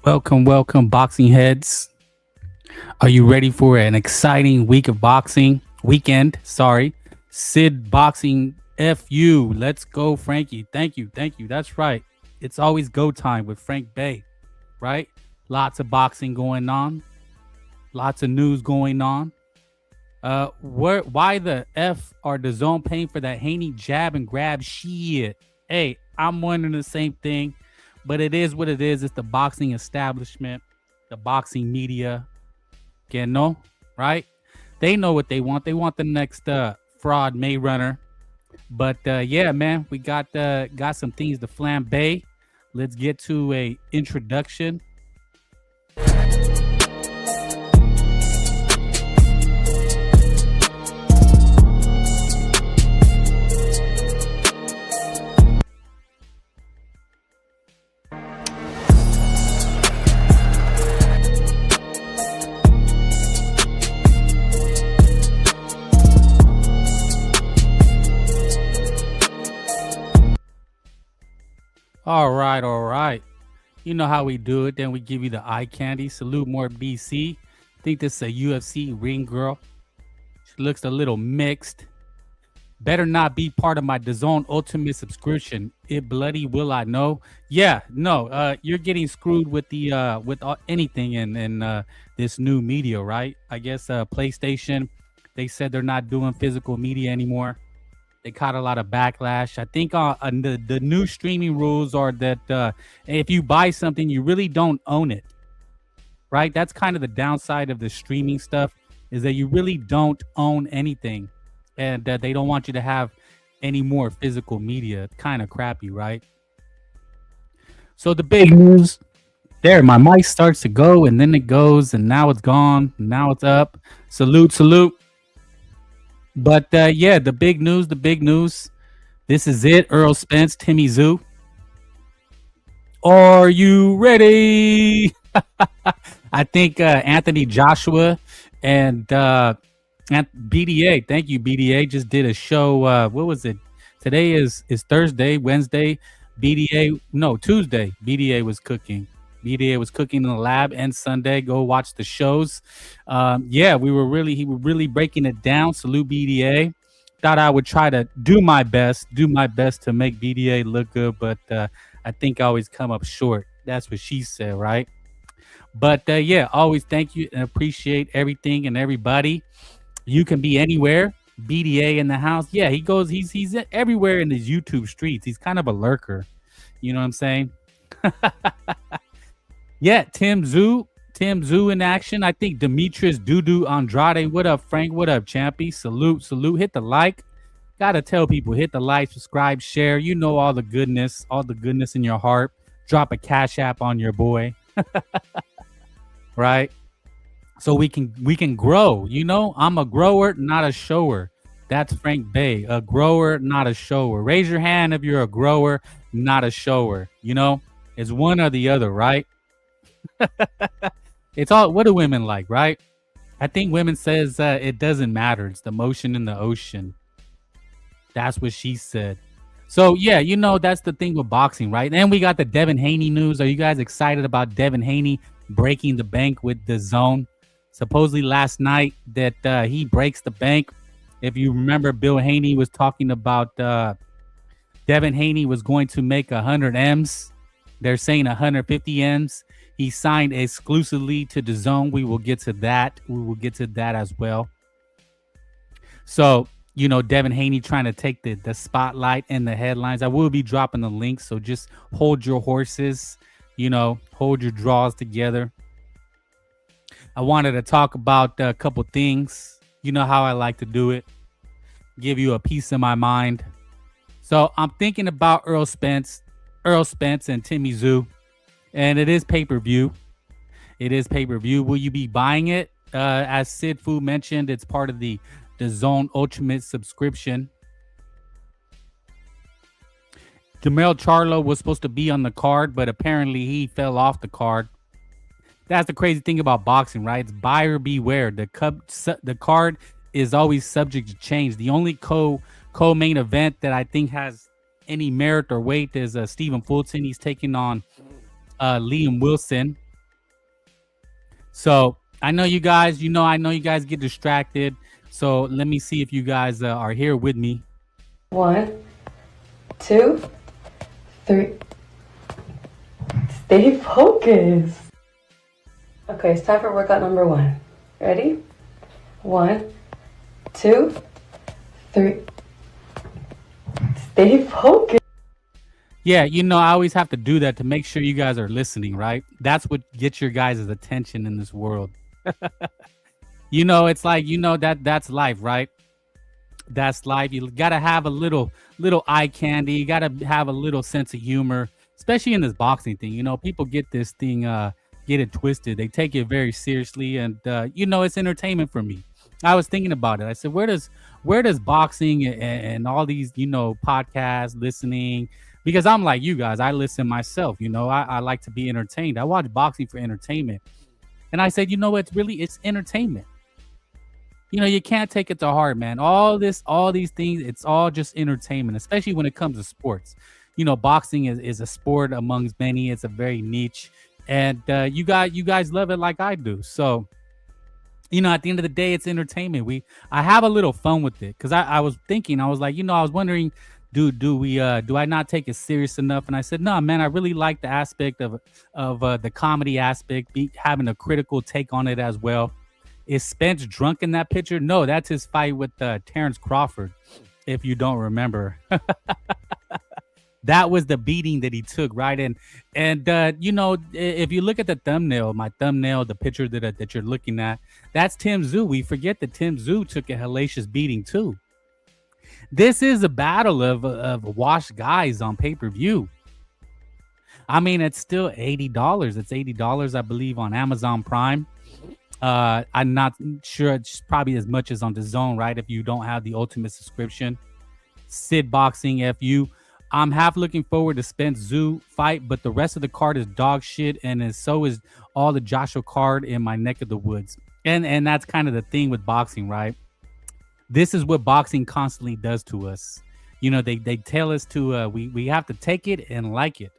Welcome, boxing heads. Are you ready for an exciting week of boxing? Weekend, sorry. Sid Boxing FU. Let's go, Frankie. Thank you. That's right. It's always go time with Frank Bay, right? Lots of boxing going on, lots of news going on. Why the F are the zone paying for that Haney jab and grab shit? Hey, I'm wondering the same thing, but it is what it is. It's the boxing establishment, the boxing media, que no, right? They know what they want. They want the next fraud May runner. But yeah, man, we got some things to flambe. Let's get to a introduction. All right. You know how we do it. Then we give you the eye candy. Salute more BC. Think this is a UFC ring girl. She looks a little mixed. Better not be part of my DAZN Ultimate subscription. It bloody will I know. Yeah, no. You're getting screwed with the anything in this new media, right? I guess PlayStation. They said they're not doing physical media anymore. They caught a lot of backlash. I think the new streaming rules are that if you buy something, you really don't own it, right? That's kind of the downside of the streaming stuff, is that you really don't own anything, and that they don't want you to have any more physical media. Kind of crappy, right? So the big news there, my mic starts to go, and then it goes, and now it's gone, and now it's up. Salute. But yeah, the big news. This is it. Errol Spence, Timmy Zoo. Are you ready? I think Anthony Joshua and BDA. Thank you, BDA. Just did a show. What was it? Today is Thursday, Wednesday. Tuesday. BDA was cooking. BDA was cooking in the lab, and Sunday. Go watch the shows. Yeah, he was really breaking it down. Salute BDA. Thought I would try to do my best to make BDA look good, but I think I always come up short. That's what she said, right? But yeah, always thank you and appreciate everything and everybody. You can be anywhere. BDA in the house. Yeah, he's everywhere in his YouTube streets. He's kind of a lurker. You know what I'm saying? Yeah, Tim Zoo in action. I think Demetrius Dudu Andrade. What up, Frank? What up, Champy? Salute. Hit the like. Gotta tell people, hit the like, subscribe, share. You know all the goodness in your heart. Drop a cash app on your boy. Right? So we can grow. You know, I'm a grower, not a shower. That's Frank Bay. A grower, not a shower. Raise your hand if you're a grower, not a shower. You know, it's one or the other, right? It's all, what do women like, right? I think women says it doesn't matter. It's the motion in the ocean. That's what she said. So yeah, you know, that's the thing with boxing, right? And we got the Devin Haney news. Are you guys excited about Devin Haney breaking the bank with DAZN? Supposedly last night that he breaks the bank. If you remember, Bill Haney was talking about Devin Haney was going to make 100 M's. They're saying 150 M's. He signed exclusively to DAZN. We will get to that. As well. So, you know, Devin Haney trying to take the spotlight and the headlines. I will be dropping the links, so just hold your horses, you know, hold your draws together. I wanted to talk about a couple things. You know how I like to do it. Give you a piece of my mind. So I'm thinking about Errol Spence and Timmy Zoo. And it is pay-per-view. Will you be buying it? As Sid Fu mentioned, it's part of the DAZN Ultimate subscription. Jamel Charlo was supposed to be on the card, but apparently he fell off the card. That's the crazy thing about boxing, right? It's buyer beware. The card is always subject to change. The only co-main event that I think has any merit or weight is Stephen Fulton. He's taking on Liam Wilson. So I know you guys, I know you guys get distracted. So let me see if you guys are here with me. 1, 2, 3. Stay focused. Okay, it's time for workout number 1. Ready? 1, 2, 3. Stay focused. Yeah, I always have to do that to make sure you guys are listening, right? That's what gets your guys' attention in this world. It's like, that's life, right? That's life. You gotta have a little eye candy. You gotta have a little sense of humor, especially in this boxing thing. People get this thing, get it twisted. They take it very seriously, and it's entertainment for me. I was thinking about it. I said, where does boxing and all these, podcasts, listening? Because I'm like you guys, I listen myself. I like to be entertained. I watch boxing for entertainment, and I said, it's entertainment. You can't take it to heart, man. All these things, it's all just entertainment, especially when it comes to sports. Boxing is a sport amongst many. It's a very niche, and you guys love it like I do. So, at the end of the day, it's entertainment. I have a little fun with it because I was thinking, I was like, I was wondering, do I not take it serious enough? And I said, no, man, I really like the aspect of the comedy aspect, having a critical take on it as well. Is Spence drunk in that picture? No, that's his fight with Terrence Crawford, if you don't remember. That was the beating that he took, right? And if you look at the thumbnail, the picture that you're looking at, that's Tim Tszyu. We forget that Tim Tszyu took a hellacious beating too. This is a battle of washed guys on pay-per-view. I mean, it's still $80. It's $80, I believe, on Amazon Prime. I'm not sure. It's probably as much as on the Zone, right? If you don't have the ultimate subscription. Sid Boxing FU. I'm half looking forward to Spence Tszyu fight, but the rest of the card is dog shit, and so is all the Joshua card in my neck of the woods. And that's kind of the thing with boxing, right? This is what boxing constantly does to us. They tell us to we have to take it and like it.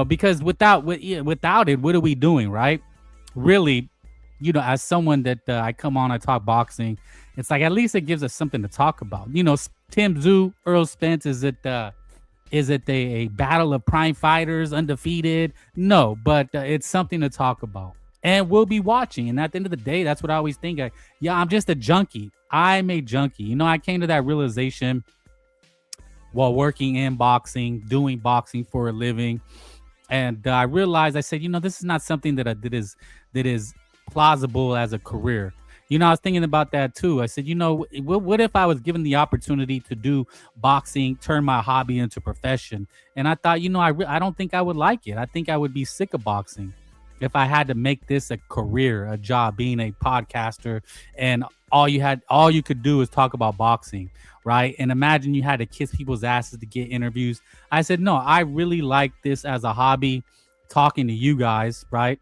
Because without it, what are we doing, right? Really. As someone that I come on, I talk boxing. It's like at least it gives us something to talk about. Tim Tszyu, Errol Spence. Is it a battle of prime fighters, undefeated? No, but it's something to talk about, and we'll be watching. And at the end of the day, that's what I always think. I'm just a junkie. I'm a junkie. I came to that realization while working in boxing, doing boxing for a living, and I realized, I said, this is not something that is plausible as a career. I was thinking about that too. I said, what if I was given the opportunity to do boxing, turn my hobby into profession? And I thought, I don't think I would like it. I think I would be sick of boxing if I had to make this a career, a job, being a podcaster, and all you could do is talk about boxing, right? And imagine you had to kiss people's asses to get interviews. I said, no, I really like this as a hobby, talking to you guys, right?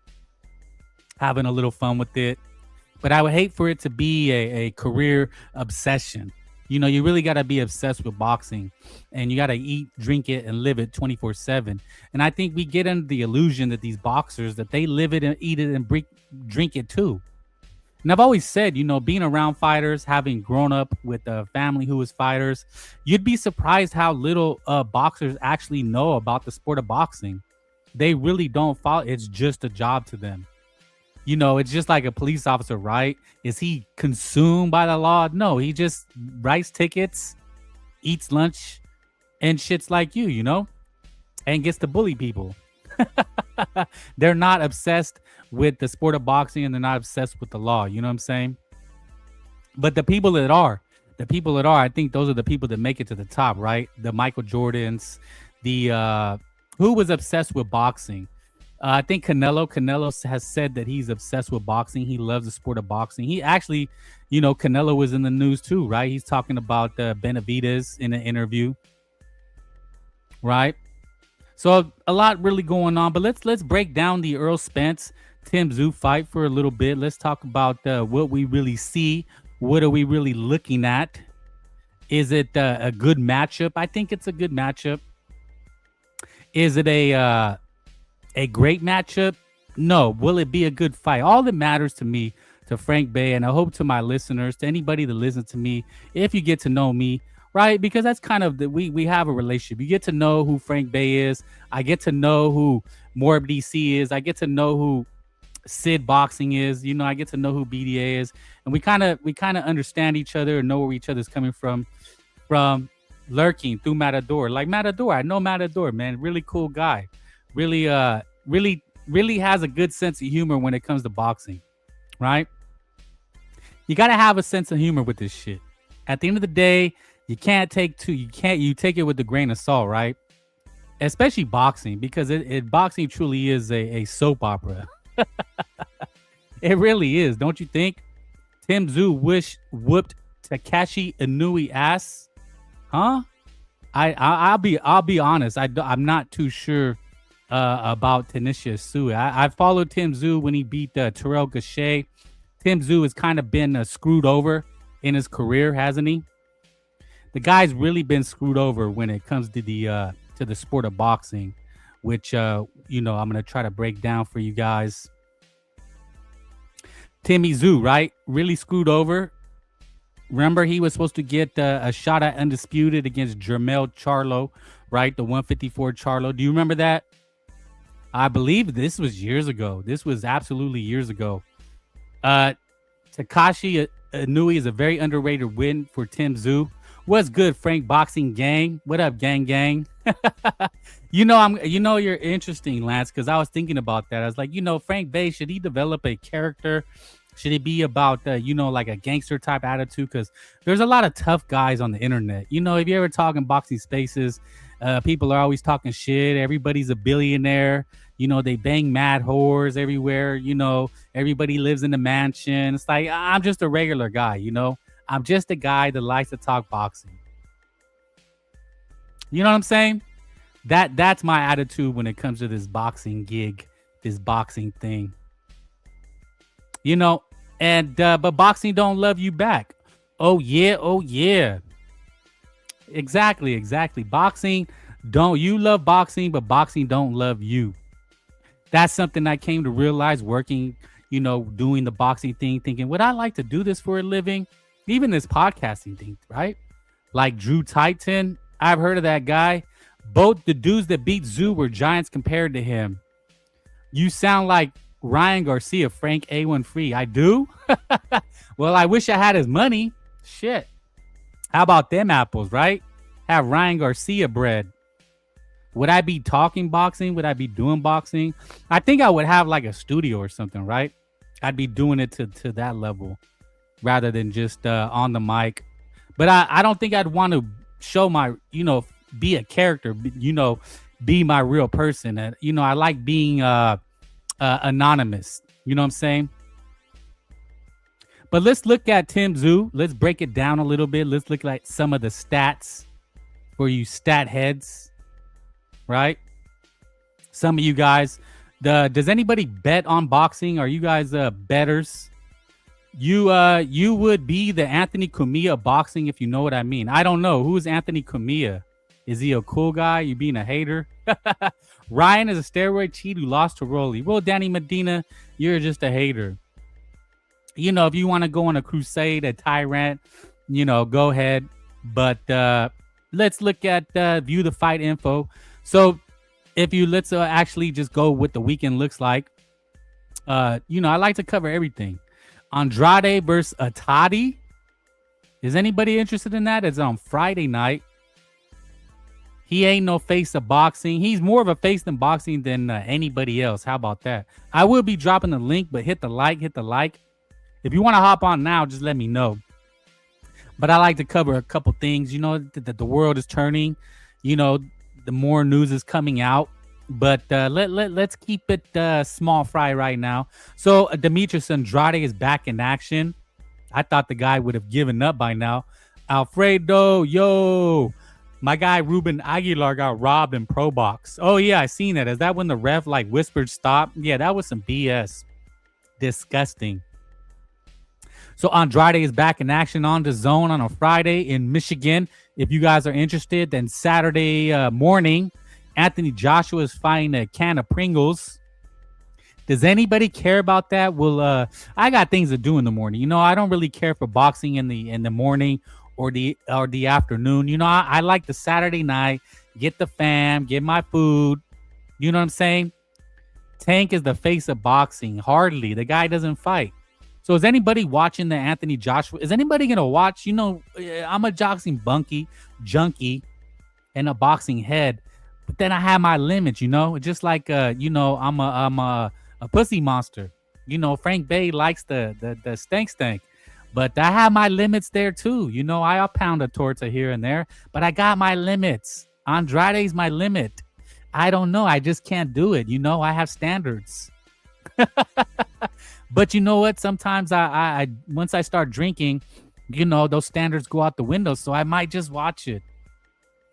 Having a little fun with it. But I would hate for it to be a career obsession. You really got to be obsessed with boxing, and you got to eat, drink it, and live it 24/7. And I think we get under the illusion that these boxers, that they live it and eat it and drink it too. And I've always said, being around fighters, having grown up with a family who was fighters, you'd be surprised how little boxers actually know about the sport of boxing. They really don't follow. It's just a job to them. It's just like a police officer, right? Is he consumed by the law? No, he just writes tickets, eats lunch, and shits like you, and gets to bully people. They're not obsessed with the sport of boxing, and they're not obsessed with the law. You know what I'm saying? But the people that are, I think those are the people that make it to the top, right? The Michael Jordans, who was obsessed with boxing. I think Canelo has said that he's obsessed with boxing. He loves the sport of boxing. He actually, Canelo was in the news too, right? He's talking about Benavidez in an interview, right? So a lot really going on. But let's break down the Errol Spence Tim Tszyu fight for a little bit. Let's talk about what we really see. What are we really looking at? Is it a good matchup? I think it's a good matchup. Is it a great matchup? No, will it be a good fight? All that matters to me, to Frank Bay, and I hope to my listeners, to anybody that listens to me, if you get to know me, right? Because that's kind of the we have a relationship. You get to know who Frank Bay is. I get to know who Morb DC is. I get to know who Sid Boxing is. You know, I get to know who BDA is, and we kind of understand each other and know where each other's coming from lurking through Matador. Like Matador, I know Matador, man. Really cool guy. Really, really has a good sense of humor when it comes to boxing, right? You gotta have a sense of humor with this shit. At the end of the day, you take it with a grain of salt, right? Especially boxing, because boxing truly is a soap opera. It really is, don't you think? Tim Tszyu whooped Takashi Inui ass, huh? I'll be honest. I'm not too sure about Tanisha Sue. I followed Tim Tszyu when he beat Terrell Gausha. Tim Tszyu has kind of been screwed over in his career, hasn't he? The guy's really been screwed over when it comes to the sport of boxing, which I'm gonna try to break down for you guys. Timmy Tszyu, right? Really screwed over. Remember, he was supposed to get a shot at Undisputed against Jermell Charlo, right? The 154 Charlo. Do you remember that? I believe this was years ago. This was absolutely years ago. Takashi Inui is a very underrated win for Tim Tszyu. What's good, Frank Boxing Gang? What up, gang? You're interesting, Lance, because I was thinking about that. I was like, Frank Bay, should he develop a character? Should it be about like a gangster type attitude? Because there's a lot of tough guys on the internet. If you ever talk in boxing spaces, people are always talking shit. Everybody's a billionaire. They bang mad whores everywhere. Everybody lives in a mansion. It's like, I'm just a regular guy. I'm just a guy that likes to talk boxing. You know what I'm saying? That's my attitude when it comes to this boxing gig, this boxing thing. But boxing don't love you back. Oh yeah. Exactly. Boxing you love boxing, but boxing don't love you. That's something I came to realize working, doing the boxing thing, thinking, would I like to do this for a living? Even this podcasting thing, right? Like Drew Titan, I've heard of that guy. Both the dudes that beat Tszyu were giants compared to him. You sound like Ryan Garcia, Frank A1 Free. I do? Well, I wish I had his money. Shit. How about them apples, right? Have Ryan Garcia bread. Would I be talking boxing? Would I be doing boxing? I think I would have like a studio or something, right? I'd be doing it to that level rather than just on the mic. But I don't think I'd want to show my, be a character, be my real person. And, I like being anonymous. You know what I'm saying? But let's look at Tim Tszyu. Let's break it down a little bit. Let's look at some of the stats for you stat heads, right? Some of you guys. Does anybody bet on boxing? Are you guys bettors? You would be the Anthony Cumia of boxing, if you know what I mean. I don't know. Who's Anthony Cumia? Is he a cool guy? You being a hater? Ryan is a steroid cheat who lost to Rolly. Well, Danny Medina, you're just a hater. If you want to go on a crusade, a tyrant, go ahead. But let's look at view the fight info. So let's actually just go what the weekend looks like. I like to cover everything. Andrade versus Atadi. Is anybody interested in that? It's on Friday night. He ain't no face of boxing. He's more of a face than boxing than anybody else. How about that? I will be dropping the link, but hit the like. If you want to hop on now, just let me know. But I like to cover a couple things. That the world is turning. The more news is coming out. But let's keep it small fry right now. So Demetrius Andrade is back in action. I thought the guy would have given up by now. Alfredo, yo. My guy Ruben Aguilar got robbed in Pro Box. Oh, yeah, I seen that. Is that when the ref whispered stop? Yeah, that was some BS. Disgusting. So Andrade is back in action on the zone on a Friday in Michigan. If you guys are interested, then Saturday morning, Anthony Joshua is fighting a can of Pringles. Does anybody care about that? Well, I got things to do in the morning. I don't really care for boxing in the morning or the afternoon. I like the Saturday night, get the fam, get my food. You know what I'm saying? Tank is the face of boxing. Hardly. The guy doesn't fight. So is anybody watching the Anthony Joshua? Is anybody going to watch? I'm a boxing junkie and a boxing head. But then I have my limits, just like, I'm a pussy monster. Frank Bay likes the stank. But I have my limits there too. I'll pound a torta here and there, but I got my limits. Andrade's my limit. I don't know. I just can't do it. I have standards. But you know what? Sometimes I once I start drinking, those standards go out the window. So I might just watch it.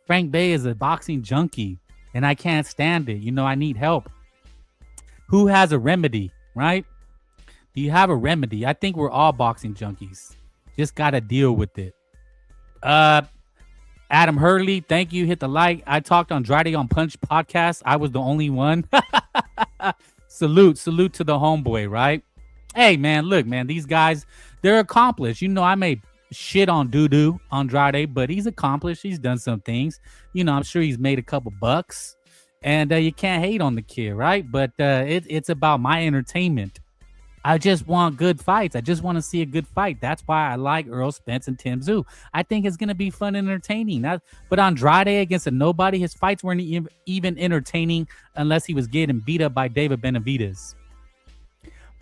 Frank Bay is a boxing junkie and I can't stand it. I need help. Who has a remedy, right? Do you have a remedy? I think we're all boxing junkies. Just got to deal with it. Adam Hurley, thank you. Hit the like. I talked on Andrade on Punch podcast. I was the only one. Salute to the homeboy, right? Hey, man, look, man, these guys, they're accomplished. I may shit on doo-doo Andrade, but he's accomplished. He's done some things. I'm sure he's made a couple bucks. And you can't hate on the kid, right? But it's about my entertainment. I just want good fights. I just want to see a good fight. That's why I like Errol Spence and Tim Tszyu. I think it's going to be fun and entertaining. But Andrade against a nobody, his fights weren't even entertaining unless he was getting beat up by David Benavidez.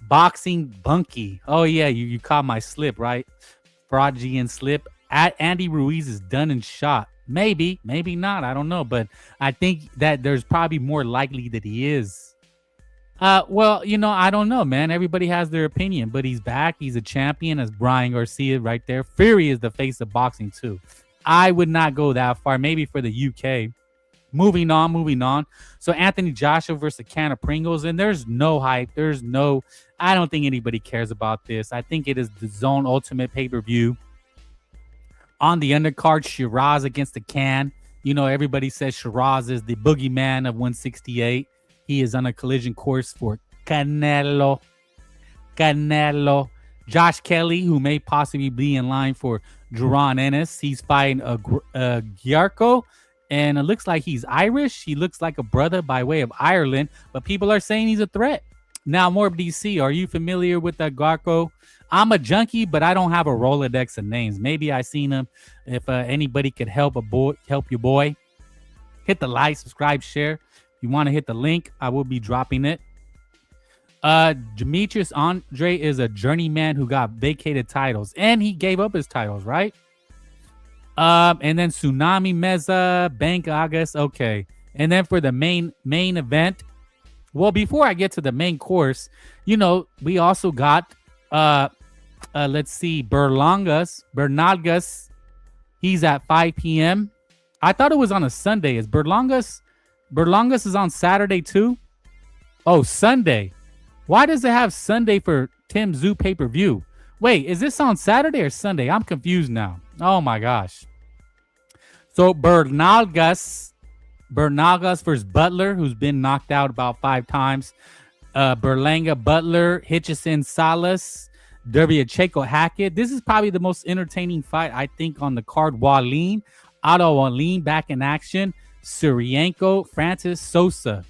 Boxing bunkie. Oh, yeah, you caught my slip, right? Fraudulent slip. Andy Ruiz is done and shot. Maybe not. I don't know. But I think that there's probably more likely that he is. Well, I don't know, man. Everybody has their opinion, but he's back. He's a champion, as Brian Garcia right there. Fury is the face of boxing too. I would not go that far. Maybe for the UK. Moving on. So Anthony Joshua versus a can of Pringles, and there's no hype. I don't think anybody cares about this. I think it is the Zone Ultimate pay-per-view. On the undercard, Shiraz against the can. Everybody says Shiraz is the boogeyman of 168. He is on a collision course for Canelo. Josh Kelly, who may possibly be in line for Duran Ennis. He's fighting Gyarko, and it looks like he's Irish. He looks like a brother by way of Ireland, but people are saying he's a threat. Now, more DC, are you familiar with that Gyarko? I'm a junkie, but I don't have a Rolodex of names. Maybe I seen him. If anybody could help your boy, hit the like, subscribe, share. You want to hit the link, I will be dropping it. Demetrius Andre is a journeyman who got vacated titles, and he gave up his titles, right? And then Tsunami Meza, Bank August, okay. And then for the main event, well, before I get to the main course, we also got let's see, Bernalgas. He's at 5 p.m. I thought it was on a Sunday. Is Berlongas is on Saturday too? Oh, Sunday. Why does it have Sunday for Tim Tszyu pay-per-view? Wait, is this on Saturday or Sunday? I'm confused now. Oh my gosh. So Bernalgas versus Butler, who's been knocked out about 5 times. Berlanga Butler, Hitchison Salas, Derbiacheko Hackett. This is probably the most entertaining fight, I think, on the card. Otto Wallin back in action. Surienko, Francis Sosa.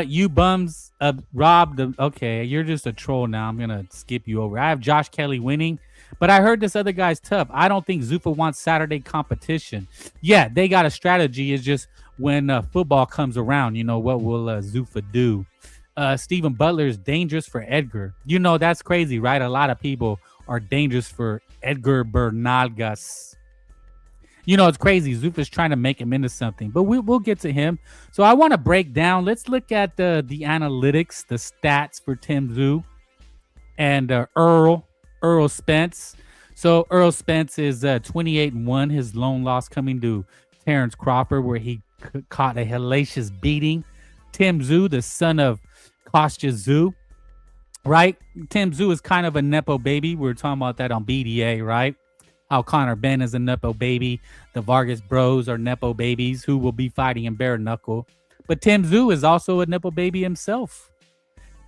You bums, Rob. Okay, you're just a troll now. I'm gonna skip you over. I have Josh Kelly winning, but I heard this other guy's tough. I don't think Zuffa wants Saturday competition. Yeah, they got a strategy. It's just when football comes around, what will Zuffa do? Stephen Butler is dangerous for Edgar. That's crazy, right? A lot of people are dangerous for Edgar Bernalgas. It's crazy. Zuffa's trying to make him into something, but we'll get to him. So I want to break down. Let's look at the analytics, the stats for Tim Tszyu and Errol Spence. So Errol Spence is 28-1. His lone loss coming to Terrence Crawford, where he caught a hellacious beating. Tim Tszyu, the son of Kostya Tszyu, right? Tim Tszyu is kind of a Nepo baby. We were talking about that on BDA, right? How Connor Benn is a Nepo baby. The Vargas bros are Nepo babies who will be fighting in bare knuckle. But Tim Tszyu is also a Nepo baby himself.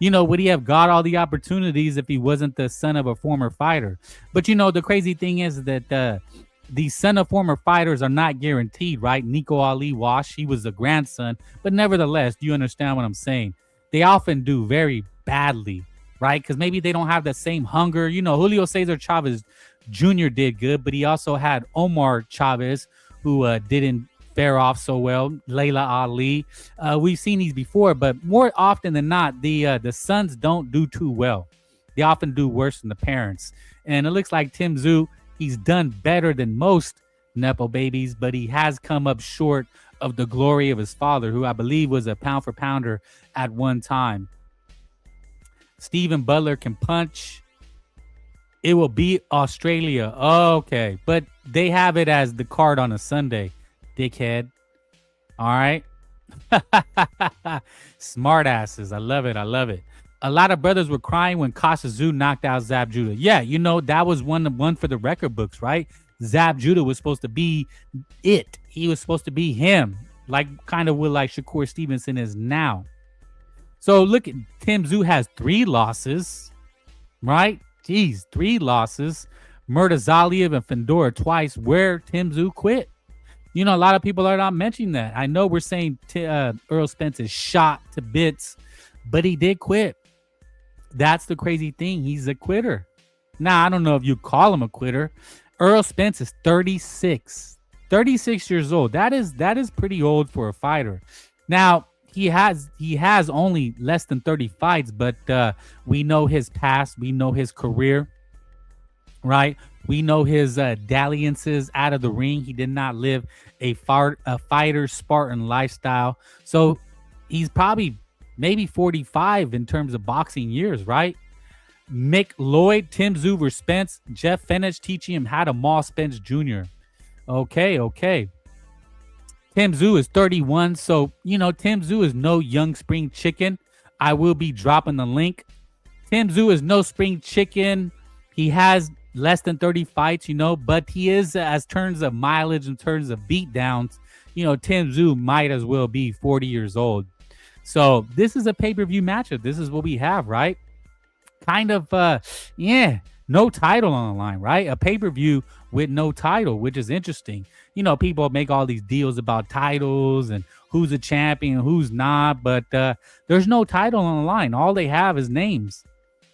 Would he have got all the opportunities if he wasn't the son of a former fighter? But the crazy thing is that the son of former fighters are not guaranteed, right? Nico Ali Wash, he was the grandson, but nevertheless, do you understand what I'm saying? They often do very badly, right? Because maybe they don't have the same hunger. Julio Cesar Chavez Jr. did good, but he also had Omar Chavez, who didn't fare off so well. Layla Ali. We've seen these before, but more often than not, the sons don't do too well. They often do worse than the parents. And it looks like Tim Tszyu, he's done better than most Nepo babies, but he has come up short of the glory of his father, who I believe was a pound for pounder at one time. Stephen Butler can punch. It will beat Australia. Okay. But they have it as the card on a Sunday, dickhead. All right. Smart asses. I love it. I love it. A lot of brothers were crying when Kostas Tszyu knocked out Zab Judah. Yeah, that was one for the record books, right? Zab Judah was supposed to be it. He was supposed to be him, like kind of what like Shakur Stevenson is now. So look at Tim Tszyu has 3 losses, right? Jeez, 3 losses. Murtazaliev and Fedor twice where Tim Tszyu quit. A lot of people are not mentioning that. I know we're saying Errol Spence is shot to bits, but he did quit. That's the crazy thing. He's a quitter. Now, I don't know if you call him a quitter. Errol Spence is 36. 36 years old. That is pretty old for a fighter. Now, he has only less than 30 fights, but we know his past. We know his career, right? We know his dalliances out of the ring. He did not live a fighter Spartan lifestyle. So he's probably maybe 45 in terms of boxing years, right? Mick Lloyd, Tim Tszyu versus Spence, Jeff Fenech teaching him how to maul Spence Jr. Okay. Tim Tszyu is 31, so, Tim Tszyu is no young spring chicken. I will be dropping the link. Tim Tszyu is no spring chicken. He has less than 30 fights, but he is, as terms of mileage, in terms of beatdowns, Tim Tszyu might as well be 40 years old. So this is a pay-per-view matchup. This is what we have, right? Kind of, no title on the line, right? A pay-per-view with no title, which is interesting. People make all these deals about titles and who's a champion, who's not, but there's no title on the line. All they have is names.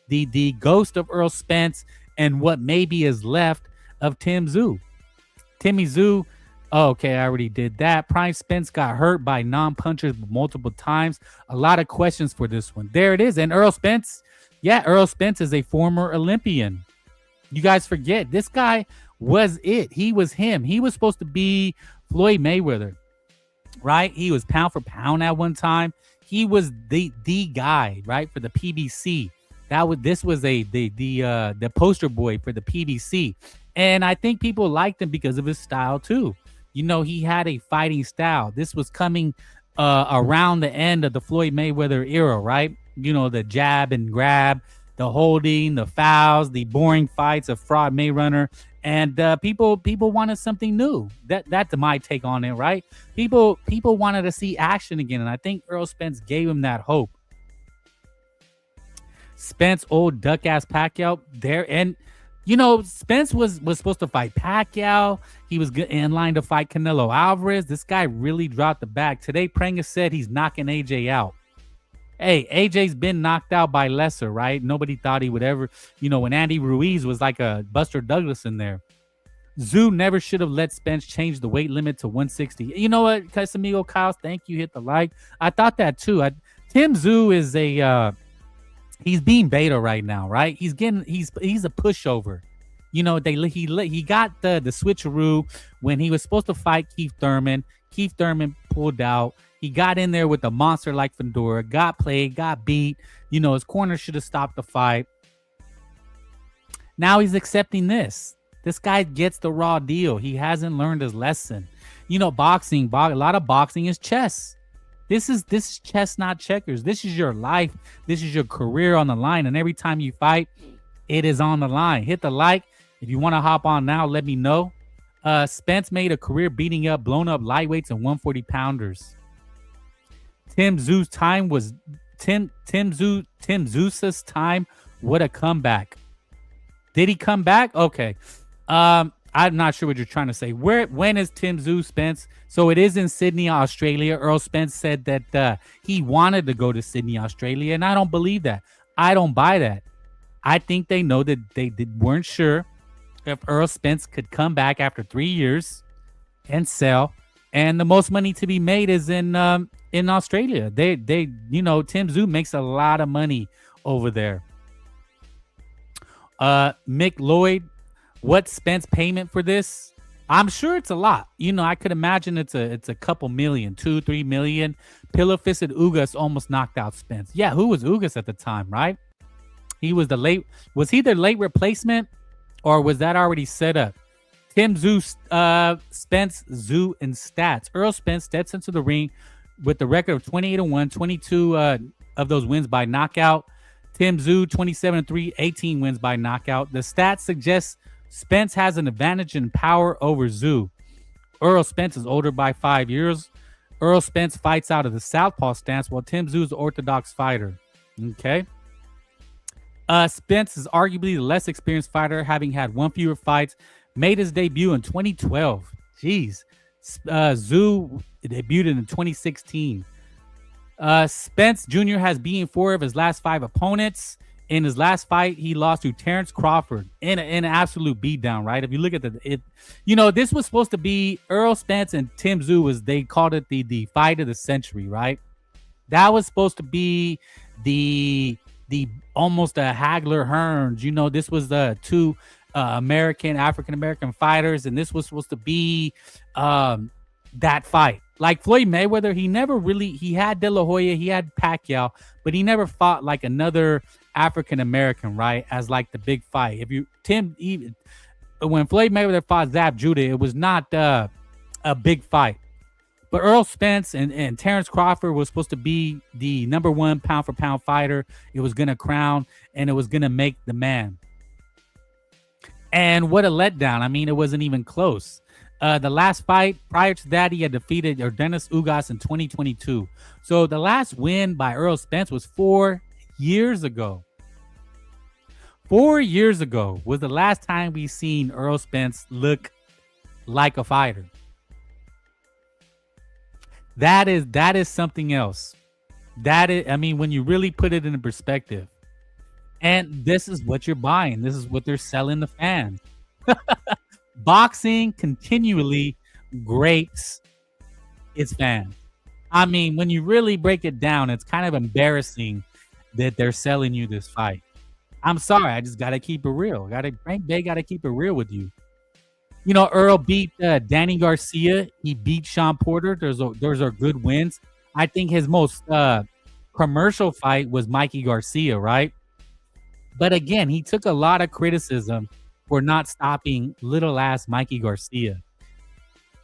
The ghost of Errol Spence and what maybe is left of Tim Tszyu. Timmy Tszyu, okay, I already did that. Prime Spence got hurt by non-punchers multiple times. A lot of questions for this one. There it is. And Errol Spence, Errol Spence is a former Olympian. You guys forget, this guy was it. He was him. He was supposed to be Floyd Mayweather, right? He was pound for pound at one time. He was the guy, right, for the PBC. This was the poster boy for the PBC. And I think people liked him because of his style too. He had a fighting style. This was coming around the end of the Floyd Mayweather era, right? The jab and grab, the holding, the fouls, the boring fights of Fraud Mayrunner. And people wanted something new. That's my take on it, right? People wanted to see action again. And I think Errol Spence gave him that hope. Spence, old duck-ass Pacquiao there. And, Spence was supposed to fight Pacquiao. He was in line to fight Canelo Alvarez. This guy really dropped the bag. Today, Prenga said he's knocking AJ out. Hey, AJ's been knocked out by lesser, right? Nobody thought he would ever, when Andy Ruiz was like a Buster Douglas in there. Tszyu never should have let Spence change the weight limit to 160. You know what, Casamigo Kyle, thank you, hit the like. I thought that too. Tim Tszyu is he's being beta right now, right? He's a pushover. He got the switcheroo when he was supposed to fight Keith Thurman. Keith Thurman pulled out. He got in there with a monster like Fedor, got played, got beat. His corner should have stopped the fight. Now he's accepting this. This guy gets the raw deal. He hasn't learned his lesson. Boxing, a lot of boxing is chess. This is chess, not checkers. This is your life. This is your career on the line. And every time you fight, it is on the line. Hit the like. If you want to hop on now, let me know. Spence made a career beating up blown up lightweights and 140 pounders. Tim Tszyu Tim Zeus's time. What a comeback. Did he come back? Okay. I'm not sure what you're trying to say. When is Tim Zeus, Spence? So it is in Sydney, Australia. Errol Spence said that he wanted to go to Sydney, Australia, and I don't believe that. I don't buy that. I think they know that they weren't sure if Errol Spence could come back after 3 years and sell, and the most money to be made is in Australia. They Tim Zeus makes a lot of money over there. Mick Lloyd, what Spence payment for this? I'm sure it's a lot. I could imagine it's a couple million, 2-3 million. Pillow Fisted Ugas almost knocked out Spence. Yeah, who was Ugas at the time, right? Was he their late replacement, or was that already set up? Tim Zeus, Spence, Zoo, and stats. Errol Spence steps into the ring with the record of 28-1, 22 of those wins by knockout. Tim Zoo, 27-3, 18 wins by knockout. The stats suggest Spence has an advantage in power over Zoo. Errol Spence is older by 5 years. Errol Spence fights out of the southpaw stance, while Tim Zoo is an orthodox fighter. Okay. Spence is arguably the less experienced fighter, having had one fewer fights. Made his debut in 2012. Jeez. Zoo debuted in 2016. Spence Jr. has beaten 4 of his last 5 opponents. In his last fight, he lost to Terrence Crawford in an absolute beatdown, right? If you look at this was supposed to be Errol Spence and Tim Zoo. They called it the fight of the century, right? That was supposed to be the almost a Hagler Hearns. This was the two African American fighters, and this was supposed to be that fight. Like Floyd Mayweather, he had De La Hoya, he had Pacquiao, but he never fought like another African American, right? As like the big fight. When Floyd Mayweather fought Zab Judah, it was not a big fight. But Errol Spence and Terrence Crawford was supposed to be the number 1 pound for pound fighter. It was gonna crown, and it was gonna make the man. And what a letdown. I mean, it wasn't even close. The last fight prior to that, he had defeated Yordenis Ugas in 2022. So the last win by Errol Spence was 4 years ago. 4 years ago was the last time we seen Errol Spence look like a fighter. That is something else. When you really put it in perspective. And this is what you're buying. This is what they're selling the fans. Boxing continually grates its fans. When you really break it down, it's kind of embarrassing that they're selling you this fight. I'm sorry. I just got to keep it real. Frank Bay got to keep it real with you. Earl beat Danny Garcia. He beat Sean Porter. Those are good wins. I think his most commercial fight was Mikey Garcia, right? But again, he took a lot of criticism for not stopping little ass Mikey Garcia.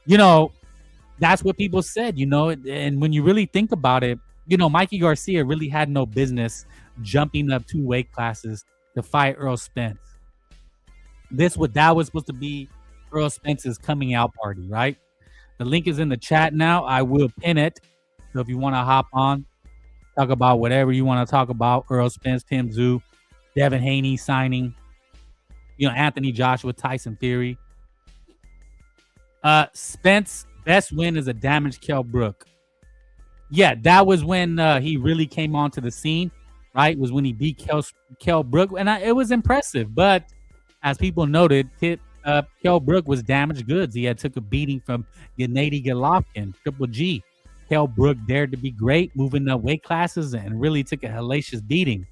That's what people said, and when you really think about it, Mikey Garcia really had no business jumping up 2 weight classes to fight Errol Spence. That was supposed to be Errol Spence's coming out party, right? The link is in the chat now. I will pin it. So if you want to hop on, talk about whatever you want to talk about, Errol Spence, Tim Zoo, Devin Haney signing, Anthony Joshua, Tyson Fury. Spence best win is a damaged Kell Brook. Yeah, that was when he really came onto the scene, right? Was when he beat Kell Brook, and it was impressive. But as people noted, Kell Brook was damaged goods. He had took a beating from Gennady Golovkin, Triple G. Kell Brook dared to be great, moving up weight classes, and really took a hellacious beating.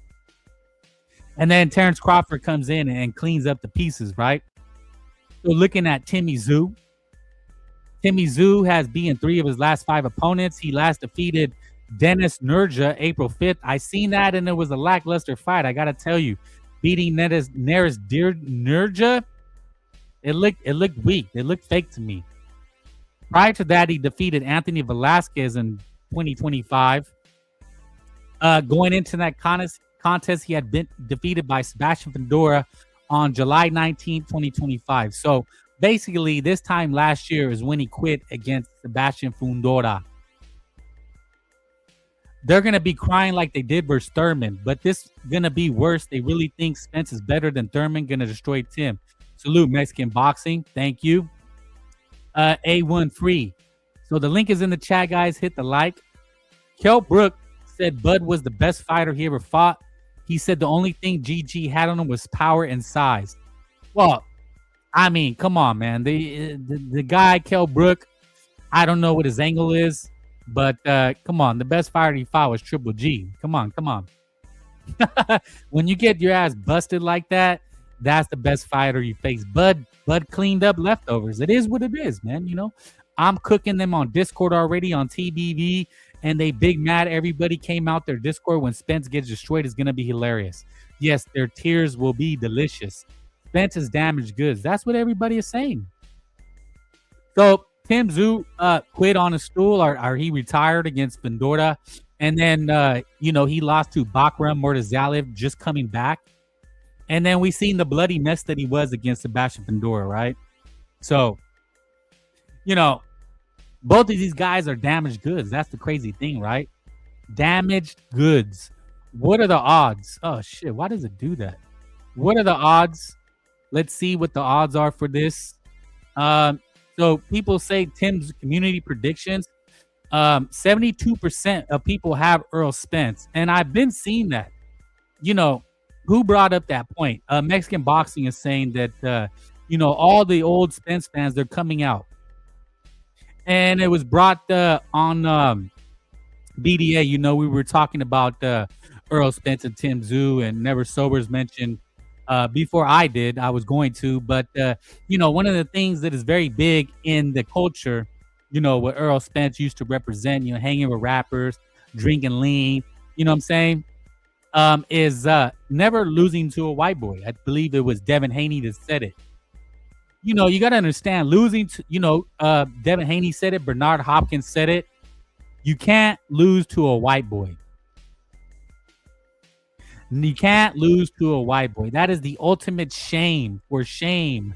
And then Terrence Crawford comes in and cleans up the pieces, right? So looking at Timmy Zoo. Timmy Zoo has beaten 3 of his last 5 opponents. He last defeated Dennis Nurja April 5th. I seen that, and it was a lackluster fight. I got to tell you, beating Neris Nurja, it looked weak. It looked fake to me. Prior to that, he defeated Anthony Velasquez in 2025. Going into that contest, he had been defeated by Sebastian Fundora on July 19, 2025. So basically, this time last year is when he quit against Sebastian Fundora. they're gonna be crying like they did versus Thurman, but this gonna be worse. They really think Spence is better than Thurman. Gonna destroy Tim. Salute Mexican boxing. Thank you. A1 free. So the link is in the chat, guys. Hit the like. Kell Brook said Bud was the best fighter he ever fought. He said the only thing GG had on him was power and size. Well, I mean, come on, man. The guy, Kell Brook, I don't know what his angle is, but come on. The best fighter he fought was Triple G. Come on. When you get your ass busted like that, that's the best fighter you face. Bud cleaned up leftovers. It is what it is, man. You know, I'm cooking them on Discord already on TBV, and they big mad. Everybody came out their Discord when Spence gets destroyed. Is going to be hilarious. Yes, their tears will be delicious. Spence is damaged goods. That's what everybody is saying. So Tim Tszyu quit on a stool, or he retired against Fundora. And then, he lost to Bakram Murtazalev just coming back. And then we seen the bloody mess that he was against Sebastian Fundora, right? So, both of these guys are damaged goods. That's the crazy thing, right? Damaged goods. What are the odds? Oh, shit. Why does it do that? What are the odds? Let's see what the odds are for this. So people say Tim's community predictions. 72% of people have Errol Spence. And I've been seeing that. Who brought up that point? Mexican Boxing is saying that, all the old Spence fans, they're coming out. And it was brought on BDA. We were talking about Errol Spence and Tim Tszyu, and Never Sober's mentioned before I did. I was going to. But, one of the things that is very big in the culture, what Errol Spence used to represent, hanging with rappers, drinking lean, you know what I'm saying? Is never losing to a white boy. I believe it was Devin Haney that said it. You got to understand, losing to, Devin Haney said it, Bernard Hopkins said it. You can't lose to a white boy. You can't lose to a white boy. That is the ultimate shame for shame.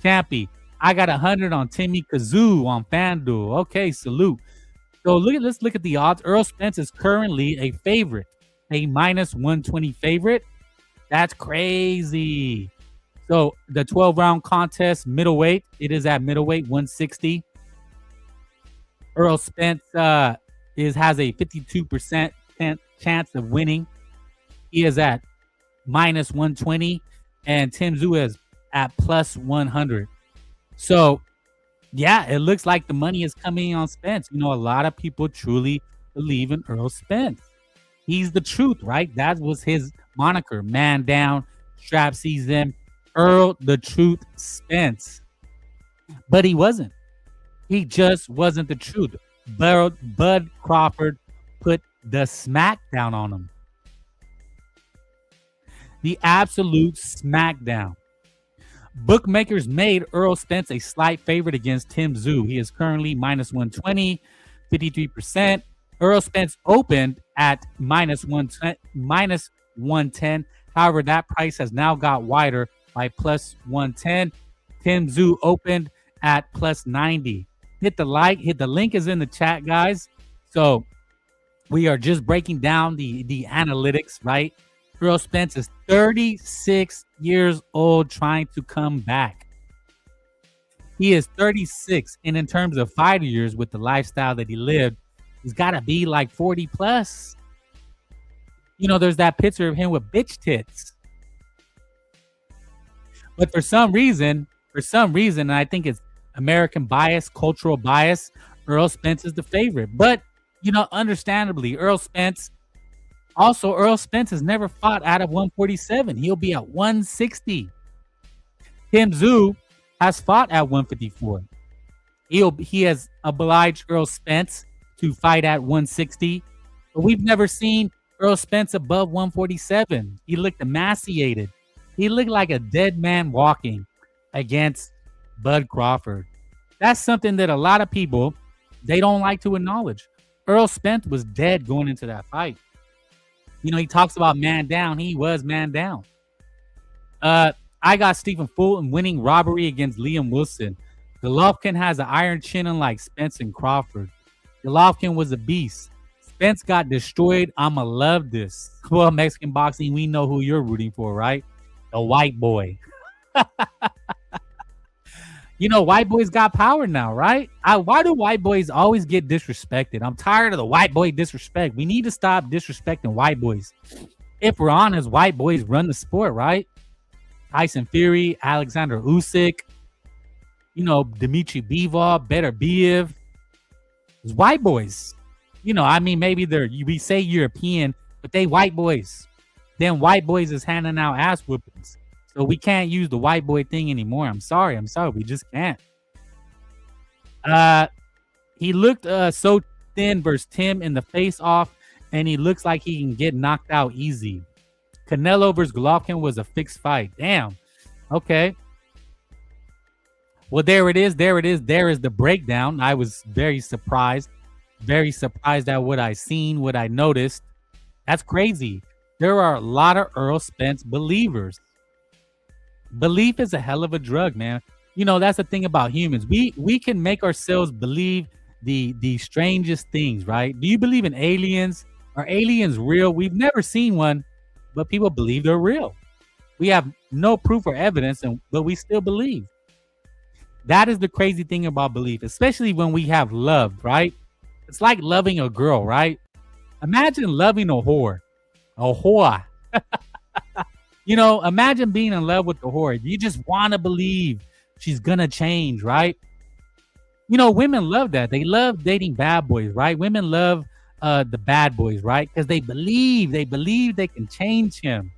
Champy, I got 100 on Timmy Kazoo on FanDuel. Okay, salute. So let's look at the odds. Errol Spence is currently a favorite. A minus 120 favorite. That's crazy. So the 12-round contest, middleweight. It is at middleweight, 160. Errol Spence has a 52% chance of winning. He is at minus 120, and Tim Tszyu is at plus 100. So, yeah, it looks like the money is coming on Spence. A lot of people truly believe in Errol Spence. He's the truth, right? That was his moniker. Man down, strap sees them. Earl the Truth Spence. But he wasn't. He just wasn't the truth. Bud Crawford put the smackdown on him. The absolute smackdown. Bookmakers made Errol Spence a slight favorite against Tim Tszyu. He is currently minus 120, 53%. Errol Spence opened at minus 110. However, that price has now got wider by plus 110. Tim Tszyu opened at plus 90. Hit the like. Hit the link is in the chat, guys. So we are just breaking down the analytics, right? Errol Spence is 36 years old trying to come back. He is 36. And in terms of 5 years with the lifestyle that he lived, he's got to be like 40 plus. There's that picture of him with bitch tits. But for some reason, and I think it's American bias, cultural bias, Errol Spence is the favorite. But, understandably, Errol Spence has never fought out of 147. He'll be at 160. Tim Tszyu has fought at 154. He has obliged Errol Spence to fight at 160. But we've never seen Errol Spence above 147. He looked emaciated. He looked like a dead man walking against Bud Crawford. That's something that a lot of people, they don't like to acknowledge. Errol Spence was dead going into that fight. He talks about man down. He was man down. I got Stephen Fulton winning robbery against Liam Wilson. Golovkin has an iron chin unlike Spence and Crawford. Golovkin was a beast. Spence got destroyed. I'ma love this. Well, Mexican boxing, we know who you're rooting for, right? The white boy. White boys got power now, right? Why do white boys always get disrespected? I'm tired of the white boy disrespect. We need to stop disrespecting white boys. If we're honest, white boys run the sport, right? Tyson Fury, Alexander Usyk, Dmitry Bivol, Beterbiev. It's white boys. Maybe we say European, but they white boys. Then white boys is handing out ass whoopings. So we can't use the white boy thing anymore. I'm sorry. We just can't. He looked so thin versus Tim in the face-off, and he looks like he can get knocked out easy. Canelo versus Golovkin was a fixed fight. Damn. Okay. Well, there it is. There is the breakdown. I was very surprised at what I seen, what I noticed. That's crazy. There are a lot of Errol Spence believers. Belief is a hell of a drug, man. That's the thing about humans. We can make ourselves believe the strangest things, right? Do you believe in aliens? Are aliens real? We've never seen one, but people believe they're real. We have no proof or evidence, but we still believe. That is the crazy thing about belief, especially when we have love, right? It's like loving a girl, right? Imagine loving a whore. A whore. Imagine being in love with the whore. You just want to believe she's going to change, right? Women love that. They love dating bad boys, right? Women love the bad boys, right? Because they believe they can change him.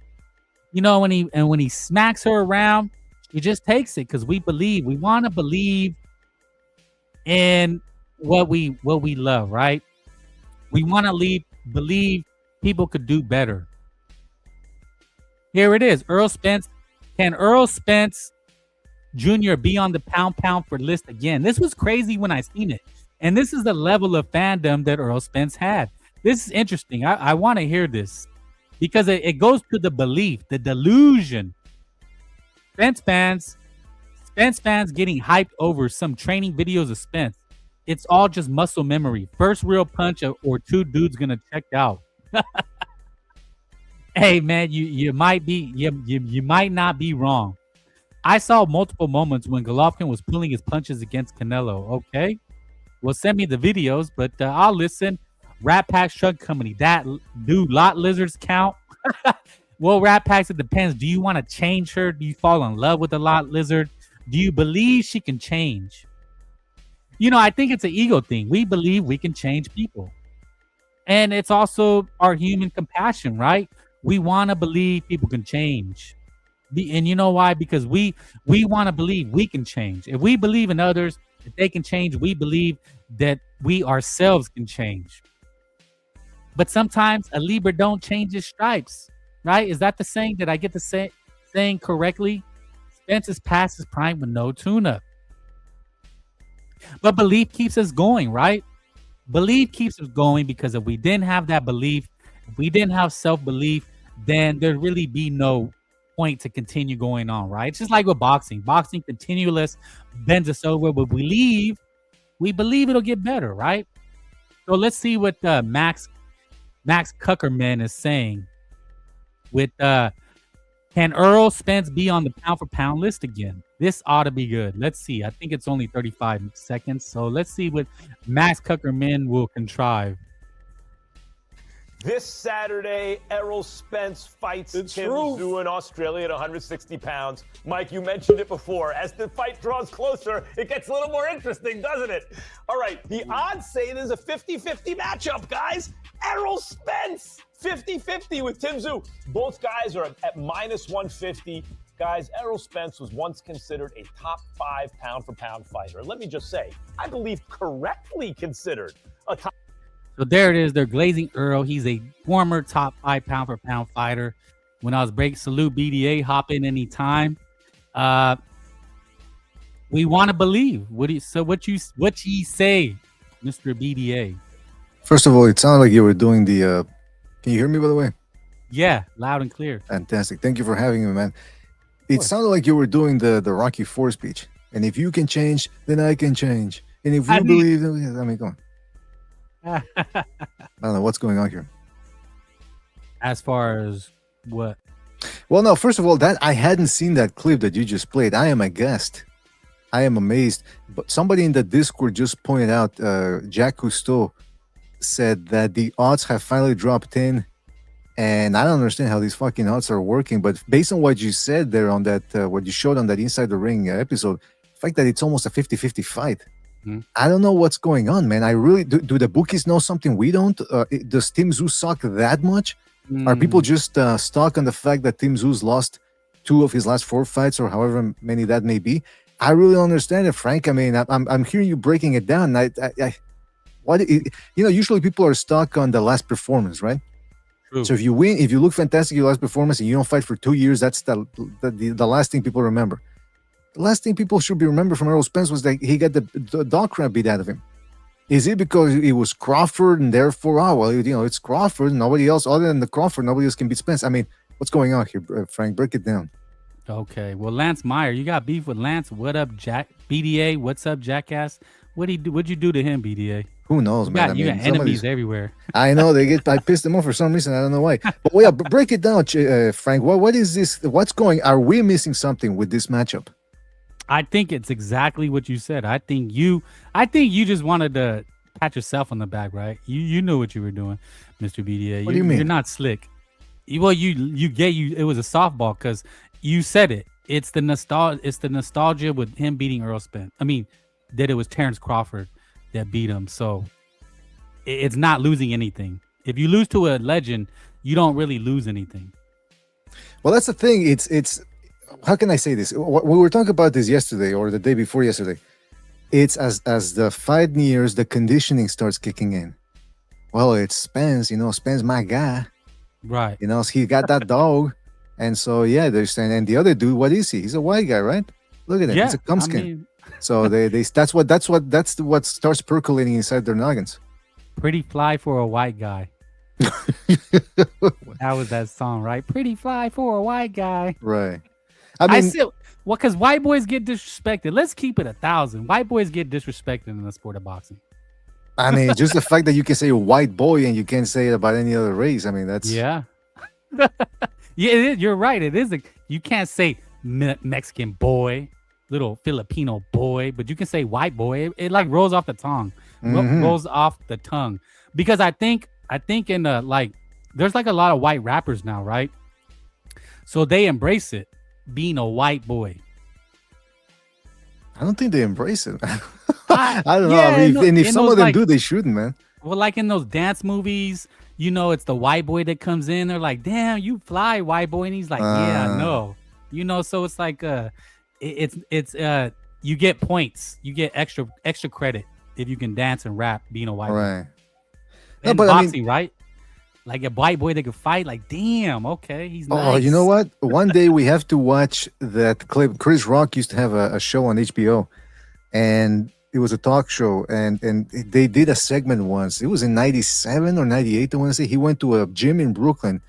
When he smacks her around, he just takes it because we want to believe in what we love, right? We want to believe people could do better. Here it is. Errol Spence. Can Errol Spence Jr. be on the pound for list again? This was crazy when I seen it. And this is the level of fandom that Errol Spence had. This is interesting. I want to hear this because it goes to the belief, the delusion. Spence fans getting hyped over some training videos of Spence. It's all just muscle memory. First real punch or two dudes gonna check out. Hey man, you might not be wrong. I saw multiple moments when Golovkin was pulling his punches against Canelo. Okay, well send me the videos, but I'll listen. Rat Pack Truck Company. That do lot lizards count? Well, Rat Packs, it depends. Do you want to change her? Do you fall in love with a lot lizard? Do you believe she can change? I think it's an ego thing. We believe we can change people. And it's also our human compassion, right? We want to believe people can change. And you know why? Because we want to believe we can change. If we believe in others, that they can change, we believe that we ourselves can change. But sometimes a Libra don't change his stripes, right? Is that the saying? Did I get the saying correctly? Spence is past his prime with no tune-up. But belief keeps us going, right? Belief keeps us going because if we didn't have that belief, if we didn't have self-belief, then there'd really be no point to continue going on, right? It's just like with boxing. Boxing continuous bends us over, but we believe it'll get better, right? So let's see what Max Kuckerman is saying with can Errol Spence be on the pound for pound list again? This ought to be good. Let's see. I think it's only 35 seconds. So let's see what Max Kuckerman will contrive. This Saturday, Errol Spence fights Tim Tszyu in Australia at 160 pounds. Mike, you mentioned it before. As the fight draws closer, it gets a little more interesting, doesn't it? All right, the odds say there's a 50-50 matchup, guys. Errol Spence, 50-50 with Tim Tszyu. Both guys are at minus 150. Guys, Errol Spence was once considered a top 5 pound-for-pound fighter. Let me just say, I believe correctly considered a top. So there it is. They're glazing Errol. He's a former top 5 pound-for-pound fighter. When I was break, salute BDA, hop in anytime. We want to believe. What you say, Mr. BDA? First of all, it sounded like you were doing the. Can you hear me, by the way? Yeah, loud and clear. Fantastic. Thank you for having me, man. It sounded like you were doing the Rocky IV speech. And if you can change, then I can change. And if you believe, I mean, come on. I don't know what's going on here. As far as what? Well, no, first of all, that I hadn't seen that clip that you just played. I am aghast. I am amazed. But somebody in the Discord just pointed out, Jack Cousteau said that the odds have finally dropped in. And I don't understand how these fucking odds are working. But based on what you said there on that, what you showed on that Inside the Ring episode, the fact that it's almost a 50-50 fight. I don't know what's going on, man. I really do the bookies know something we don't? Does Tim Zoo suck that much? Are people just stuck on the fact that Tim Zoo's lost 2 of his last 4 fights, or however many that may be? I really don't understand it, Frank. I mean, I'm hearing you breaking it down. Usually people are stuck on the last performance, right? True. So if you win, if you look fantastic your last performance and you don't fight for 2 years, that's the last thing people remember. The last thing people should be remembered from Errol Spence was that he got the dog crap beat out of him. Is it because it was Crawford and therefore, it's Crawford, nobody else other than the Crawford, nobody else can beat Spence? I mean, what's going on here, Frank? Break it down. Okay. Well, Lance Meyer, you got beef with Lance. What up, Jack? BDA, what's up, jackass? What'd you do to him, BDA? Who knows, man? You got enemies everywhere. I know I pissed them off for some reason. I don't know why. But yeah, break it down, Frank. What is this? Are we missing something with this matchup? I think it's exactly what you said. I think you just wanted to pat yourself on the back, right? You knew what you were doing, Mr. BDA. What do you mean? You're not slick. It was a softball because you said it. It's the nostalgia with him beating Errol Spence. I mean, that it was Terrence Crawford that beat him. So it's not losing anything. If you lose to a legend, you don't really lose anything. Well, that's the thing. It's how can I say this? We were talking about this yesterday or the day before yesterday. It's as the fight nears, the conditioning starts kicking in. Well, it's Spence, Spence, my guy. Right. He got that dog. And so, yeah, they're saying, and the other dude, what is he? He's a white guy, right? Look at him. Yeah, He's a cumskin. So that's what starts percolating inside their noggins. Pretty fly for a white guy. That was that song, right? Pretty fly for a white guy. Right. Because white boys get disrespected. Let's keep it 1,000. White boys get disrespected in the sport of boxing. I mean, just the fact that you can say a white boy and you can't say it about any other race. I mean, that's yeah. Yeah, you're right. It is. You can't say Mexican boy, little Filipino boy, but you can say white boy. It like rolls off the tongue, rolls off the tongue. Because I think in there's like a lot of white rappers now, right? So they embrace it, being a white boy. I don't think they embrace it. I don't know. I mean, if some of them do, they shouldn't, man. Well, like in those dance movies, it's the white boy that comes in. They're like, "Damn, you fly, white boy," and he's like, "Yeah, no." So it's like, you get points, you get extra credit if you can dance and rap being a white boy. And boxing, right? Like a white boy that could fight. Like, damn, okay, he's nice. Oh, you know what? One day we have to watch that clip. Chris Rock used to have a show on HBO, and it was a talk show, and they did a segment once. It was in 97 or 98, I want to say. He went to a gym in Brooklyn,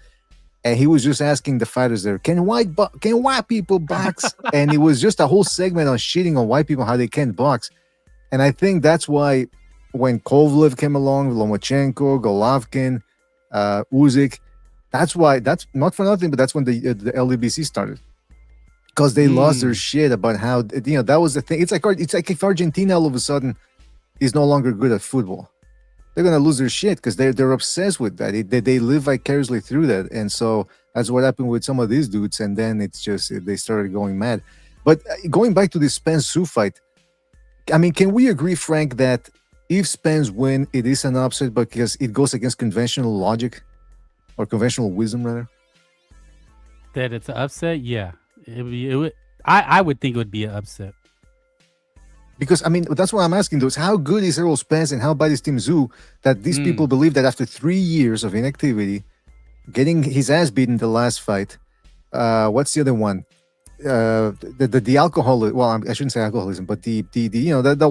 and he was just asking the fighters there, can white people box? And it was just a whole segment on shitting on white people, how they can't box. And I think that's why when Kovalev came along, Lomachenko, Golovkin, Usyk, that's not for nothing, but that's when the LDBC started. Because they lost their shit about how that was the thing. It's like if Argentina all of a sudden is no longer good at football, they're gonna lose their shit because they're obsessed with that. They live vicariously through that, and so that's what happened with some of these dudes. And then it's just they started going mad. But going back to the Spence Tszyu fight, I mean, can we agree, Frank, that if Spence win, it is an upset because it goes against conventional logic or conventional wisdom, rather? That it's an upset, yeah. I would think it would be an upset. Because, I mean, that's what I'm asking, though, is how good is Errol Spence and how bad is Tim Tszyu that these people believe that after 3 years of inactivity, getting his ass beaten the last fight, what's the other one? The alcoholism, well, I shouldn't say alcoholism, but the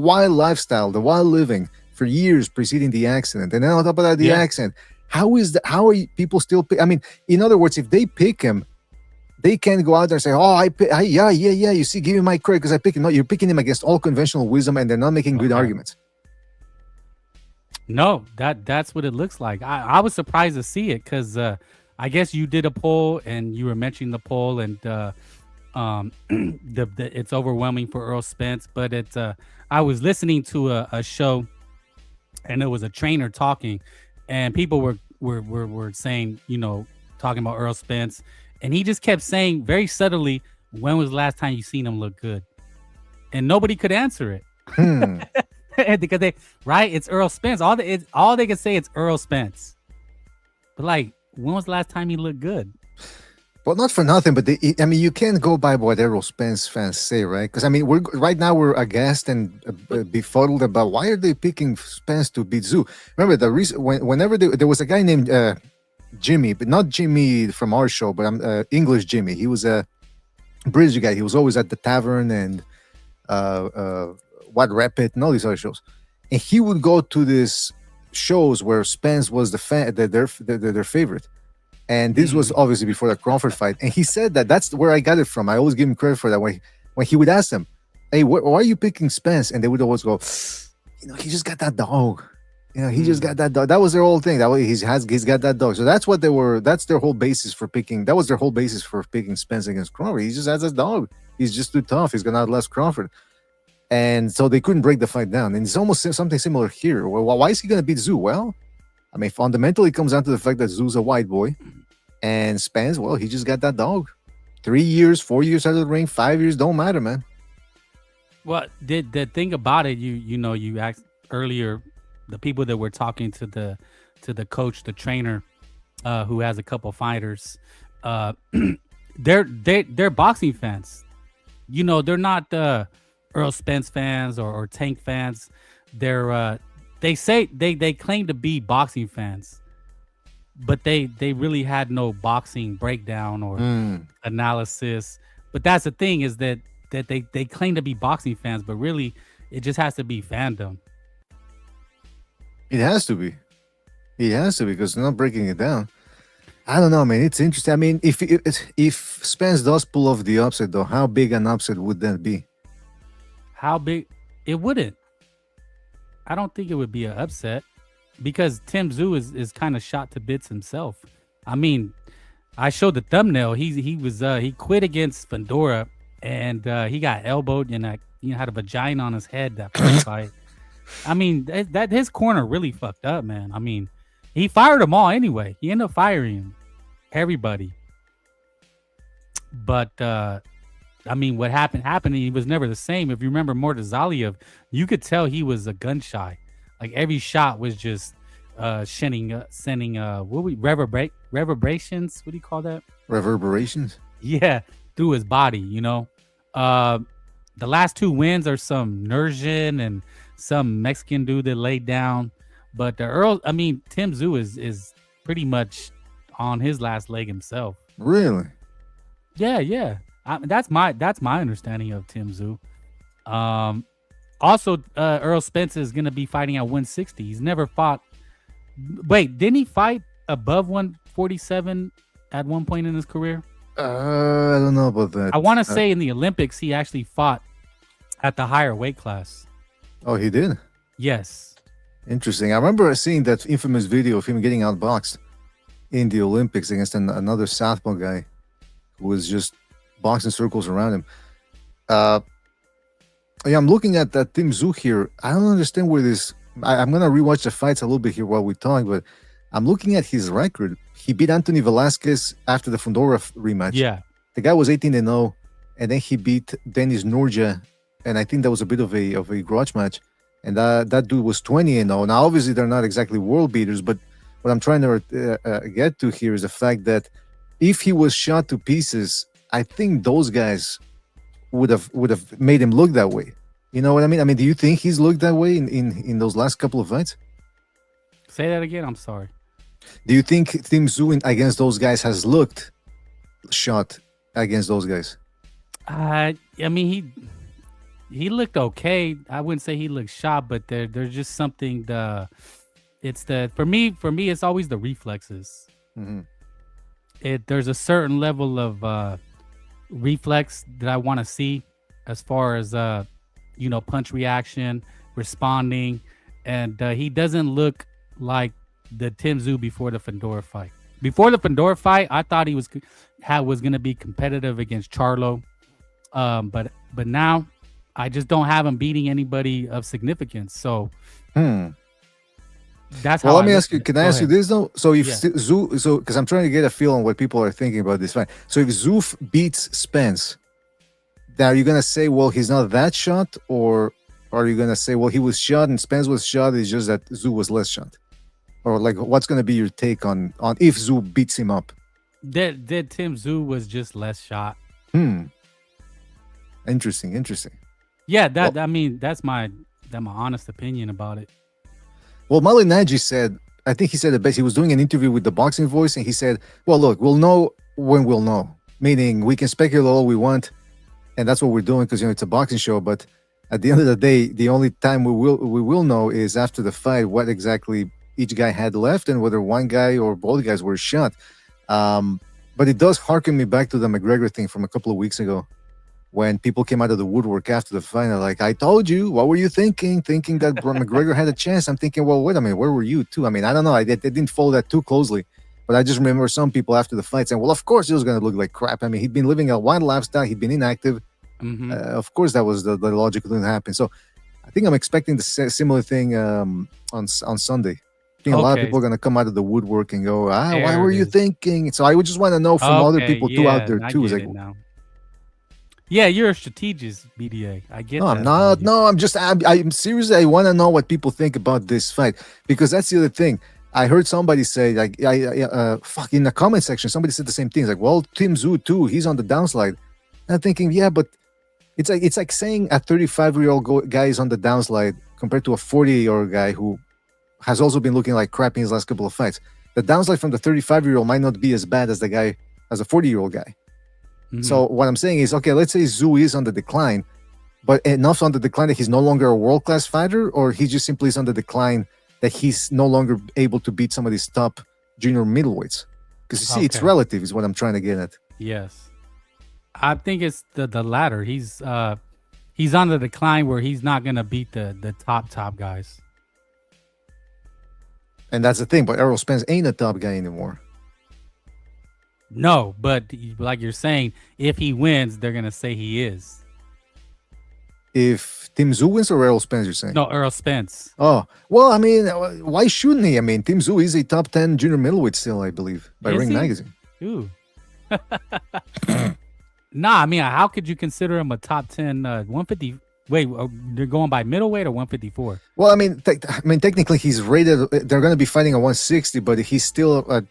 wild lifestyle, the wild living for years preceding the accident. And then on top of that, the accident. How are people still I mean, in other words, if they pick him, they can't go out there and say, "Oh, yeah. You see, give me my credit because I picked him." No, you're picking him against all conventional wisdom, and they're not making good arguments. No, that's what it looks like. I was surprised to see it because I guess you did a poll and you were mentioning the poll and it's overwhelming for Earl Spence. But it's I was listening to a show and it was a trainer talking, and people were saying, talking about Earl Spence, and he just kept saying very subtly, "When was the last time you seen him look good?" And nobody could answer it. Because it's Earl Spence. All they can say it's Earl Spence. But like, when was the last time he looked good? Well, not for nothing, but you can't go by what Errol Spence fans say, right? Because we're aghast and befuddled about why are they picking Spence to beat Zoo. Remember the reason whenever there was a guy named Jimmy, but not Jimmy from our show, but English Jimmy. He was a British guy. He was always at the tavern and What Rapid and all these other shows, and he would go to these shows where Spence was their favorite. And this was obviously before the Crawford fight. And he said that's where I got it from. I always give him credit for that. When he would ask them, "Hey, why are you picking Spence?" And they would always go, "He just got that dog. He just got that dog." That was their whole thing. That way he's got that dog. So that's what they were. That's their whole basis for picking. That was their whole basis for picking Spence against Crawford. He just has a dog. He's just too tough. He's gonna outlast Crawford. And so they couldn't break the fight down. And it's almost something similar here. Well, why is he gonna beat Zoo? Well, I mean, fundamentally, it comes down to the fact that Zoo's a white boy. And Spence, well, he just got that dog. 3 years, 4 years out of the ring, 5 years, don't matter, man. Well, the thing about it, you asked earlier, the people that were talking to the coach, the trainer, who has a couple fighters, they're boxing fans. They're not Earl Spence fans or Tank fans. They claim to be boxing fans. But they really had no boxing breakdown or analysis. But that's the thing, is that they claim to be boxing fans, but really it just has to be fandom. It has to be. It has to be, because they're not breaking it down. I don't know, man. It's interesting. I mean, if Spence does pull off the upset, though, how big an upset would that be? How big? It wouldn't. I don't think it would be an upset. Because Tim Tszyu is kind of shot to bits himself. I mean, I showed the thumbnail. He quit against Fedora, and he got elbowed and had a vagina on his head that first fight. I mean, that his corner really fucked up, man. I mean, he fired them all anyway. He ended up firing everybody. But I mean, what happened. He was never the same. If you remember Mortazaliev, you could tell he was a gun shy. Like every shot was just sending reverberations. What do you call that? Reverberations? Yeah, through his body. The last two wins are some Nersian and some Mexican dude that laid down. But Tim Tszyu is pretty much on his last leg himself. Really? Yeah. That's my understanding of Tim Tszyu. Also, Earl Spence is going to be fighting at 160. He's never fought. Wait, didn't he fight above 147 at one point in his career? I don't know about that. I want to say in the Olympics, he actually fought at the higher weight class. Oh, he did? Yes. Interesting. I remember seeing that infamous video of him getting outboxed in the Olympics against another Southpaw guy who was just boxing circles around him. Yeah, I'm looking at that Tim Tszyu here. I don't understand where this. I'm gonna rewatch the fights a little bit here while we talk, but I'm looking at his record. He beat Anthony Velasquez after the Fundora rematch. Yeah, the guy was 18-0, and then he beat Denis Nurja, and I think that was a bit of a grudge match. And that dude was 20-0. Now, obviously, they're not exactly world beaters, but what I'm trying to get to here is the fact that if he was shot to pieces, I think those guys would have made him look that way. You know what I mean? I mean, do you think he's looked that way in those last couple of fights? Say that again. I'm sorry. Do you think Tim Tszyu against those guys has looked shot against those guys? I mean, he looked okay. I wouldn't say he looked shot, but there's just something. For me, it's always the reflexes. Mm-hmm. There's a certain level of reflex that I want to see as far as punch reaction, responding, and he doesn't look like the Tim Tszyu before the Fedor fight. Before the Fedor fight, I thought he was going to be competitive against Charlo, but now I just don't have him beating anybody of significance. So that's how. Well, let me look ask you. at it. Can Go I ask you ahead. this though? So if Yeah. Zoo, so because I'm trying to get a feel on what people are thinking about this fight. So if Zoof beats Spence, now are you gonna say, well, he's not that shot, or are you gonna say, well, he was shot and Spence was shot? It's just that Zoo was less shot, or like, what's gonna be your take on if Zoo beats him up? That Tim Tszyu was just less shot. Interesting. Yeah, Well, I mean that's my honest opinion about it. Well, Mali Nagy said, I think he said it best. He was doing an interview with the Boxing Voice, and he said, well, look, we'll know when we'll know. Meaning, we can speculate all we want, and that's what we're doing because, it's a boxing show. But at the end of the day, the only time we will know is after the fight what exactly each guy had left and whether one guy or both guys were shot. But it does harken me back to the McGregor thing from a couple of weeks ago, when people came out of the woodwork after the fight. Like, I told you, what were you thinking? Thinking that McGregor had a chance. I'm thinking, well, wait a minute, where were you too? I mean, I don't know. I didn't follow that too closely, but I just remember some people after the fight saying, well, of course it was going to look like crap. I mean, he'd been living a wild lifestyle. He'd been inactive. Of course, that was the logical thing to happen. So I think I'm expecting the similar thing on Sunday. I think a lot of Okay, people are going to come out of the woodwork and go, why there were it you is. thinking? So I would just want to know from other Okay, people too out yeah, there I too. It's get like, it now. Yeah, you're a strategist, BDA. I get no, I'm that not. about you. No, I'm seriously. I want to know what people think about this fight, because that's the other thing. I heard somebody say, like, fuck, in the comment section, somebody said the same thing. It's like, well, Tim Tszyu too, he's on the downslide. And I'm thinking, yeah, but it's like saying a 35-year-old guy is on the downslide compared to a 40-year-old guy who has also been looking like crap in his last couple of fights. The downslide from the 35-year-old might not be as bad as a 40-year-old guy. So what I'm saying is, okay, let's say Zoo is on the decline, but enough on the decline that he's no longer a world-class fighter, or he just simply is on the decline that he's no longer able to beat some of these top junior middleweights. Because you see, it's Okay. relative is what I'm trying to get at. Yes, I think it's the latter. He's on the decline where he's not gonna beat the top guys. And that's the thing, but Errol Spence ain't a top guy anymore. No, but like you're saying, if he wins, they're gonna say he is. If Tim Tszyu wins or Errol Spence, you're saying? No, Errol Spence. Oh, well, I mean, why shouldn't he? I mean, Tim Tszyu is a top 10 junior middleweight still, I believe, by Is Ring he? Magazine. Ooh. Nah, I mean, how could you consider him a top 10 150? Wait, they're going by middleweight or 154? Well, I mean, technically he's rated. They're going to be fighting a 160, but he's still a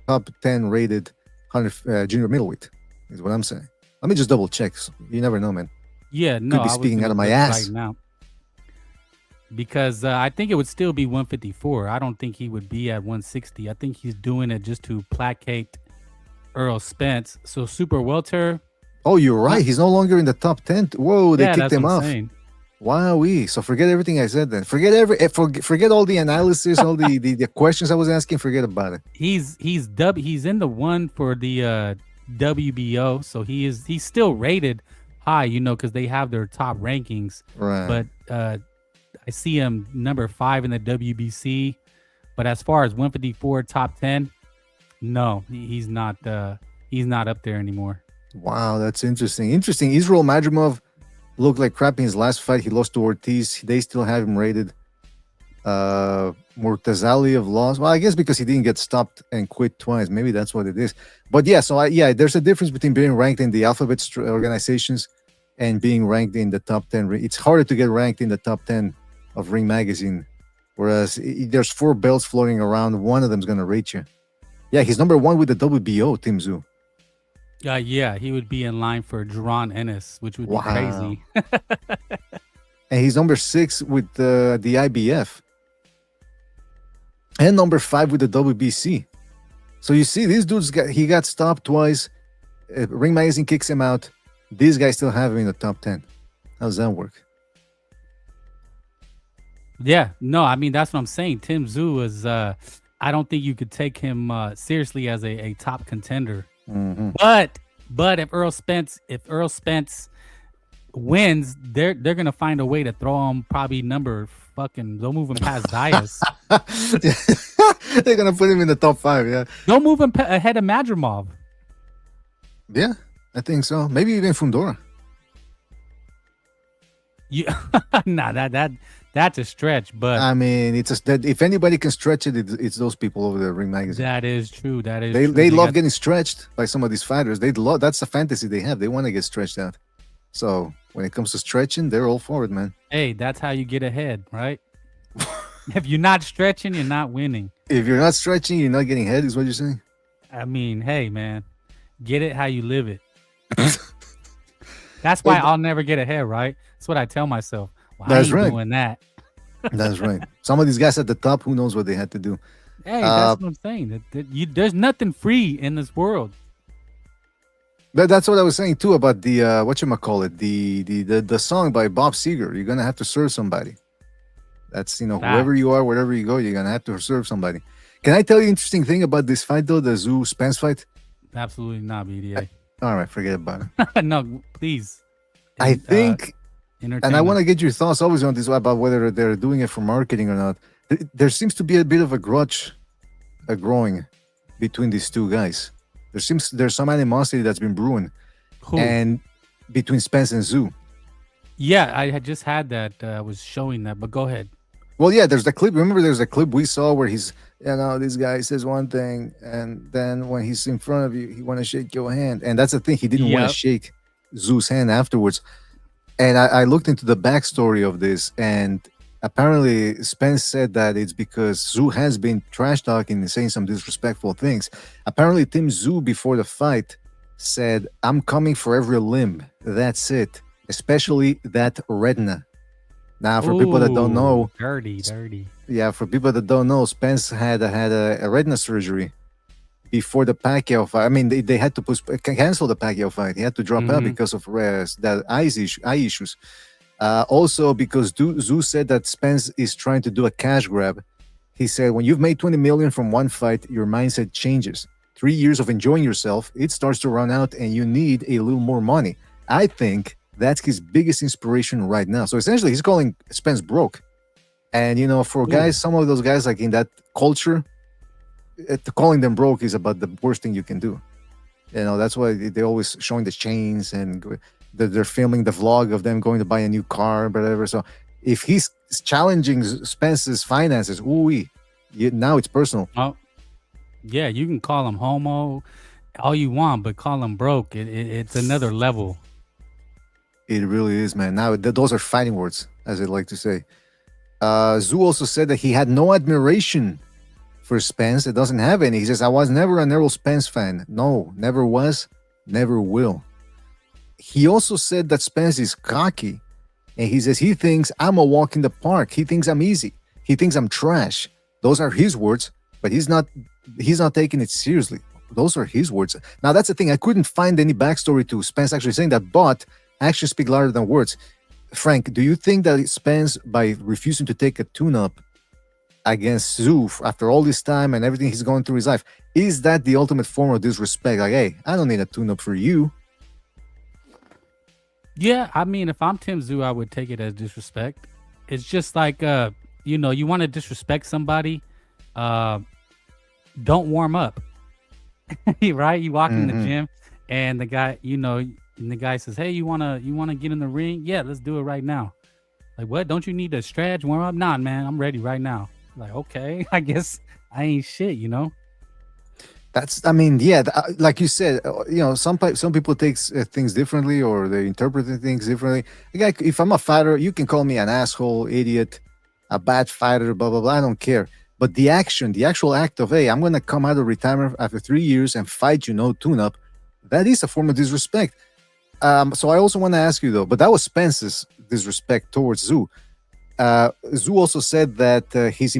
top 10 rated 100 junior middleweight. Is what I'm saying. Let me just double check. You never know, man. Yeah, no, Could be I was speaking gonna out of my look ass. right now. Because I think it would still be 154. I don't think he would be at 160. I think he's doing it just to placate Errol Spence. So super welter. Oh, you're right. He's no longer in the top 10. Whoa, they Yeah, kicked that's him what I'm off. saying. Wowee. So forget everything I said then. Forget all the analysis, all the questions I was asking. Forget about it. He's in the one for the WBO, so he's still rated high, because they have their top rankings. Right. But I see him number 5 in the WBC. But as far as 154 top 10, no, he's not up there anymore. Wow, that's interesting. Interesting. Israel Madrimov looked like crap in his last fight. He lost to Ortiz. They still have him rated. Murtazali lost. Well, I guess because he didn't get stopped and quit twice. Maybe that's what it is. But yeah, there's a difference between being ranked in the alphabet organizations and being ranked in the top 10. It's harder to get ranked in the top 10 of Ring Magazine, whereas there's 4 belts floating around. One of them's going to rate you. Yeah, he's number 1 with the WBO, Tim Tszyu. Yeah, he would be in line for Jerron Ennis, which would be crazy. And he's number 6 with the IBF. And number 5 with the WBC. So you see, these dudes got stopped twice. Ring Magazine kicks him out. These guys still have him in the top 10. How does that work? Yeah, no, I mean that's what I'm saying. Tim Tszyu is I don't think you could take him seriously as a top contender. Mm-hmm. But if Errol Spence wins, they're gonna find a way to throw him probably number fucking. They'll move him past Dias. They're gonna put him in the top 5. Yeah, They'll move him ahead of Madrimov. yeah, I think so. Maybe even Fundora. Yeah, nah, that's a stretch, but I mean, it's just that if anybody can stretch it, it's those people over there, Ring Magazine. that is true. That is They true. they love got- getting stretched by some of these fighters. They love that's the fantasy they have. They want to get stretched out. So when it comes to stretching, they're all for it, man. Hey, that's how you get ahead, right? If you're not stretching, you're not winning. If you're not stretching, you're not getting head, is what you're saying. I mean, hey, man, get it how you live it. That's why I'll never get ahead, right? That's what I tell myself. Well, That's I ain't right. doing that. That's right. Some of these guys at the top, who knows what they had to do. Hey, that's what I'm saying. There's nothing free in this world. But that's what I was saying too about the whatchamacallit, the song by Bob Seger. You're gonna have to serve somebody. That's whoever you are, wherever you go, you're gonna have to serve somebody. Can I tell you an interesting thing about this fight though, the Zoo Spence fight? Absolutely not, BDA. All right, forget about it. No, please. I think, and I want to. to get your thoughts always on this about whether they're doing it for marketing or not. There seems to be a bit of a grudge growing between these two guys. There's some animosity that's been brewing, and between Spence and Zoo. Yeah, I had just had that. Was showing that, but go ahead. Well, yeah, there's the clip. Remember, there's a clip we saw where he's, this guy says one thing, and then when he's in front of you, he want to shake your hand, and that's the thing. He didn't want Yep. to shake Zoo's hand afterwards. And I looked into the backstory of this, and apparently Spence said that it's because Zoo has been trash talking and saying some disrespectful things. Apparently, Tim Zoo before the fight said, "I'm coming for every limb. That's it, especially that retina." Now, for people that don't Ooh, know, dirty. yeah, for people that don't know, Spence had a retina surgery before the Pacquiao fight. I mean, they had to cancel the Pacquiao fight. He had to drop out Mhm. because of that eye issues. Also, because Zoo said that Spence is trying to do a cash grab. He said, when you've made 20 million from one fight, your mindset changes. 3 years of enjoying yourself, it starts to run out and you need a little more money. I think that's his biggest inspiration right now. So essentially, he's calling Spence broke. And, for guys, some of those guys, like in that culture, calling them broke is about the worst thing you can do. That's why they're always showing the chains and they're filming the vlog of them going to buy a new car or whatever. So if he's challenging Spence's finances, now it's personal. Oh, yeah, you can call him homo all you want, but call him broke. It's another level. It really is, man. Now, those are fighting words, as I like to say. Zoo also said that he had no admiration for Spence. It doesn't have any. He says, I was never an Errol Spence fan. No, never was, never will. He also said that Spence is cocky. And he says he thinks I'm a walk in the park. He thinks I'm easy. He thinks I'm trash. Those are his words, but he's not taking it seriously. Those are his words. Now, that's the thing. I couldn't find any backstory to Spence actually saying that, but actions speak louder than words. Frank, do you think that Spence, by refusing to take a tune-up against Zoo after all this time and everything he's going through his life, is that the ultimate form of disrespect? Like, hey, I don't need a tune-up for you. Yeah, I mean, if I'm Tim Zoo, I would take it as disrespect. It's just like, you want to disrespect somebody, don't warm up, right? You walk in the gym, and the guy, and the guy says, "Hey, you wanna get in the ring? Yeah, let's do it right now." Like, what? Don't you need to stretch, warm up? Nah, man, I'm ready right now. Like, okay, I guess I ain't shit, Like you said, some people take things differently or they interpret things differently. Like, if I'm a fighter, you can call me an asshole, idiot, a bad fighter, blah, blah, blah. I don't care. But the actual act of, hey, I'm going to come out of retirement after 3 years and fight you, no tune-up, that is a form of disrespect. So I also want to ask you, though, but that was Spence's disrespect towards Zoo. Zoo also said that he's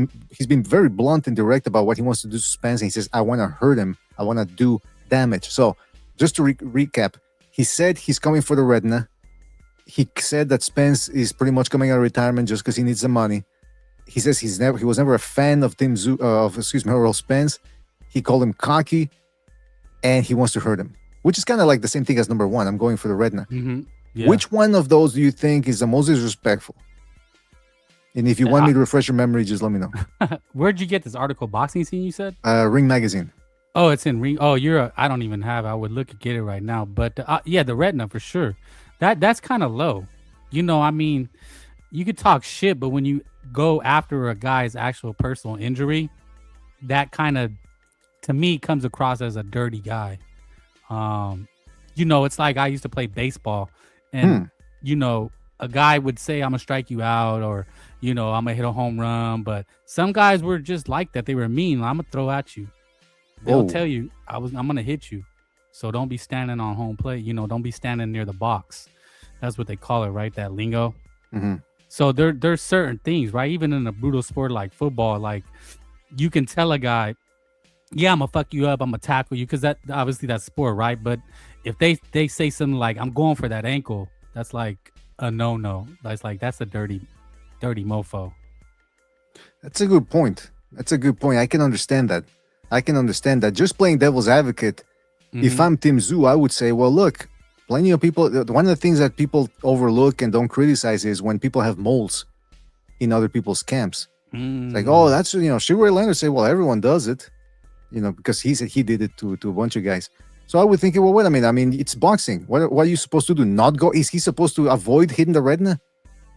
been very blunt and direct about what he wants to do to Spence. And he says, I want to hurt him. I want to do damage. So just to recap, he said he's coming for the retina. He said that Spence is pretty much coming out of retirement just because he needs the money. He says he was never a fan of Errol Spence. He called him cocky and he wants to hurt him, which is kind of like the same thing as number one. I'm going for the retina. Mm-hmm. Yeah. Which one of those do you think is the most disrespectful? And if you want me to refresh your memory, just let me know. Where'd you get this article? Boxing Scene, you said? Ring Magazine. Oh, it's in Ring. Oh, I don't even have. I would look at get it right now. But yeah, the retina for sure. That's kind of low. You know, I mean, you could talk shit, but when you go after a guy's actual personal injury, that kind of, to me, comes across as a dirty guy. You know, it's like I used to play baseball, and you know, a guy would say, "I'm gonna strike you out," or you know, "I'm gonna hit a home run." But some guys were just like that. They were mean. I'm gonna throw at you. They'll tell you, I'm gonna hit you. So don't be standing on home plate. You know, don't be standing near the box. That's what they call it, right? That lingo. So there's certain things, right? Even in a brutal sport like football, like you can tell a guy, yeah, I'm gonna fuck you up, I'm gonna tackle you, because that obviously that's sport, right? But if they say something like, I'm going for that ankle, that's like a no. That's a dirty mofo. That's a good point. I can understand that. Just playing devil's advocate, if I'm Tim Tszyu, I would say, well, look, plenty of people, one of the things that people overlook and don't criticize is when people have moles in other people's camps. It's like, oh, that's, you know, Sugar Ray Leonard say, well, everyone does it, you know, because he said he did it to a bunch of guys. So I would think, well, wait a minute. I mean, it's boxing. What are you supposed to do? Not go? Is he supposed to avoid hitting the retina?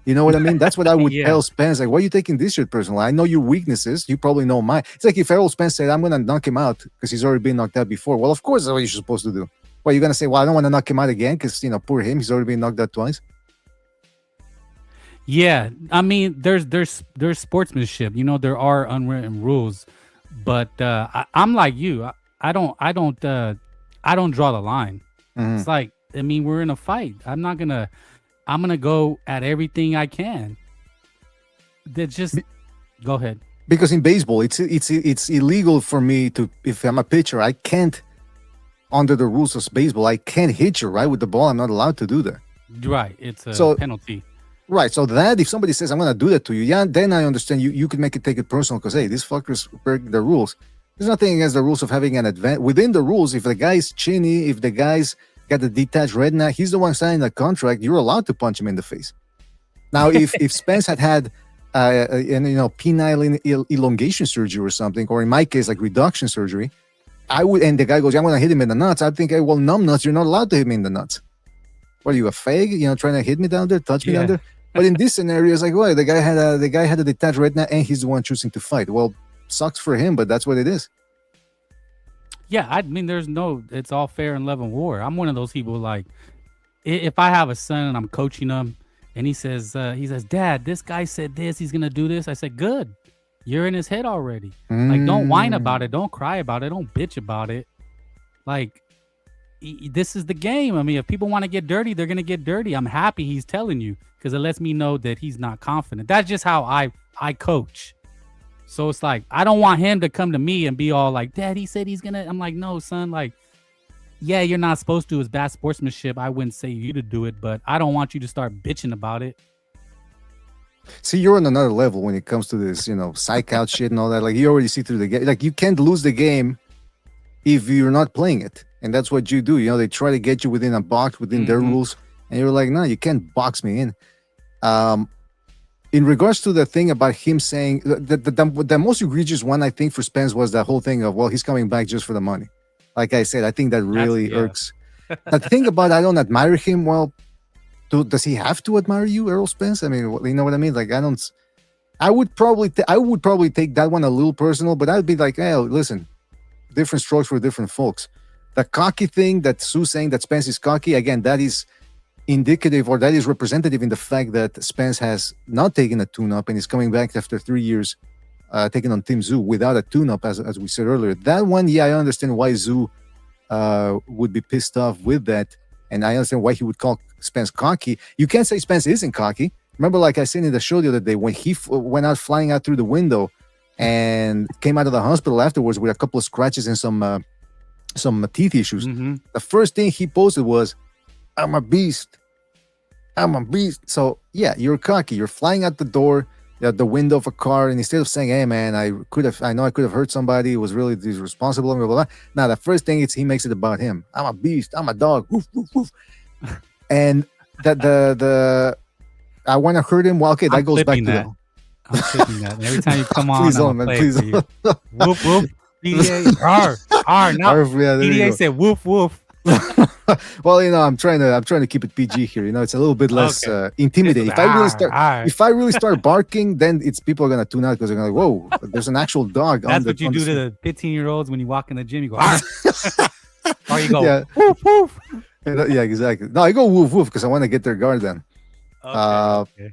You know what I mean? That's what I would tell Spence. Like, why are you taking this shit personally? I know your weaknesses. You probably know mine. It's like if Errol Spence said, I'm going to knock him out because he's already been knocked out before. Well, of course, that's what you're supposed to do. Well, you're going to say, well, I don't want to knock him out again because, you know, poor him. He's already been knocked out twice. Yeah. I mean, there's sportsmanship. You know, there are unwritten rules. But I'm like you. I don't draw the line. It's like, I mean, we're in a fight. I'm gonna go at everything I can. Go ahead. Because in baseball, it's illegal for me to, if I'm a pitcher, I can't, under the rules of baseball, I can't hit you right with the ball. I'm not allowed to do that. Right. It's a penalty. Right. So that if somebody says I'm gonna do that to you, yeah, then I understand you could take it personal because hey, this fucker's breaking the rules. There's nothing against the rules of having an advantage within the rules. If the guy's chinny, if the guy's got the detached retina, he's the one signing the contract. You're allowed to punch him in the face. Now, if Spence had penile elongation surgery or something, or in my case, like reduction surgery, I would. And the guy goes, "I'm going to hit him in the nuts." I'd think, "Hey, well, numb nuts, you're not allowed to hit me in the nuts. What are you, a fag? You know, trying to hit me down there, touch me down there?" But in this scenario, it's like, well, the guy had a detached retina, and he's the one choosing to fight. Well, sucks for him, but that's what it is. Yeah, I mean, it's all fair in love and war. I'm one of those people, like, if I have a son and I'm coaching him and he says, "Dad, this guy said this, he's going to do this." I said, "Good. You're in his head already." Like, don't whine about it. Don't cry about it. Don't bitch about it. Like, this is the game. I mean, if people want to get dirty, they're going to get dirty. I'm happy he's telling you because it lets me know that he's not confident. That's just how I coach. So it's like, I don't want him to come to me and be all like, "Dad, he said he's going to." I'm like, "No, son, like, yeah, you're not supposed to. It's bad sportsmanship. I wouldn't say you to do it, but I don't want you to start bitching about it." See, you're on another level when it comes to this, you know, psych out shit and all that. Like, you already see through the game. Like, you can't lose the game if you're not playing it. And that's what you do. You know, they try to get you within a box, within their rules. And you're like, "No, you can't box me in." In regards to the thing about him saying the most egregious one, I think, for Spence was that whole thing of, well, he's coming back just for the money. Like I said, I think that really irks. The thing about I don't admire him. Well, does he have to admire you, Errol Spence? I mean, you know what I mean? Like, I would probably take that one a little personal, but I'd be like, "Hey, listen, different strokes for different folks." The cocky thing that Sue's saying that Spence is cocky, again, that is indicative, or that is representative in the fact that Spence has not taken a tune-up and is coming back after 3 years taking on Tim Tszyu without a tune-up, as we said earlier. That one, yeah, I understand why Tszyu would be pissed off with that, and I understand why he would call Spence cocky. You can't say Spence isn't cocky. Remember, like I said in the show the other day, when he went out flying out through the window and came out of the hospital afterwards with a couple of scratches and some teeth issues. The first thing he posted was, "I'm a beast. I'm a beast." So yeah, you're cocky. You're flying out the door, the window of a car, and instead of saying, "Hey man, I know I could have hurt somebody. It was really irresponsible," blah, blah, blah. Now the first thing is he makes it about him. "I'm a beast. I'm a dog. Woof, woof, woof." And the I want to hurt him. Well, okay, that I'm goes back to clipping that. I'm clipping that. Every time you come on, Please I'm don't, gonna man. play it Please for you. don't. Woof woof. PDA. R. Now Arf, yeah, there you PDA go. said woof woof. Well, I'm trying to keep it PG here. It's a little bit less Okay. intimidating. This If is I really R, start, R. if I really start barking, then people are gonna tune out because they're gonna whoa, there's an actual dog. That's on the, what you on do the to the 15-year-olds when you walk in the gym. You go, "Ah." Or you go, Yeah. woof woof. Yeah, exactly. No, I go woof woof because I want to get their guard then. Okay.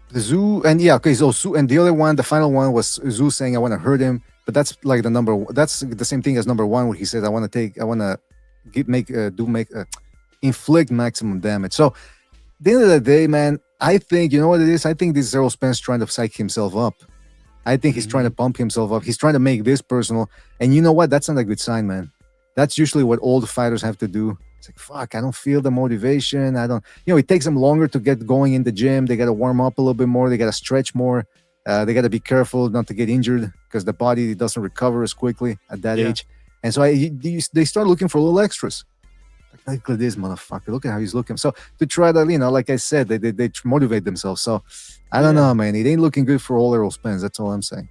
The Zoo and okay, so Zoo and the other one, the final one was Zoo saying I want to hurt him, but that's like that's the same thing as number one where he says I want to inflict maximum damage. So at the end of the day, man, I think you know what it is. I think this is Errol Spence trying to psych himself up. I think he's trying to pump himself up. He's trying to make this personal, and you know what? That's not a good sign, man. That's usually what all the fighters have to do. It's like, fuck, I don't feel the motivation. I don't, it takes them longer to get going in the gym. They got to warm up a little bit more. They got to stretch more. They got to be careful not to get injured because the body doesn't recover as quickly at that age. And so they start looking for little extras. Like, look at this motherfucker. Look at how he's looking. So to try to, like I said, they motivate themselves. So I don't know, man. It ain't looking good for all Errol Spence. That's all I'm saying.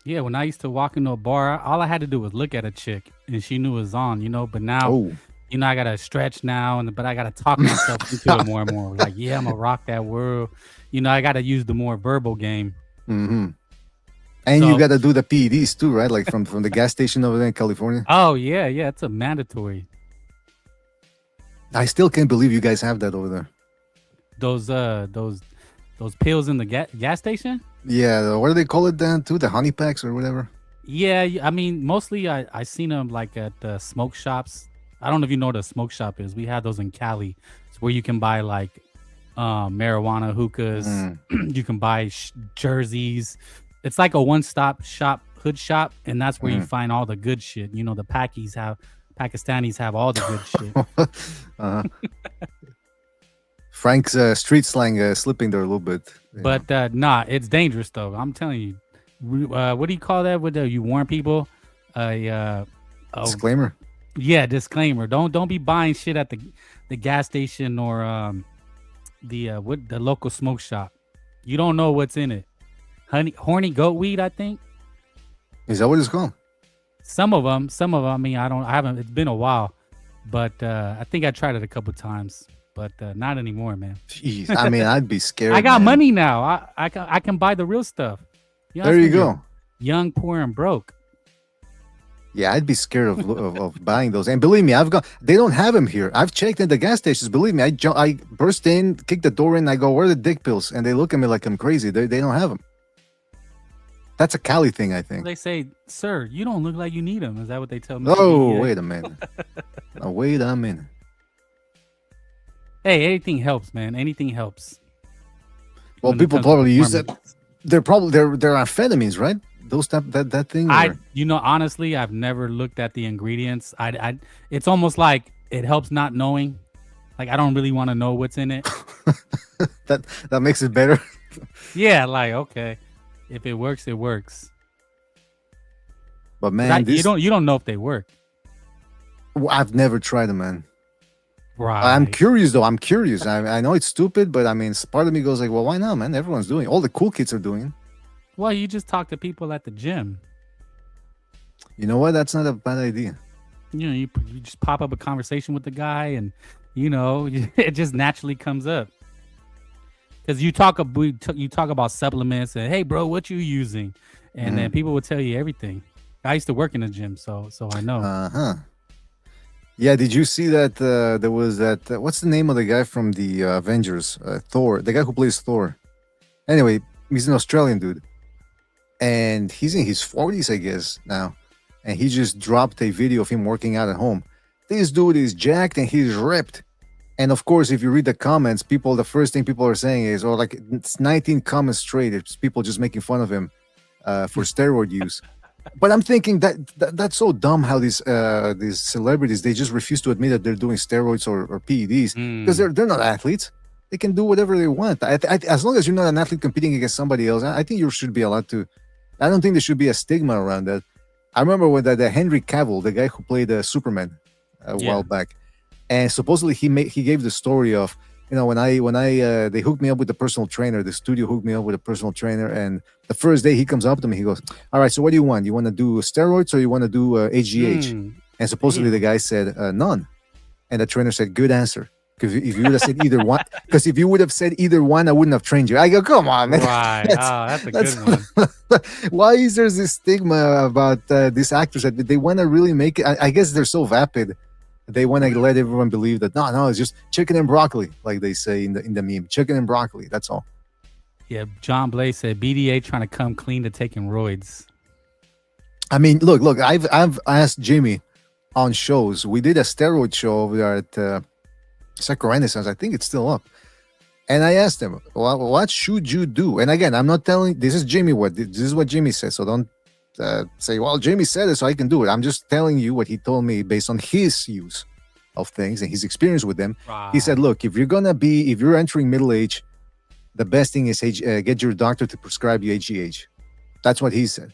Yeah, when I used to walk into a bar, all I had to do was look at a chick and she knew it was on, but now, I got to stretch now, but I got to talk myself into it more and more. Like, yeah, I'm going to rock that world. I got to use the more verbal game. Mm-hmm. And you got to do the PEDs too, right? Like from the gas station over there in California. Oh, yeah. It's a mandatory. I still can't believe you guys have that over there. Those pills in the gas station? Yeah, what do they call it then too? The honey packs or whatever? Yeah, I mean, mostly I seen them like at the smoke shops. I don't know if you know what a smoke shop is. We have those in Cali. It's where you can buy like marijuana hookahs. You can buy jerseys. It's like a one-stop shop, hood shop, and that's where you find all the good shit. The Pakistanis have all the good shit. Frank's street slang slipping there a little bit. But it's dangerous though. I'm telling you. What do you call that? What you warn people? Disclaimer. Yeah, disclaimer. Don't be buying shit at the gas station or the local smoke shop. You don't know what's in it. Horny goat weed, I think. Is that what it's called? Some of them. I mean, I haven't. It's been a while, but I think I tried it a couple times, but not anymore, man. Jeez, I mean, I'd be scared. I got money now. I can buy the real stuff. There you go. Young, poor, and broke. Yeah, I'd be scared of buying those. And believe me, they don't have them here. I've checked at the gas stations. Believe me, I burst in, kick the door in. I go, where are the dick pills? And they look at me like I'm crazy. They don't have them. That's a Cali thing, I think. They say, sir, you don't look like you need them. Is that what they tell me? Oh, wait a minute. Wait a minute. Hey, anything helps, man. Anything helps. Well, people probably use it. They're amphetamines, right? Those that thing. Honestly, I've never looked at the ingredients. It's almost like it helps not knowing. Like I don't really want to know what's in it. that makes it better. Yeah, like okay, if it works, it works. But man, you don't know if they work. I've never tried them, man. Right. I'm curious though. I'm curious. I know it's stupid, but I mean, part of me goes like, well, why not, man? Everyone's doing it. All the cool kids are doing it. Well, you just talk to people at the gym. You know what? That's not a bad idea. You just pop up a conversation with the guy, and it just naturally comes up. Because you talk about supplements and hey, bro, what you using? And then people will tell you everything. I used to work in the gym, so I know. Yeah, did you see that there was that what's the name of the guy from the Avengers? Thor, the guy who plays Thor. Anyway, he's an Australian dude. And he's in his 40s, I guess, now. And he just dropped a video of him working out at home. This dude is jacked and he's ripped. And of course, if you read the comments, the first thing people are saying is, it's 19 comments straight. It's people just making fun of him for steroid use. But I'm thinking that's so dumb how these celebrities, they just refuse to admit that they're doing steroids or PEDs because they're not athletes. They can do whatever they want. As long as you're not an athlete competing against somebody else, I think you should be allowed to. I don't think there should be a stigma around that. I remember when the Henry Cavill, the guy who played Superman a while back, and supposedly he gave the story of you know, when I they hooked me up with the personal trainer, the studio hooked me up with a personal trainer, and the first day he comes up to me, he goes, "All right, so what do you want? You want to do steroids or you want to do HGH?" And supposedly the guy said none, and the trainer said, "Good answer." Because if you would have said either one, because if you would have said either one, I wouldn't have trained you. I go, come on, man. Right. That's a good one. Why is there this stigma about these actors that they want to really make it? I guess they're so vapid. They want to let everyone believe that no, it's just chicken and broccoli, like they say in the meme, chicken and broccoli. That's all. Yeah, John Blaze said BDA trying to come clean to taking roids. I mean, look. I've asked Jimmy on shows. We did a steroid show over there at Sacro Renaissance. I think it's still up. And I asked him, well, what should you do? And again, I'm not telling, this is Jimmy, this is what Jimmy said. So don't say, well, Jimmy said it, so I can do it. I'm just telling you what he told me based on his use of things and his experience with them. Right. He said, look, if you're entering middle age, the best thing is get your doctor to prescribe you HGH. That's what he said.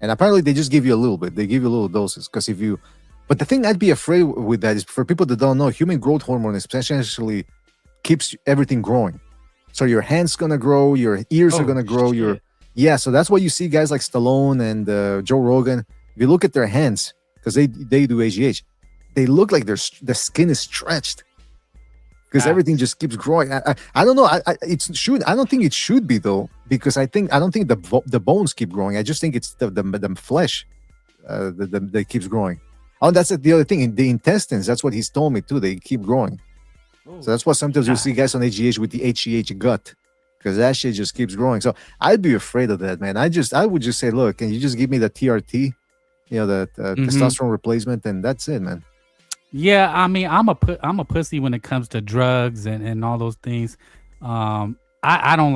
And apparently they just give you a little bit. They give you little doses. Because but the thing I'd be afraid with that is for people that don't know, human growth hormone essentially keeps everything growing. So your hands gonna grow, your ears are gonna grow, so that's why you see guys like Stallone and Joe Rogan. If you look at their hands, because they do AGH, they look like the skin is stretched because everything just keeps growing. I don't know. I don't think it should be though, because I don't think the bones keep growing. I just think it's the flesh that keeps growing. Oh, that's the other thing. In the intestines, that's what he's told me too. They keep growing. Ooh. So that's why sometimes you'll see guys on HGH with the HGH gut, because that shit just keeps growing. So I'd be afraid of that, man. I would just say, look, can you just give me the TRT, the testosterone replacement, and that's it, man. Yeah, I mean, I'm a pussy when it comes to drugs and all those things. I'm one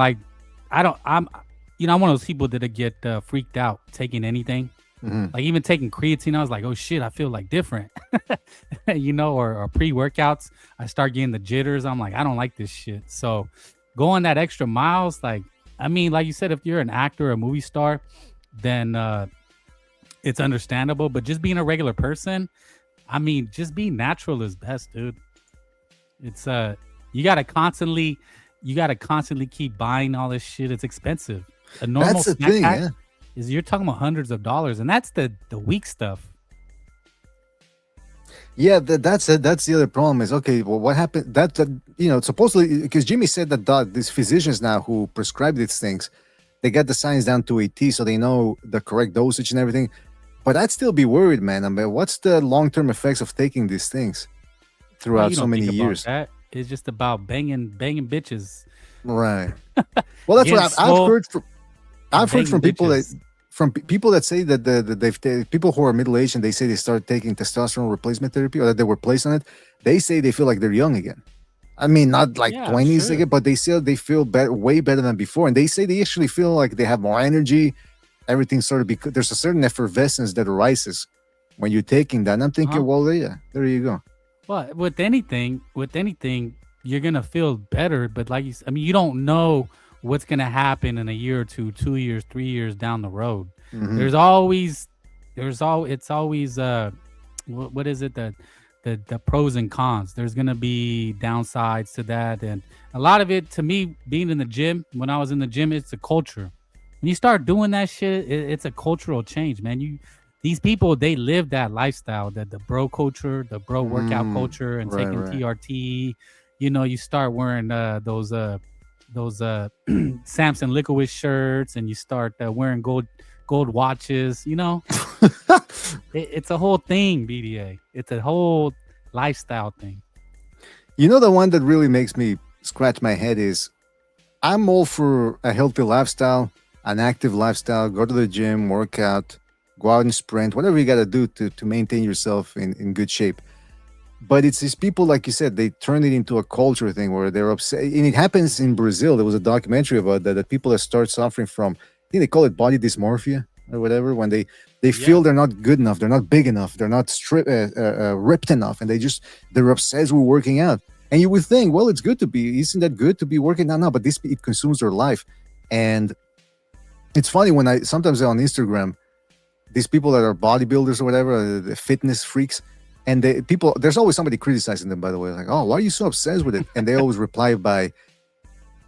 of those people that get freaked out taking anything. Mm-hmm. Like even taking creatine, I was like, oh shit, I feel like different, or pre-workouts. I start getting the jitters. I'm like, I don't like this shit. So going that extra miles, like you said, if you're an actor or a movie star, then it's understandable. But just being a regular person, just being natural is best, dude. It's you gotta constantly keep buying all this shit. It's expensive. A normal That's the thing, yeah. Is you're talking about hundreds of dollars, and that's the weak stuff. Yeah, that's the other problem is, okay, well, what happened that supposedly, because Jimmy said that these physicians now who prescribe these things, they got the science down to a T, so they know the correct dosage and everything. But I'd still be worried, man. What's the long-term effects of taking these things throughout so many years? It's just about banging bitches, right? Well, that's what I've heard from. I've heard from people that say that people who are middle aged and they say they start taking testosterone replacement therapy or that they were placed on it. They say they feel like they're young again. I mean, not like 20s again, but they feel better, way better than before. And they say they actually feel like they have more energy. Everything there's a certain effervescence that arises when you're taking that. And I'm thinking, well, yeah, there you go. Well, with anything, you're gonna feel better. But like you don't know what's going to happen in a year or two, 2 years, 3 years down the road. Mm-hmm. It's always what is it, the pros and cons. There's going to be downsides to that. And a lot of it, to me, being in the gym, when I was in the gym, it's a culture. When you start doing that shit, it's a cultural change, man. These people, they live that lifestyle, the bro culture, the bro workout culture, and taking TRT. You start wearing those Samson Liquid shirts, and you start wearing gold watches. It's a whole thing, BDA. It's a whole lifestyle thing. The one that really makes me scratch my head is, I'm all for a healthy lifestyle, an active lifestyle. Go to the gym, work out, go out and sprint, whatever you got to do to maintain yourself in good shape. But it's these people, like you said, they turn it into a culture thing where they're upset. And it happens in Brazil. There was a documentary about that people that start suffering from, I think they call it body dysmorphia or whatever, when they feel they're not good enough, they're not big enough, they're not ripped enough, and they're obsessed with working out. And you would think, well, isn't that good to be working out? No, but it consumes their life. And it's funny when sometimes on Instagram, these people that are bodybuilders or whatever, the fitness freaks, And there's always somebody criticizing them, by the way, like, oh, why are you so obsessed with it? And they always reply by,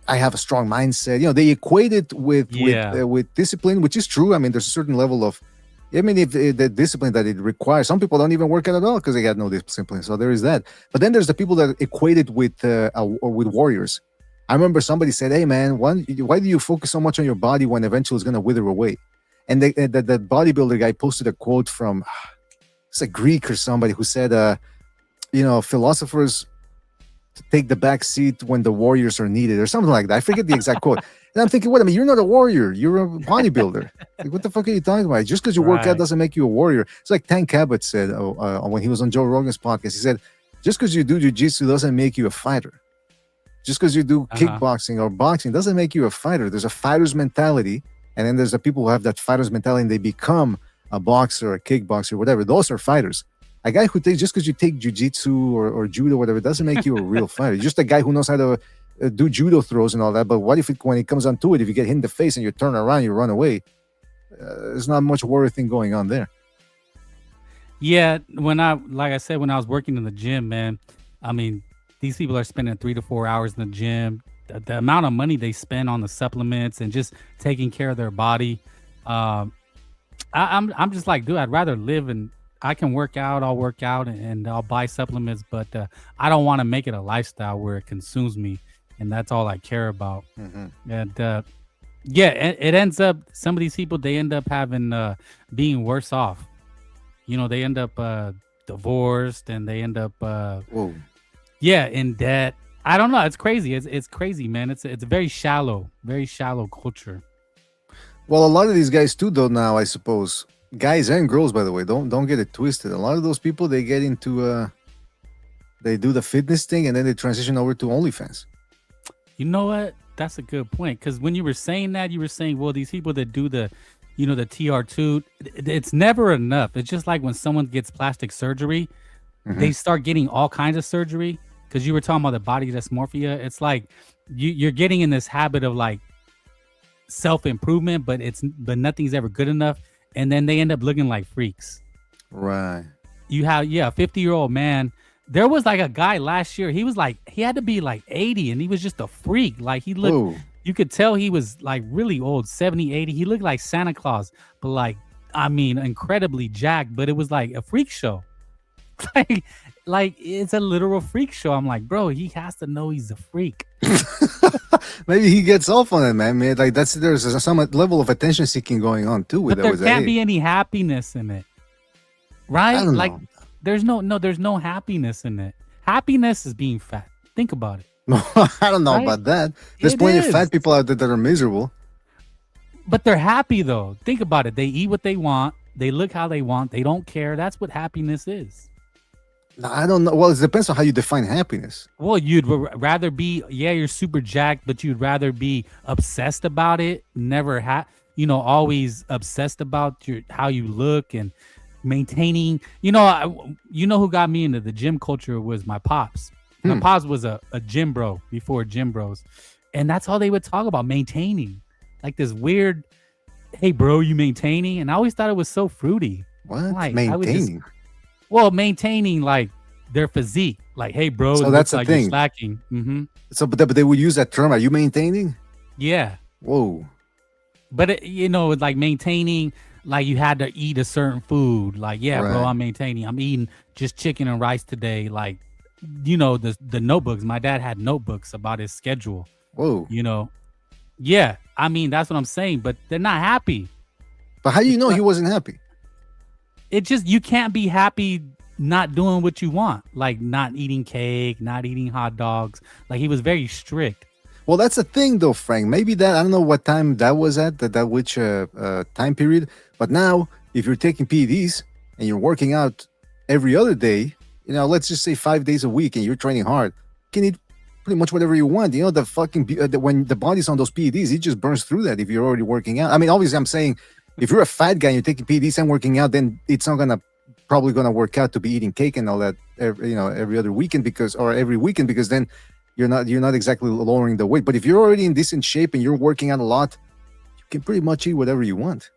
I have a strong mindset. They equate it with discipline, which is true. I mean, there's a certain level of, if the discipline that it requires. Some people don't even work out at all because they got no discipline. So there is that. But then there's the people that equate it with warriors. I remember somebody said, hey, man, why do you focus so much on your body when eventually it's going to wither away? And the bodybuilder guy posted a quote from, it's a Greek or somebody who said, philosophers take the back seat when the warriors are needed or something like that. I forget the exact quote. And I'm thinking, wait a minute, you're not a warrior. You're a bodybuilder. Like, what the fuck are you talking about? Just because you work out doesn't make you a warrior. It's like Tank Cabot said when he was on Joe Rogan's podcast. He said, just because you do jiu-jitsu doesn't make you a fighter. Just because you do kickboxing or boxing doesn't make you a fighter. There's a fighter's mentality. And then there's the people who have that fighter's mentality and they become a boxer, a kickboxer, whatever. Those are fighters. A guy who takes, just because you take jiu-jitsu or judo, whatever, doesn't make you a real fighter. You're just a guy who knows how to do judo throws and all that. But what if when it comes onto it, if you get hit in the face and you turn around, you run away, there's not much warrior thing going on there. Yeah, like I said, when I was working in the gym, man, I mean, these people are spending 3 to 4 hours in the gym. The amount of money they spend on the supplements and just taking care of their body. I'm just like, dude, I'd rather live and I can work out, I'll work out and I'll buy supplements, but I don't want to make it a lifestyle where it consumes me. And that's all I care about. Mm-hmm. And it ends up, some of these people, they end up having, being worse off. They end up divorced and they end up, in debt. I don't know. It's crazy. It's crazy, man. It's a very shallow culture. Well, a lot of these guys too, though, now, I suppose, guys and girls, by the way, don't get it twisted. A lot of those people, they get into, they do the fitness thing and then they transition over to OnlyFans. You know what? That's a good point. Because when you were saying that, you were saying, well, these people that do the, the TR2, it's never enough. It's just like when someone gets plastic surgery, they start getting all kinds of surgery. Because you were talking about the body dysmorphia. It's like you're getting in this habit of like self-improvement, but nothing's ever good enough. And then they end up looking like freaks. Right. You have, a 50-year-old man. There was like a guy last year. He had to be like 80 and he was just a freak. Like he looked, you could tell he was like really old, 70, 80. He looked like Santa Claus, but like, I mean, incredibly jacked, but it was like a freak show. Like it's a literal freak show. I'm like, bro, he has to know he's a freak. Maybe he gets off on it, man. Like there's some level of attention seeking going on too. But there can't be any happiness in it, right? Like know. there's no happiness in it. Happiness is being fat. Think about it. I don't know about that. There's plenty of fat people out there that are miserable. But they're happy though. Think about it. They eat what they want. They look how they want. They don't care. That's what happiness is. I don't know. Well, it depends on how you define happiness. Well, you'd rather be, you're super jacked, but you'd rather be obsessed about it. Never always obsessed about how you look and maintaining. Who got me into the gym culture was my pops. My pops was a gym bro before gym bros. And that's all they would talk about, maintaining. Like this weird, hey, bro, you maintaining? And I always thought it was so fruity. What? Like, maintaining? Maintaining like their physique, like, hey, bro, so that's the like thing. You're slacking. Mm-hmm. So, but they would use that term. Are you maintaining? Yeah. Whoa. But it's like maintaining, like you had to eat a certain food. Like, yeah, right. Bro, I'm maintaining. I'm eating just chicken and rice today. Like, the notebooks. My dad had notebooks about his schedule. Whoa. Yeah. I mean, that's what I'm saying. But they're not happy. But how do you know he wasn't happy? It just, you can't be happy not doing what you want, like not eating cake, not eating hot dogs. Like he was very strict. Well, that's the thing though, Frank. Maybe that, I don't know what time that was at, which time period. But now, if you're taking PEDs and you're working out every other day, let's just say 5 days a week and you're training hard, you can eat pretty much whatever you want. The fucking, when the body's on those PEDs, it just burns through that if you're already working out. I mean, obviously I'm saying, if you're a fat guy and you're taking PEDs and working out, then it's not probably gonna work out to be eating cake and all that, every other weekend every weekend, because then you're not exactly lowering the weight. But if you're already in decent shape and you're working out a lot, you can pretty much eat whatever you want.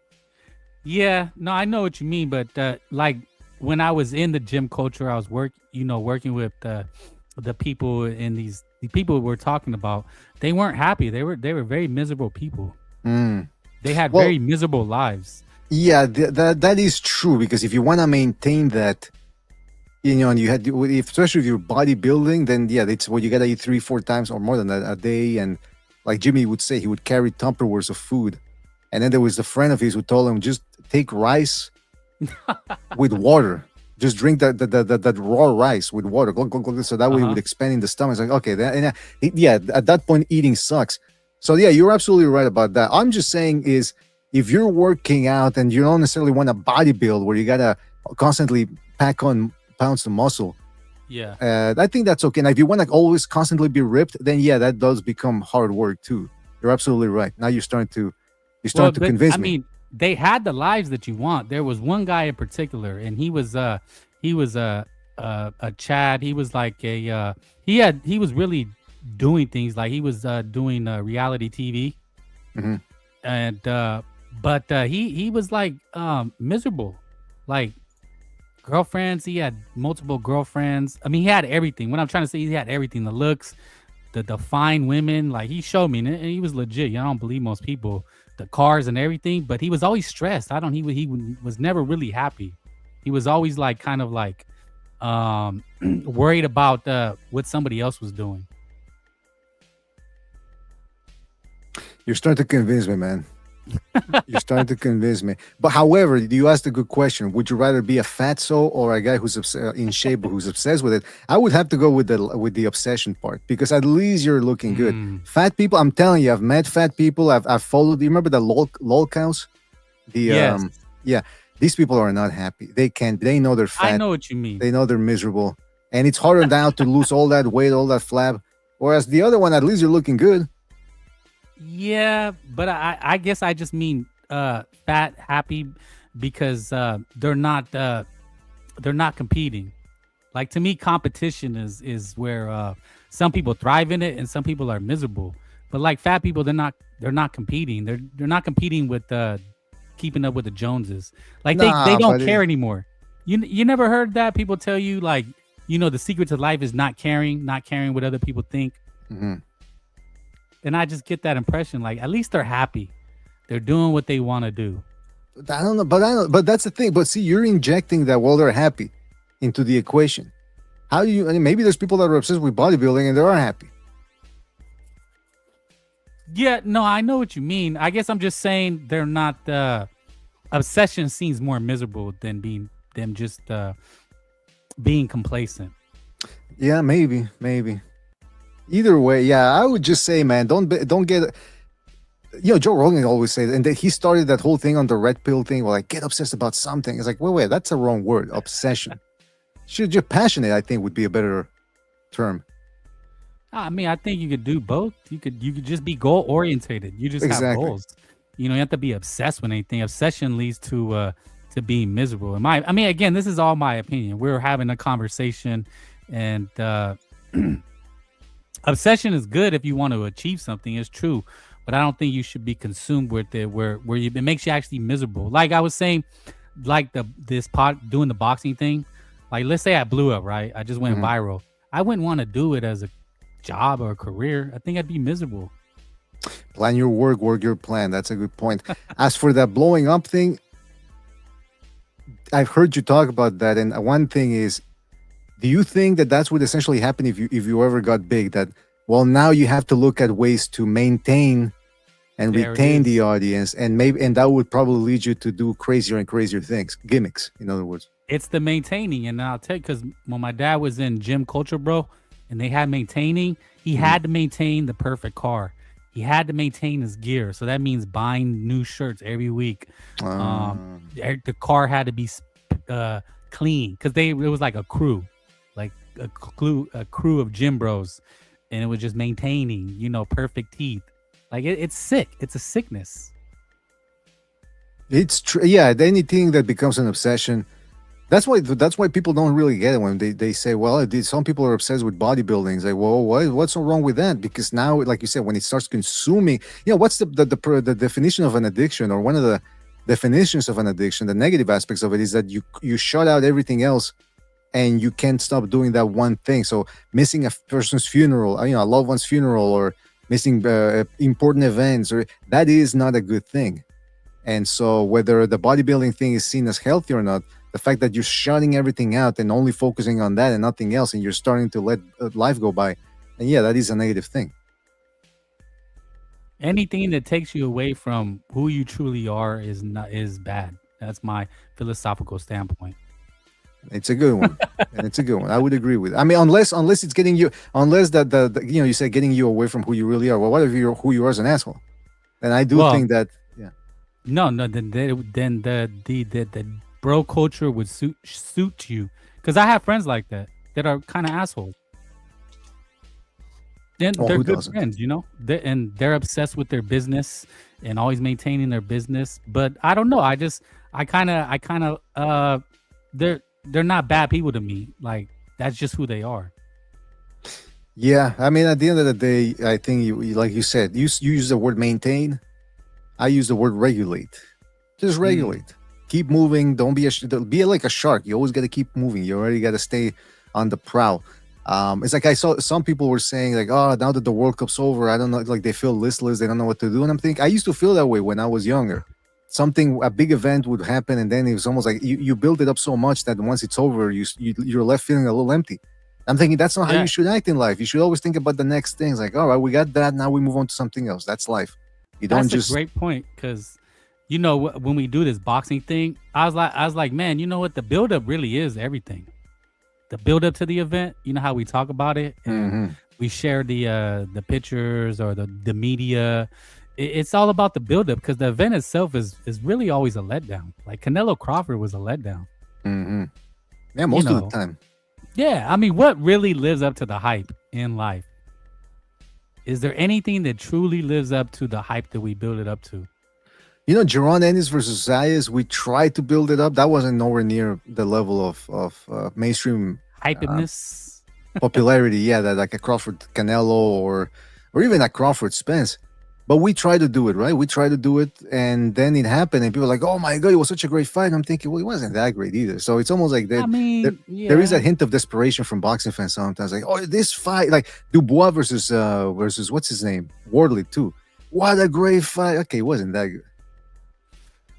Yeah, no, I know what you mean, but like when I was in the gym culture, I was working with the people in the people we're talking about. They weren't happy. They were very miserable people. Mm. They had Well, very miserable lives. Yeah, that is true, because if you want to maintain that, and you had, especially if you're bodybuilding, then yeah, that's what you gotta eat 3-4 times or more than that a day. And like Jimmy would say, he would carry Tupperwares of food. And then there was a friend of his who told him, just take rice with water. Just drink that raw rice with water. Glug, glug, glug, so that way it would expand in the stomach. It's like, okay, at that point, eating sucks. So yeah, you're absolutely right about that. I'm just saying is, if you're working out and you don't necessarily want to bodybuild where you gotta constantly pack on pounds of muscle, Yeah. I think that's okay. Now, if you want to always constantly be ripped, then yeah, that does become hard work too. You're absolutely right. Now you're starting to convince I me. mean, they had the lives that you want. There was one guy in particular, and he was a Chad. He was like he was really doing things, like he was doing reality TV, Mhm. and but he was like miserable, like girlfriends. He had multiple girlfriends. I mean, he had everything. What I'm trying to say, he had everything: the looks, the fine women. Like, he showed me, and he was legit. I don't believe most people. The cars and everything, but he was always stressed. He was never really happy. He was always like kind of like worried about what somebody else was doing. You're starting to convince me, man. You're starting to convince me. But however, you asked a good question. Would you rather be a fatso or a guy who's in shape who's obsessed with it? I would have to go with the obsession part, because at least you're looking good. Fat people, I'm telling you, I've met fat people. I've followed. Do you remember the lol counts? Yes. Yeah. These people are not happy. They know they're fat. I know what you mean. They know they're miserable, and it's harder now to lose all that weight, all that flab. Whereas the other one, at least you're looking good. Yeah, but I guess I just mean fat, happy, because they're not competing. Like, to me, competition is where some people thrive in it and some people are miserable. But like fat people, they're not competing. They're not competing with keeping up with the Joneses. Like, they don't care anymore. You never heard that? People tell you, like, the secret to life is not caring what other people think. Mm-hmm. And I just get that impression, like, at least they're happy. They're doing what they want to do. I don't know, but that's the thing. But see, you're injecting that while they're happy into the equation. How do you? I mean, maybe there's people that are obsessed with bodybuilding and they are happy. Yeah, no, I know what you mean. I guess I'm just saying they're not. Obsession seems more miserable than just being complacent. Yeah, maybe. Either way, yeah, I would just say, man, don't get. Joe Rogan always says, and he started that whole thing on the red pill thing, where like, get obsessed about something. It's like, wait, that's a wrong word. Obsession. Should just passionate, I think, would be a better term. I mean, I think you could do both. You could just be goal orientated. You just have goals. You have to be obsessed with anything. Obsession leads to being miserable. I mean, again, this is all my opinion. We're having a conversation, and obsession is good if you want to achieve something. It's true, but I don't think you should be consumed with it where it makes you actually miserable. Like I was saying, like doing the boxing thing. Like, let's say I blew up, right? I just went viral. I wouldn't want to do it as a job or a career. I think I'd be miserable. Plan your work your plan. That's a good point. As for that blowing up thing, I've heard you talk about that, and one thing is, do you think that that's what essentially happened if you ever got big? That, well, now you have to look at ways to maintain and retain the audience, and that would probably lead you to do crazier and crazier things, gimmicks, in other words. It's the maintaining, and I'll tell you, because when my dad was in gym culture, bro, and they had maintaining, he had to maintain the perfect car. He had to maintain his gear, so that means buying new shirts every week. The car had to be clean, because it was like a crew, a crew of gym bros, and it was just maintaining, perfect teeth. Like, it's sick. It's a sickness. It's true. Yeah, anything that becomes an obsession. That's why people don't really get it when they say, well, some people are obsessed with bodybuilding. It's like, well, what's so wrong with that? Because now, like you said, when it starts consuming, what's the definition of an addiction, or one of the definitions of an addiction, the negative aspects of it is that you shut out everything else and you can't stop doing that one thing. So missing a person's funeral, a loved one's funeral, or missing important events, or that is not a good thing. And so whether the bodybuilding thing is seen as healthy or not, the fact that you're shutting everything out and only focusing on that and nothing else, and you're starting to let life go by, and yeah, that is a negative thing. Anything that takes you away from who you truly are is bad. That's my philosophical standpoint. It's a good one. And it's a good one. I would agree with it. I mean, unless it's getting you, unless the you say getting you away from who you really are. Well, what if you're who you are as an asshole? And I do think that, yeah. No, then the bro culture would suit you, because I have friends like that are kind of assholes. Then they're good friends, they're obsessed with their business and always maintaining their business. But I don't know. They're not bad people to me. Like, that's just who they are. Yeah, I mean, at the end of the day, I think you like you said, you use the word maintain. I use the word regulate. Just regulate. Keep moving. Don't be like a shark. You always got to keep moving. You already got to stay on the prowl. It's like I saw some people were saying like, oh, now that the World Cup's over, I don't know, like they feel listless, they don't know what to do. And I'm thinking, I used to feel that way when I was younger. A big event would happen, and then it was almost like you build it up so much that once it's over, you're left feeling a little empty. I'm thinking that's not how you should act in life. You should always think about the next things. Like, all right, we got that. Now we move on to something else. That's life. That's a great point, because when we do this boxing thing, I was like, man, you know what? The buildup really is everything. The buildup to the event, how we talk about it, and we share the pictures or the media. It's all about the buildup, because the event itself is really always a letdown. Like Canelo Crawford was a letdown. Yeah, most of the time. Yeah, I mean, what really lives up to the hype in life? Is there anything that truly lives up to the hype that we build it up to? Jaron Ennis versus Zayas, we tried to build it up. That wasn't nowhere near the level of mainstream hypeness, popularity. Yeah, that like a Crawford Canelo or even a Crawford Spence. But we tried to do it, right? We tried to do it, and then it happened, and people were like, "Oh my God, it was such a great fight." And I'm thinking, well, it wasn't that great either. So it's almost like that. There is a hint of desperation from boxing fans sometimes, like, "Oh, this fight, like Dubois versus what's his name, Wardley too. What a great fight." Okay, it wasn't that good.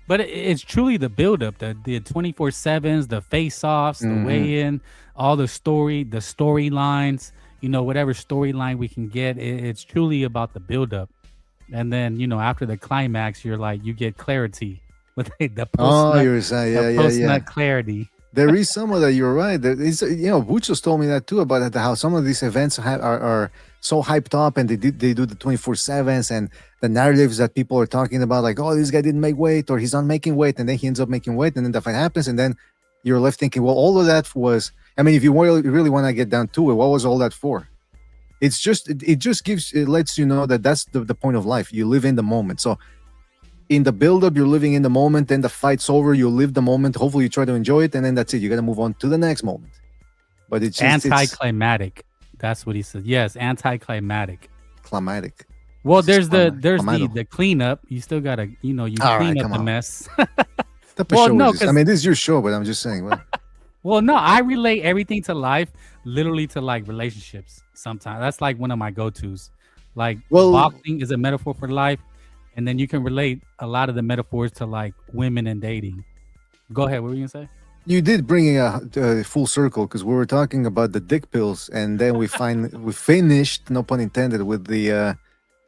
But it's truly the buildup, the 24/7s, the face-offs, the weigh-in, all the storylines, whatever storyline we can get. It's truly about the buildup. And then, after the climax, you're like, you get clarity with the post-nut clarity. There is some of that. You're right. There is, Buchos told me that too, about how some of these events are so hyped up, and they do the 24/7s and the narratives that people are talking about, like, oh, this guy didn't make weight, or he's not making weight, and then he ends up making weight, and then the fight happens, and then you're left thinking, well, all of that was, I mean, if you really want to get down to it, what was all that for? It lets you know that that's the point of life. You live in the moment. So in the build-up, you're living in the moment. Then the fight's over. You live the moment. Hopefully, you try to enjoy it, and then that's it. You got to move on to the next moment. But it's just anticlimactic. That's what he said. Yes, anticlimactic. Climatic. Well, there's the cleanup. You still gotta, clean up the mess. I mean, this is your show, but I'm just saying. Well, well, no, I relate everything to life, literally to like relationships. Sometimes that's like one of my go-tos. Like, boxing is a metaphor for life, and then you can relate a lot of the metaphors to like women and dating. Go ahead. What were you gonna say? You did bring a full circle, because we were talking about the dick pills, and then we finished, no pun intended, with the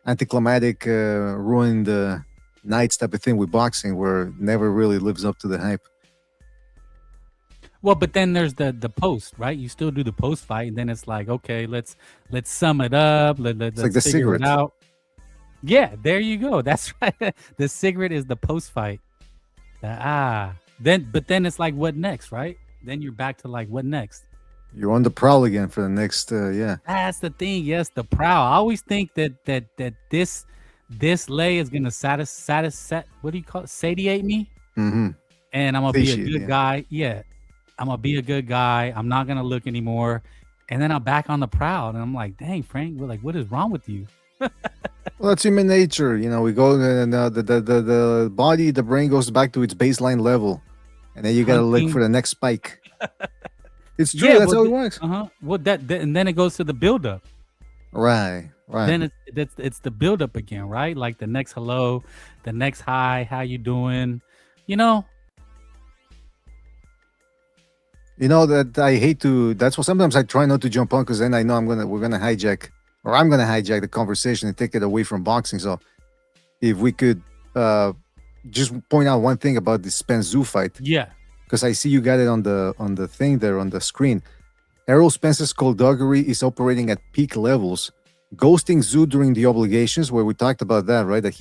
anticlimactic, ruined nights type of thing with boxing, where it never really lives up to the hype. Well, but then there's the post, right? You still do the post fight, and then it's like, okay, let's sum it up. Let's like the figure cigarette it out. Yeah, there you go. That's right. The cigarette is the post fight. Then it's like, what next, right? Then you're back to like, what next? You're on the prowl again for the next, That's the thing. Yes, the prowl. I always think that this lay is gonna what do you call it? Satiate me. Mm-hmm. And I'm gonna be a good guy. Yeah. I'm gonna be a good guy. I'm not gonna look anymore. And then I'm back on the prowl, and I'm like, dang, Frank, what is wrong with you? Well, that's human nature. We go and the body, the brain goes back to its baseline level, and then you gotta look for Hunting. the next spike. It's true. Yeah, That's but how it works. well, and then it goes to the buildup. Right. Then it's the buildup again, right? Like the next hello, the next hi, how you doing? You know, That I hate to. That's what sometimes I try not to jump on because then I know we're gonna hijack, or I'm gonna hijack the conversation and take it away from boxing. So if we could just point out one thing about the Spence Zoo fight, yeah, because I see you got it on the thing there on the screen. Errol Spence's skullduggery is operating at peak levels, ghosting Zoo during the obligations, where we talked about that, right? That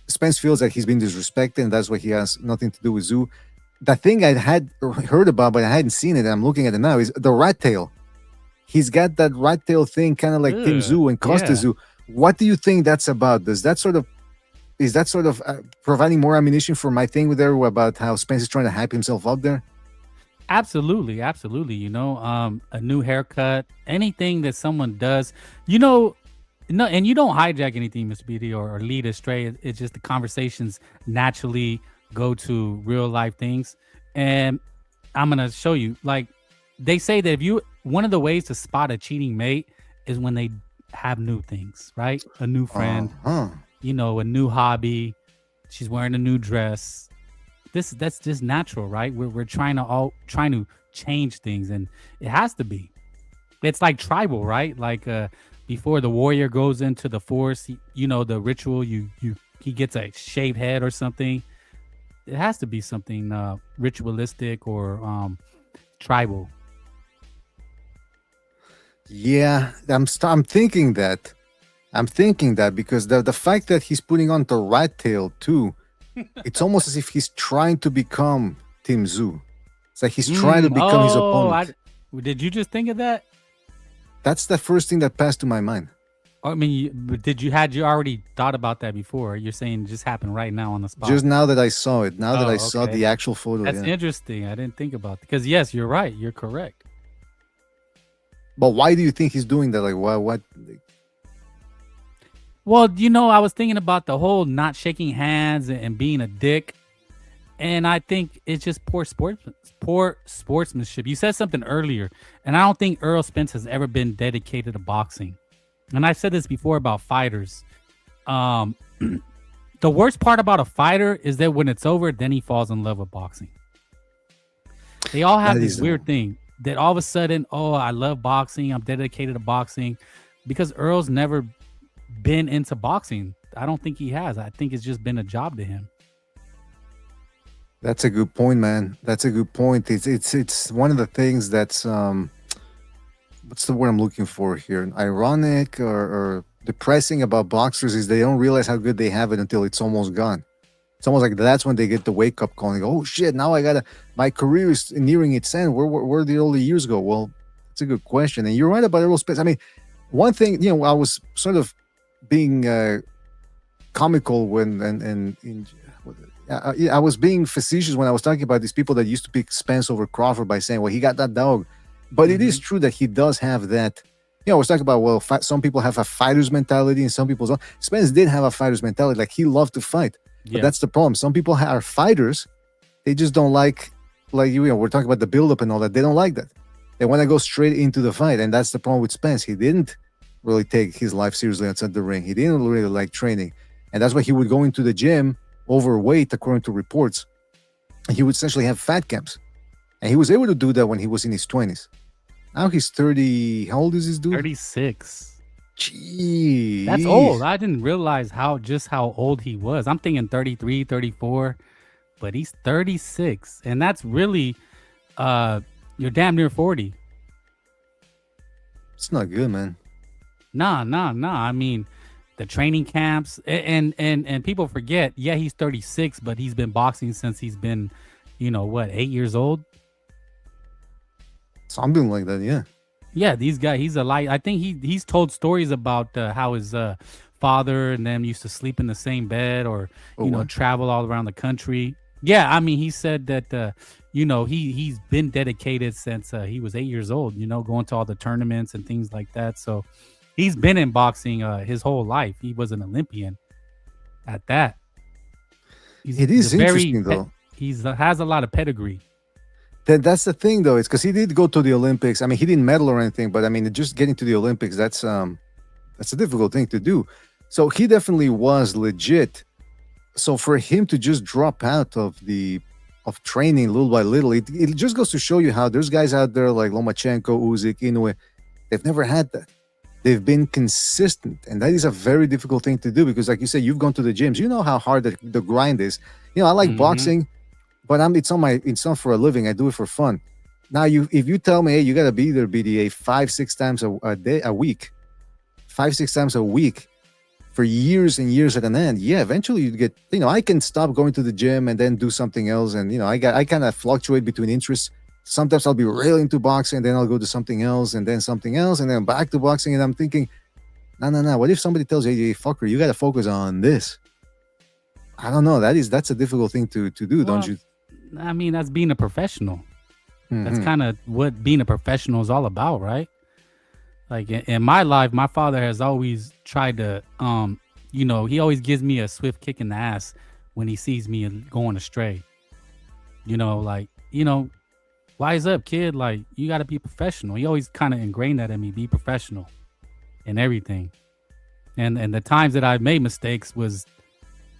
Spence feels that he's been disrespected, and that's why he has nothing to do with Zoo. The thing I had heard about, but I hadn't seen it, and I'm looking at it now, is the rat tail. He's got that rat tail thing, kind of like Tim Ugh, Zoo and Costa yeah. Zoo. What do you think that's about? Is that sort of providing more ammunition for my thing with there about how Spence is trying to hype himself up there? Absolutely. A new haircut, anything that someone does, no, and you don't hijack anything, Mr. BD, or lead astray. It's just the conversations naturally go to real life things. And I'm gonna show you, like they say that one of the ways to spot a cheating mate is when they have new things, right? A new friend, Uh-huh. a new hobby. She's wearing a new dress. That's just natural, right? We're trying to change things, and it has to be. It's like tribal, right? Like before the warrior goes into the forest, the ritual, he gets a shaved head or something. It has to be something ritualistic or tribal. Yeah, I'm thinking that. I'm thinking that because the fact that he's putting on the rat tail too, it's almost as if he's trying to become Tim Zoo. It's like he's trying to become his opponent. Did you just think of that? That's the first thing that passed to my mind. I mean, had you already thought about that before? You're saying it just happened right now on the spot. Just now that I saw it, now that I saw okay. the actual photo. That's yeah. interesting. I didn't think about it. Because yes, you're right. You're correct. But why do you think he's doing that? Like, what? Well, I was thinking about the whole not shaking hands and being a dick. And I think it's just poor sportsmanship. You said something earlier, and I don't think Errol Spence has ever been dedicated to boxing. And I've said this before about fighters. The worst part about a fighter is that when it's over, then he falls in love with boxing. They all have this weird thing that all of a sudden, I love boxing. I'm dedicated to boxing. Because Earl's never been into boxing. I don't think he has. I think it's just been a job to him. That's a good point, man. That's a good point. It's one of the things that's what's the word I'm looking for here? Ironic or depressing about boxers is they don't realize how good they have it until it's almost gone. It's almost like that's when they get the wake up call and go, oh shit, now my career is nearing its end. Where did all the years go? Well, it's a good question. And you're right about Errol Spence. I mean, one thing, I was sort of being comical I was being facetious when I was talking about these people that used to pick Spence over Crawford by saying, well, he got that dog. But it is true that he does have that. I was talking about, well, some people have a fighter's mentality and some people don't. Spence did have a fighter's mentality. Like, he loved to fight. But that's the problem. Some people are fighters. They just don't like we're talking about the buildup and all that. They don't like that. They want to go straight into the fight. And that's the problem with Spence. He didn't really take his life seriously outside the ring. He didn't really like training. And that's why he would go into the gym overweight, according to reports. And he would essentially have fat camps. And he was able to do that when he was in his 20s. Now he's 30. How old is this dude? 36. Jeez. That's old. I didn't realize how old he was. I'm thinking 33, 34, but he's 36. And that's really, you're damn near 40. It's not good, man. Nah. I mean, the training camps and people forget, he's 36, but he's been boxing since he's been, 8 years old? Something like that, yeah. Yeah, these guys, he's a light. I think he's told stories about how his father and them used to sleep in the same bed or, travel all around the country. Yeah, I mean, he said that, he's been dedicated since he was 8 years old, going to all the tournaments and things like that. So He's been in boxing his whole life. He was an Olympian at that. It is interesting, though. He's has a lot of pedigree. That's the thing, though. It's because he did go to the Olympics. I mean, he didn't medal or anything, but I mean, just getting to the Olympics, that's a difficult thing to do. So he definitely was legit. So for him to just drop out of training little by little, it just goes to show you how there's guys out there like Lomachenko, Usyk, Inoue. They've never had that. They've been consistent, and that is a very difficult thing to do because, like you said, you've gone to the gyms. You know how hard the grind is. You know, I like boxing, but it's not for a living. I do it for fun. Now, if you tell me, hey, you gotta be there, BDA 5-6 times a week, 5-6 times a week for years and years at an end, yeah, eventually you get. You know, I can stop going to the gym and then do something else, and you know, I kind of fluctuate between interests. Sometimes I'll be really into boxing, and then I'll go to something else, and then something else, and then back to boxing. And I'm thinking, no. What if somebody tells you, hey, fucker, you got to focus on this? I don't know. That's a difficult thing to do, don't you? I mean, that's being a professional. That's kind of what being a professional is all about, right? Like in my life, my father has always tried to, you know, he always gives me a swift kick in the ass when he sees me going astray. You know, like, you know, wise up, kid. Like, you got to be professional. He always kind of ingrained that in me, be professional in everything. And the times that I've made mistakes was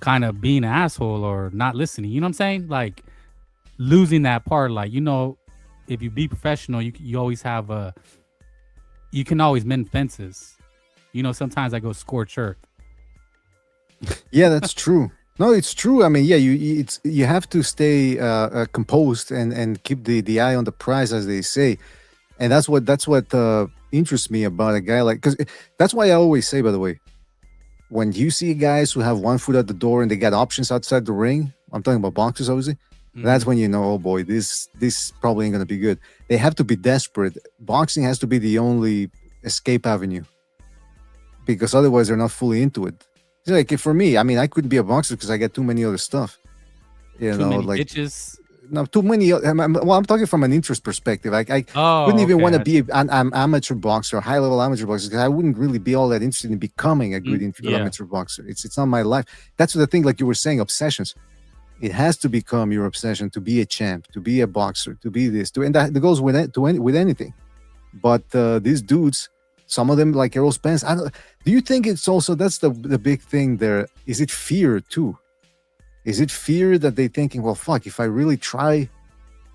kind of being an asshole or not listening. You know what I'm saying? Like losing that part. Like, you know, if you be professional, you always have you can always mend fences. You know, sometimes I go scorch earth. Yeah, that's true. No, it's true. I mean, yeah, you have to stay composed and keep the eye on the prize, as they say, and that's what interests me about a guy like, because that's why I always say, by the way, when you see guys who have one foot at the door and they got options outside the ring, I'm talking about boxers, obviously. That's when you know, oh boy, this probably ain't gonna be good. They have to be desperate. Boxing has to be the only escape avenue, because otherwise they're not fully into it. Like for me, I mean, I couldn't be a boxer because I got too many other stuff. You Too know, many like bitches. no, too many. Well, I'm talking from an interest perspective. Like I wouldn't even want to be an amateur boxer, high level amateur boxer, because I wouldn't really be all that interested in becoming a good amateur boxer. It's not my life. That's the thing. Like you were saying, obsessions. It has to become your obsession to be a champ, to be a boxer, to be this, and that goes with anything. But these dudes. Some of them, like Errol Spence, do you think it's also, that's the big thing there? Is it fear too? Is it fear that they thinking, well, fuck, if I really try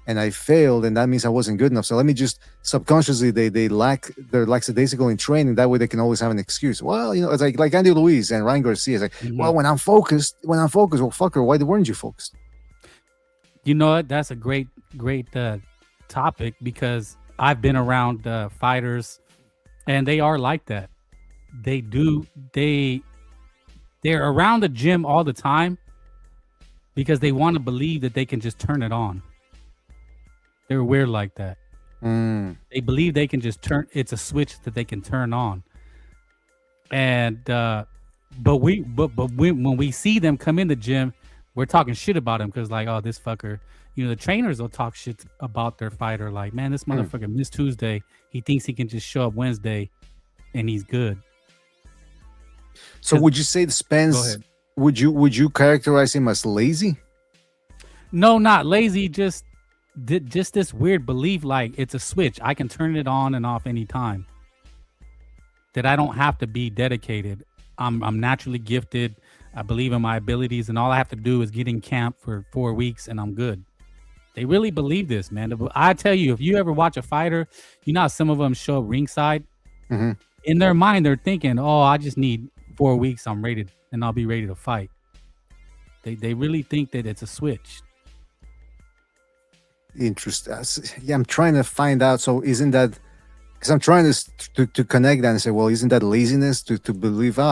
and I fail, then that means I wasn't good enough. So let me just subconsciously, they're lackadaisical in training. That way they can always have an excuse. Well, you know, it's like Andy Ruiz and Ryan Garcia. It's like, well, when I'm focused, well, fucker, why weren't you focused? You know what? That's a great topic, because I've been around fighters. And they are like that. They're around the gym all the time because they want to believe that they can just turn it on. They're weird like that. They believe they can just it's a switch that they can turn on. And but when we see them come in the gym, we're talking shit about them because, like, oh, this fucker. You know, the trainers will talk shit about their fighter. Like, man, this motherfucker missed Tuesday. He thinks he can just show up Wednesday and he's good. So would you say the Spence, would you characterize him as lazy? No, not lazy. Just this weird belief, like it's a switch. I can turn it on and off anytime. That I don't have to be dedicated. I'm naturally gifted. I believe in my abilities, and all I have to do is get in camp for 4 weeks and I'm good. They really believe this, man. I tell you, if you ever watch a fighter, you know how some of them show up ringside. In their mind, they're thinking, "Oh, I just need 4 weeks. I'm ready, and I'll be ready to fight." They really think that it's a switch. Interesting. Yeah, I'm trying to find out. So isn't that? Because I'm trying to connect that and say, well, isn't that laziness to believe? Oh,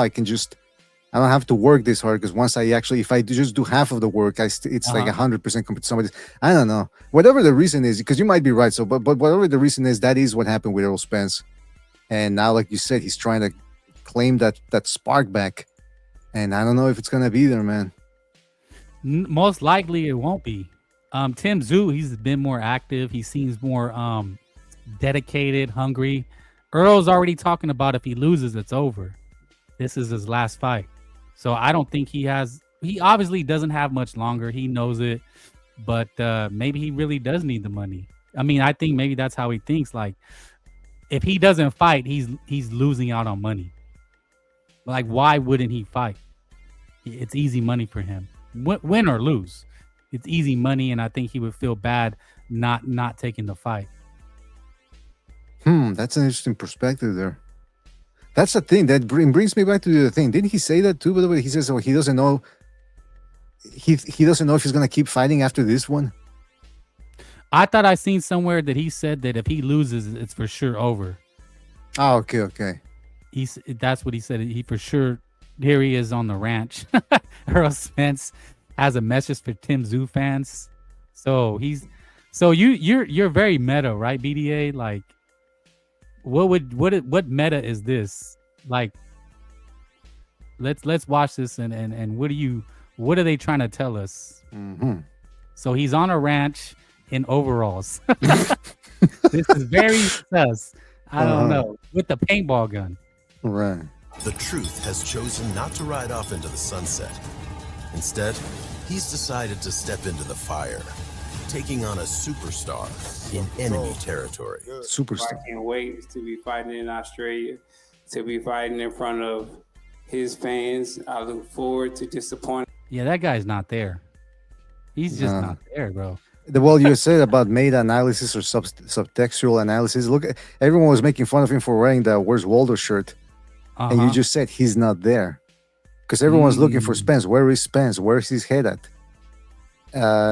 I don't have to work this hard, because once if I just do half of the work, it's like 100% compared to somebody. I don't know. Whatever the reason is, because you might be right. So, but whatever the reason is, that is what happened with Errol Spence. And now, like you said, he's trying to claim that spark back. And I don't know if it's gonna be there, man. Most likely, it won't be. Tim Tszyu, he's been more active. He seems more dedicated, hungry. Earl's already talking about if he loses, it's over. This is his last fight. So I don't think he obviously doesn't have much longer. He knows it, but maybe he really does need the money. I mean, I think maybe that's how he thinks. Like, if he doesn't fight, he's losing out on money. Like, why wouldn't he fight? It's easy money for him. Win or lose, it's easy money, and I think he would feel bad not taking the fight. That's an interesting perspective there. That's the thing that brings me back to the thing. Didn't he say that too? By the way, he says, "Oh, he doesn't know. He doesn't know if he's gonna keep fighting after this one." I thought I seen somewhere that he said that if he loses, it's for sure over. Oh, okay. That's what he said. He for sure. Here he is on the ranch. Errol Spence has a message for Tim Tszyu fans. So you're very meta, right, BDA? Like, what meta is this? Like, let's watch this and what are they trying to tell us? Mm-hmm. So he's on a ranch in overalls. This is very sus. I don't know, with the paintball gun. Right. The Truth has chosen not to ride off into the sunset. Instead, he's decided to step into the fire, taking on a superstar in enemy territory. Superstar. I can't wait to be fighting in Australia, to be fighting in front of his fans. I look forward to disappointing. Yeah, that guy's not there. He's just not there, bro. Well, you said about meta-analysis or subtextual analysis. Look, everyone was making fun of him for wearing the Where's Waldo shirt. And you just said he's not there. Because everyone's looking for Spence. Where is Spence? Where's his head at?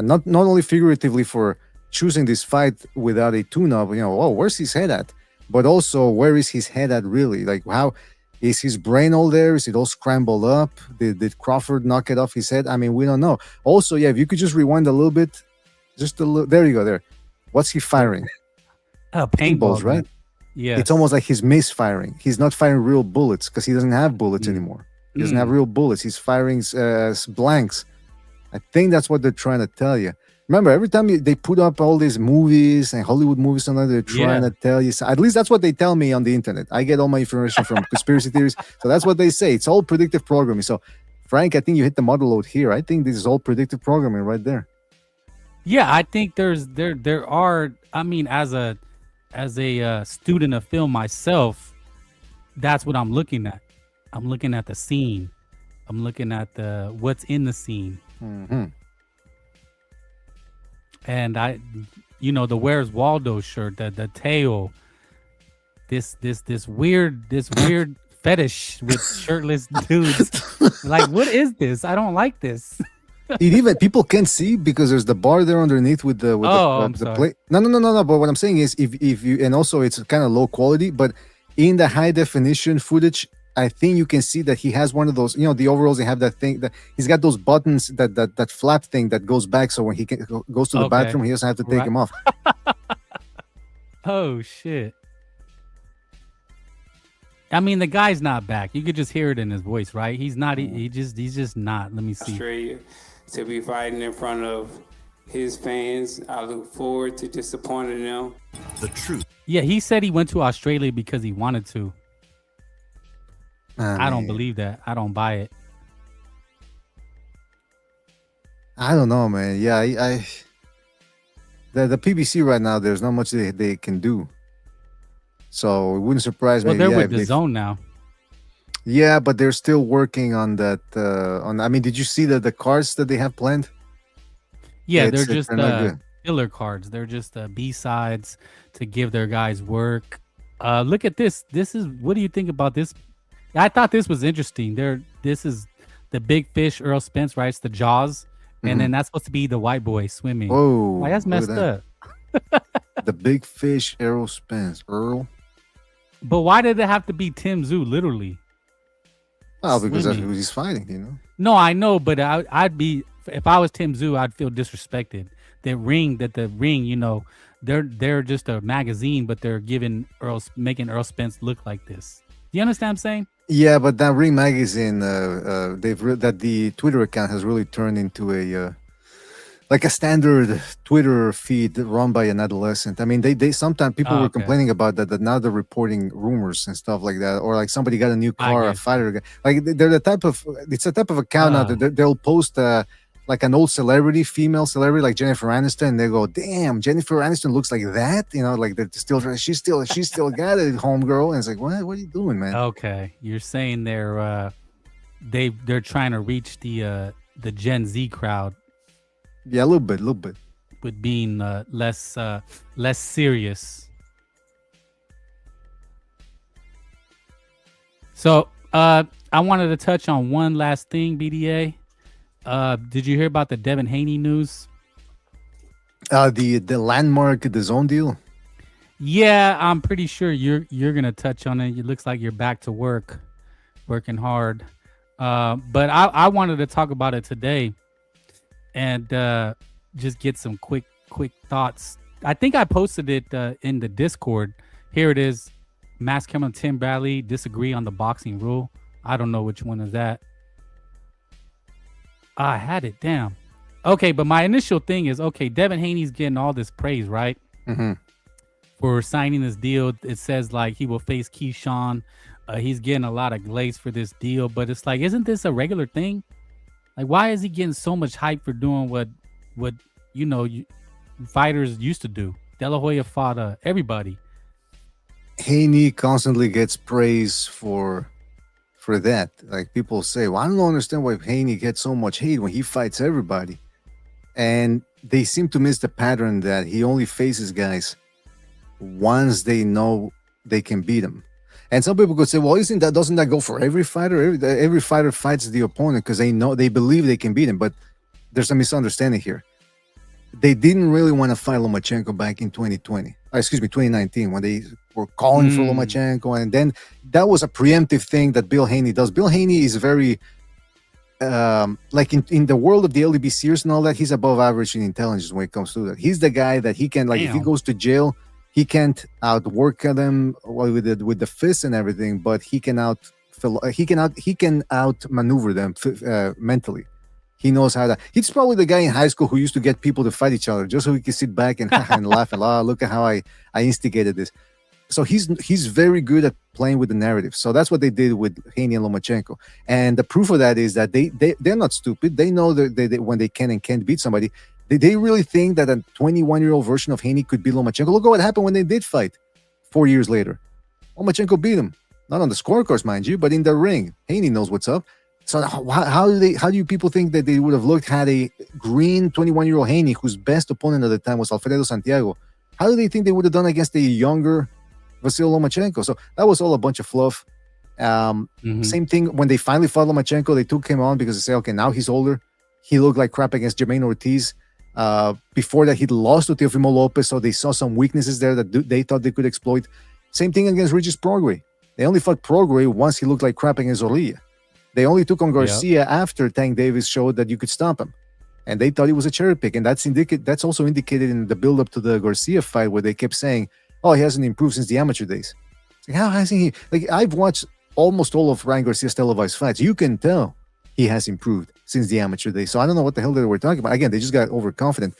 Not only figuratively for choosing this fight without a tune-up, where's his head at? But also, where is his head at really? Like, how is his brain all there? Is it all scrambled up? Did Crawford knock it off his head? I mean, we don't know. Also, if you could just rewind a little bit, just a little. There you go. There. What's he firing? Paintballs, right? Yeah. It's almost like he's misfiring. He's not firing real bullets because he doesn't have bullets anymore. He doesn't have real bullets. He's firing blanks. I think that's what they're trying to tell you. Remember, every time they put up all these movies and Hollywood movies, and they're trying to tell you. At least that's what they tell me on the internet. I get all my information from conspiracy theories. So that's what they say. It's all predictive programming. So, Frank, I think you hit the mother load here. I think this is all predictive programming right there. Yeah, I think there are. I mean, as a student of film myself, that's what I'm looking at. I'm looking at the scene. I'm looking at what's in the scene. Mm-hmm. And the Where's Waldo shirt, the tail, this weird fetish with shirtless dudes. Like, what is this? I don't like this. People can't see because there's the bar there underneath with the plate. No. But what I'm saying is, if you, and also it's kind of low quality, but in the high definition footage, I think you can see that he has one of those. The overalls. They have that thing that he's got those buttons that flap thing that goes back, so when he goes to the bathroom, he doesn't have to take them off. Oh shit! I mean, the guy's not back. You could just hear it in his voice, right? He's not. He's just not. Let me see. Australia, to be fighting in front of his fans. I look forward to disappointing them. The Truth. Yeah, he said he went to Australia because he wanted to. I don't believe that. I don't buy it. I don't know, man. Yeah, the PBC right now, there's not much they can do. So it wouldn't surprise me. Well, they're with the zone now. Yeah, but they're still working on that. I mean, did you see the cards that they have planned? Yeah, they're just filler cards. They're just B-sides to give their guys work. Look at this. What do you think about this? I thought this was interesting. This is the big fish, Errol Spence, right? It's the Jaws. And then that's supposed to be the white boy swimming. Whoa. Like, that's messed up. The big fish, Errol Spence. Earl? But why did it have to be Tim Tszyu, literally? Well, because that's who he's fighting, No, I know, but I'd be, if I was Tim Tszyu, I'd feel disrespected. The ring, they're just a magazine, but they're making Errol Spence look like this. Do you understand what I'm saying? Yeah, but that Ring magazine, the Twitter account has really turned into like a standard Twitter feed run by an adolescent. I mean, they sometimes people Oh, were okay. complaining about that now they're reporting rumors and stuff like that, or like somebody got a new I car, a get you. fighter. Like they're the type of it's a type of account now that they'll post like an old celebrity, female celebrity like Jennifer Aniston, and they go, "Damn, Jennifer Aniston looks like that," you know, like they're still she's still got it, homegirl, and it's like, what are you doing, man? Okay, you're saying they're trying to reach the Gen Z crowd Yeah, a little bit. with being less serious. So I wanted to touch on one last thing, BDA. Did you hear about the Devin Haney news? The landmark, the zone deal. Yeah, I'm pretty sure you're gonna touch on it. It looks like you're back to work, working hard. But I wanted to talk about it today, and just get some quick thoughts. I think I posted it in the Discord. Here it is. Max Kellerman and Tim Bradley disagree on the boxing rule. I don't know which one is that. I had it down. Okay, but my initial thing is, okay, Devin Haney's getting all this praise, right? Mm-hmm. For signing this deal. It says like he will face Keyshawn. He's getting a lot of glaze for this deal, but it's like, isn't this a regular thing? Like, why is he getting so much hype for doing what fighters used to do? De La Hoya fought everybody. Haney constantly gets praise for that. Like people say, well, I don't understand why Haney gets so much hate when he fights everybody. And they seem to miss the pattern that he only faces guys once they know they can beat him. And some people could say, well, doesn't that go for every fighter? Every fighter fights the opponent because they believe they can beat him. But there's a misunderstanding here. They didn't really want to fight Lomachenko back in 2019, when they were calling for Lomachenko. And then that was a preemptive thing that Bill Haney does. Bill Haney is very, like in the world of the LDBCers and all that, he's above average in intelligence when it comes to that. He's the guy that he can, like, if he goes to jail, he can't outwork them with the fists and everything, but he can outmaneuver them mentally. He knows how to. He's probably the guy in high school who used to get people to fight each other just so he could sit back and laugh and look at how I instigated this. So he's very good at playing with the narrative. So that's what they did with Haney and Lomachenko. And the proof of that is that they're not stupid. They know that they when they can and can't beat somebody. They really think that a 21-year-old version of Haney could beat Lomachenko. Look at what happened when they did fight 4 years later. Lomachenko beat him. Not on the scorecards, mind you, but in the ring. Haney knows what's up. So how do you people think that they would have looked had a green 21-year-old Haney, whose best opponent at the time was Alfredo Santiago? How do they think they would have done against a younger Vasyl Lomachenko? So that was all a bunch of fluff. Same thing when they finally fought Lomachenko, they took him on because they say, okay, now he's older. He looked like crap against Jermaine Ortiz. Before that, he'd lost to Teofimo Lopez, so they saw some weaknesses there that they thought they could exploit. Same thing against Regis Prograis. They only fought Prograis once he looked like crap against Zorrilla. They only took on Garcia after Tank Davis showed that you could stop him. And they thought he was a cherry pick. And that's also indicated in the build-up to the Garcia fight, where they kept saying, oh, he hasn't improved since the amateur days. Like, how hasn't he? Like, I've watched almost all of Ryan Garcia's televised fights. You can tell he has improved since the amateur days. So I don't know what the hell they were talking about. Again, they just got overconfident.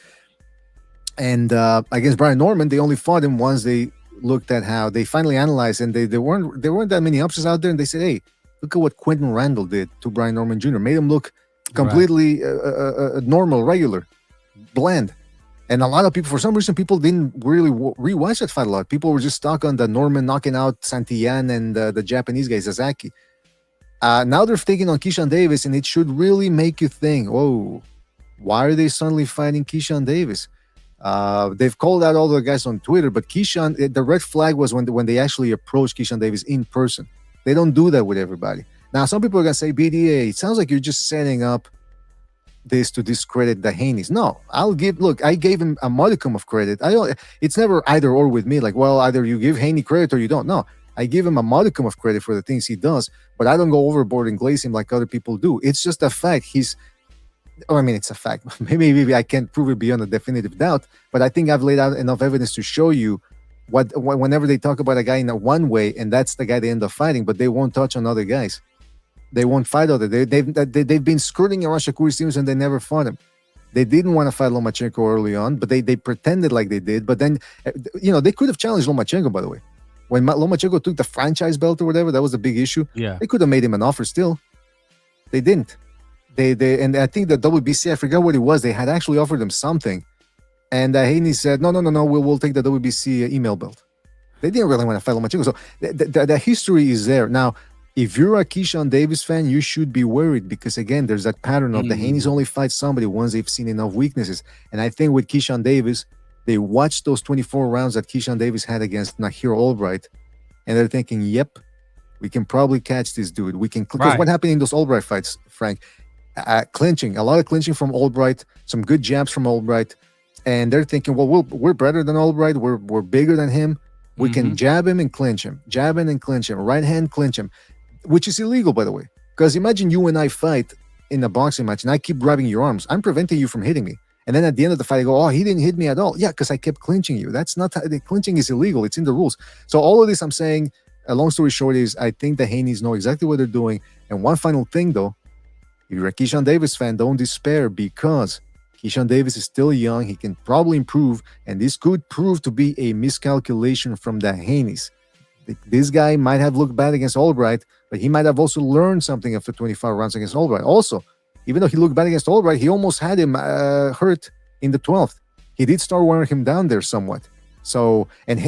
And against Brian Norman, they only fought him once they looked at how they finally analyzed, and there weren't that many options out there. And they said, hey, look at what Quentin Randall did to Brian Norman Jr. Made him look completely normal, regular, bland. And a lot of people, for some reason, people didn't really rewatch that fight a lot. People were just stuck on the Norman knocking out Santillan and the Japanese guy, Sasaki. Now they're taking on Keyshawn Davis, and it should really make you think, whoa, why are they suddenly fighting Keyshawn Davis? They've called out all the guys on Twitter, but Keyshawn, the red flag was when they actually approached Keyshawn Davis in person. They don't do that with everybody. Now, some people are going to say, BDA, it sounds like you're just setting up this to discredit the Haneys. No, I gave him a modicum of credit. It's never either or with me. Like, well, either you give Haney credit or you don't. No, I give him a modicum of credit for the things he does, but I don't go overboard and glaze him like other people do. It's just a fact. It's a fact. Maybe I can't prove it beyond a definitive doubt, but I think I've laid out enough evidence to show you whenever they talk about a guy in a one way, and that's the guy they end up fighting, but they won't touch on other guys. They won't fight other. They've been skirting around Shakur Stevenson, and they never fought him. They didn't want to fight Lomachenko early on, but they pretended like they did. But then, they could have challenged Lomachenko, by the way. When Lomachenko took the franchise belt or whatever, that was the big issue. Yeah. They could have made him an offer still. They didn't. And I think the WBC, I forgot what it was. They had actually offered him something. And Haney said, no, we'll take the WBC email belt. They didn't really want to fight Lomachenko. So the history is there. Now, if you're a Keyshawn Davis fan, you should be worried because, again, there's that pattern of the Haney's only fight somebody once they've seen enough weaknesses. And I think with Keyshawn Davis, they watched those 24 rounds that Keyshawn Davis had against Nahir Albright, and they're thinking, yep, we can probably catch this dude. We can, because what happened in those Albright fights, Frank? Clinching, a lot of clinching from Albright, some good jabs from Albright, and they're thinking, well, we're better than Albright. We're bigger than him. We can jab him and clinch him, jab him and clinch him, right hand clinch him, which is illegal, by the way. Because imagine you and I fight in a boxing match, and I keep grabbing your arms. I'm preventing you from hitting me. And then at the end of the fight, I go, oh, he didn't hit me at all. Yeah, because I kept clinching you. That's not, the clinching is illegal. It's in the rules. So all of this, I'm saying, a long story short is, I think the Haneys know exactly what they're doing. And one final thing, though, if you're a Keyshawn Davis fan, don't despair because Keyshawn Davis is still young. He can probably improve, and this could prove to be a miscalculation from the Haneys. This guy might have looked bad against Albright, but he might have also learned something after 25 rounds against Albright. Also, even though he looked bad against Albright, he almost had him hurt in the 12th. He did start wearing him down there somewhat. So, and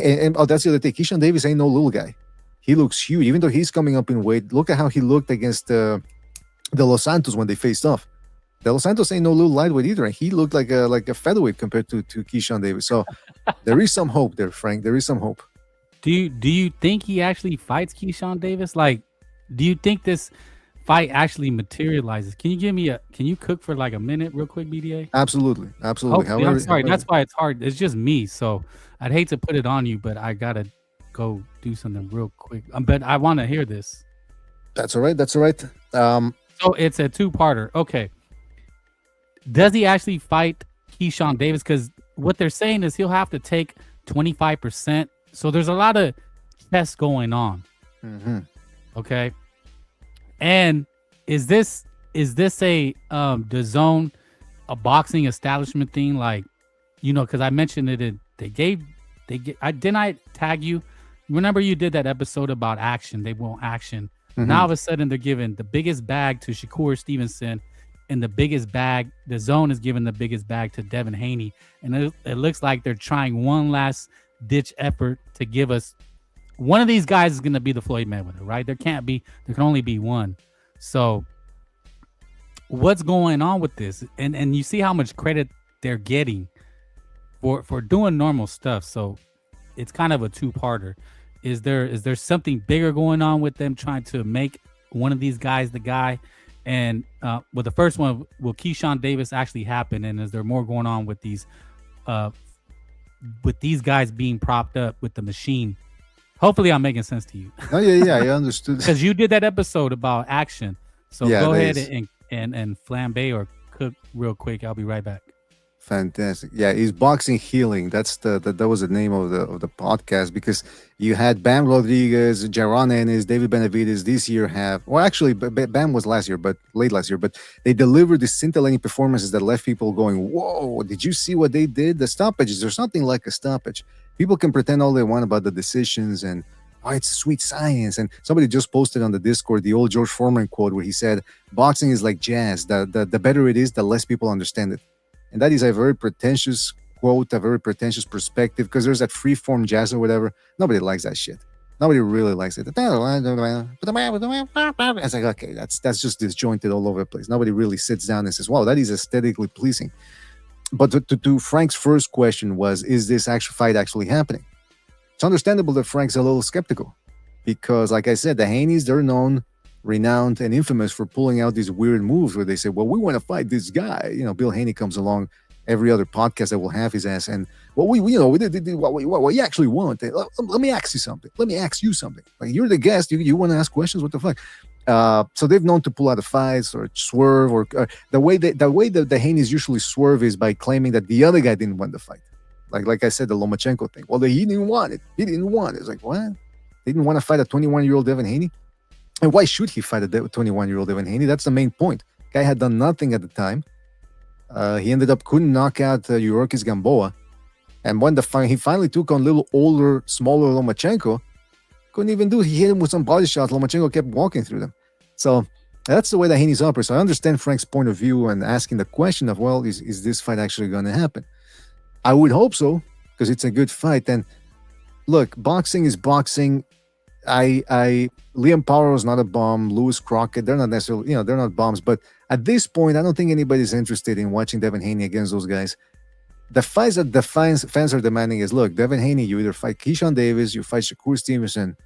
that's the other thing. Keyshawn Davis ain't no little guy. He looks huge, even though he's coming up in weight. Look at how he looked against the Los Santos when they faced off. The Los Santos ain't no little lightweight either, and he looked like a featherweight compared to Keyshawn Davis. So there is some hope there, Frank. There is some hope. Do you think he actually fights Keyshawn Davis? Like, do you think this fight actually materializes? Can you cook for like a minute real quick, BDA? Absolutely. However, I'm sorry, that's why it's hard. It's just me, so I'd hate to put it on you, but I gotta go do something real quick. But I want to hear this. That's all right. So it's a two-parter. Okay. Does he actually fight Keyshawn Davis? Because what they're saying is he'll have to take 25%. So there's a lot of tests going on. Okay. And is this a DAZN, a boxing establishment thing? Like, because I mentioned it. Didn't I tag you? Remember you did that episode about action. They want action. Now all of a sudden they're giving the biggest bag to Shakur Stevenson, and the biggest bag, DAZN is giving the biggest bag to Devin Haney. And it looks like they're trying one last ditch effort to give us one of these guys is going to be the Floyd Mayweather, right? There can only be one. So what's going on with this? And you see how much credit they're getting for doing normal stuff. So it's kind of a two-parter. Is there something bigger going on with them trying to make one of these guys the guy? And with the first one, will Keyshawn Davis actually happen? And is there more going on with these guys being propped up with the machine? Hopefully I'm making sense to you. Oh yeah, I understood. Because you did that episode about action. So go ahead and flambe or cook real quick. I'll be right back. Fantastic. Yeah, is boxing healing. That was the name of the podcast, because you had Bam Rodriguez, Jaron Ennis, David Benavidez this year actually Bam was late last year, but they delivered these scintillating performances that left people going, whoa, did you see what they did? The stoppages, there's nothing like a stoppage. People can pretend all they want about the decisions and it's sweet science. And somebody just posted on the Discord the old George Foreman quote where he said, boxing is like jazz. The better it is, the less people understand it. And that is a very pretentious quote, a very pretentious perspective, because there's that free-form jazz or whatever. Nobody likes that shit. Nobody really likes it. It's like, okay, that's just disjointed all over the place. Nobody really sits down and says, wow, that is aesthetically pleasing. But to Frank's first question was, is this actual fight actually happening? It's understandable that Frank's a little skeptical, because like I said, the Haneys, they're known, renowned, and infamous for pulling out these weird moves where they say, well, we want to fight this guy. Bill Haney comes along every other podcast that will have his ass, and we did what you actually want. Let me ask you something. Like, you're the guest, you want to ask questions? What the fuck? So they've known to pull out the fights or swerve, or the way that the Haneys usually swerve is by claiming that the other guy didn't want the fight. Like I said, the Lomachenko thing. Well, he didn't want it. It's like, what? They didn't want to fight a 21-year-old Devin Haney? And why should he fight a 21-year-old Devin Haney? That's the main point. Guy had done nothing at the time. He ended up couldn't knock out Yuriorkis Gamboa. And when he finally took on little older, smaller Lomachenko, couldn't even do it. He hit him with some body shots. Lomachenko kept walking through them. So that's the way that Haney's operates. So I understand Frank's point of view and asking the question of, well, is this fight actually going to happen? I would hope so, because it's a good fight. And look, boxing is boxing. Liam Power is not a bomb. Lewis Crockett, they're not necessarily, they're not bombs. But at this point, I don't think anybody's interested in watching Devin Haney against those guys. The fights that the fans are demanding is, look, Devin Haney, you either fight Keyshawn Davis, you fight Shakur Stevenson,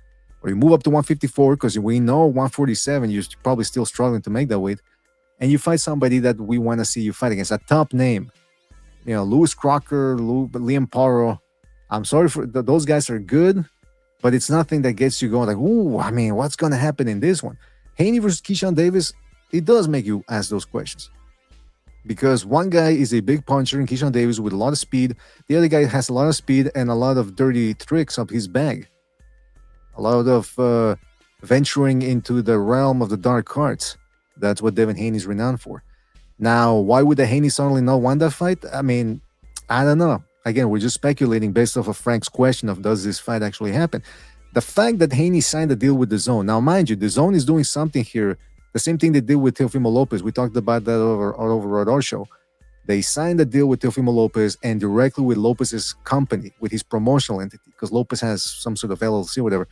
or you move up to 154, because we know 147, you're probably still struggling to make that weight, and you fight somebody that we want to see you fight against, a top name. Lewis Crocker, Liam Paro. I'm sorry for those guys are good, but it's nothing that gets you going like, ooh, I mean, what's going to happen in this one? Haney versus Keyshawn Davis, it does make you ask those questions. Because one guy is a big puncher in Keyshawn Davis with a lot of speed. The other guy has a lot of speed and a lot of dirty tricks up his bag. A lot of venturing into the realm of the dark arts. That's what Devin Haney is renowned for. Now, why would the Haney suddenly not want that fight? I mean, I don't know. Again, we're just speculating based off of Frank's question of does this fight actually happen? The fact that Haney signed a deal with DAZN. Now, mind you, DAZN is doing something here. The same thing they did with Teofimo Lopez. We talked about that over at our show. They signed a deal with Teofimo Lopez and directly with Lopez's company, with his promotional entity, because Lopez has some sort of LLC or whatever.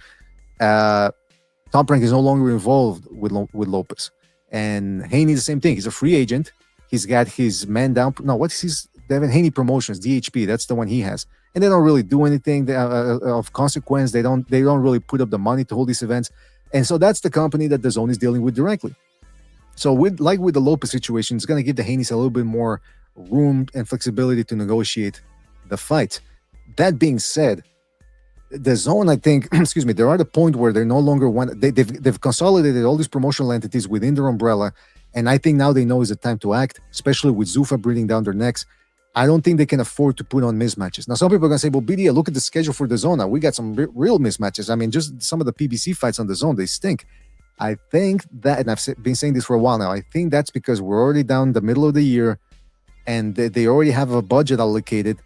Top Rank is no longer involved with Lopez. And Haney, the same thing. He's a free agent. He's got his man down. No, what's his Devin Haney Promotions, DHP? That's the one he has. And they don't really do anything of consequence. They don't really put up the money to hold these events. And so that's the company that DAZN is dealing with directly. So with the Lopez situation, it's going to give the Haneys a little bit more room and flexibility to negotiate the fight. That being said, DAZN, I think, they're at a point where they're no longer they've consolidated all these promotional entities within their umbrella. And I think now they know is the time to act, especially with Zuffa breathing down their necks. I don't think they can afford to put on mismatches. Now, some people are going to say, well, BDA, look at the schedule for DAZN now. We got some real mismatches. I mean, just some of the PBC fights on DAZN, they stink. I think that, and I've been saying this for a while now, I think that's because we're already down the middle of the year and they already have a budget allocated.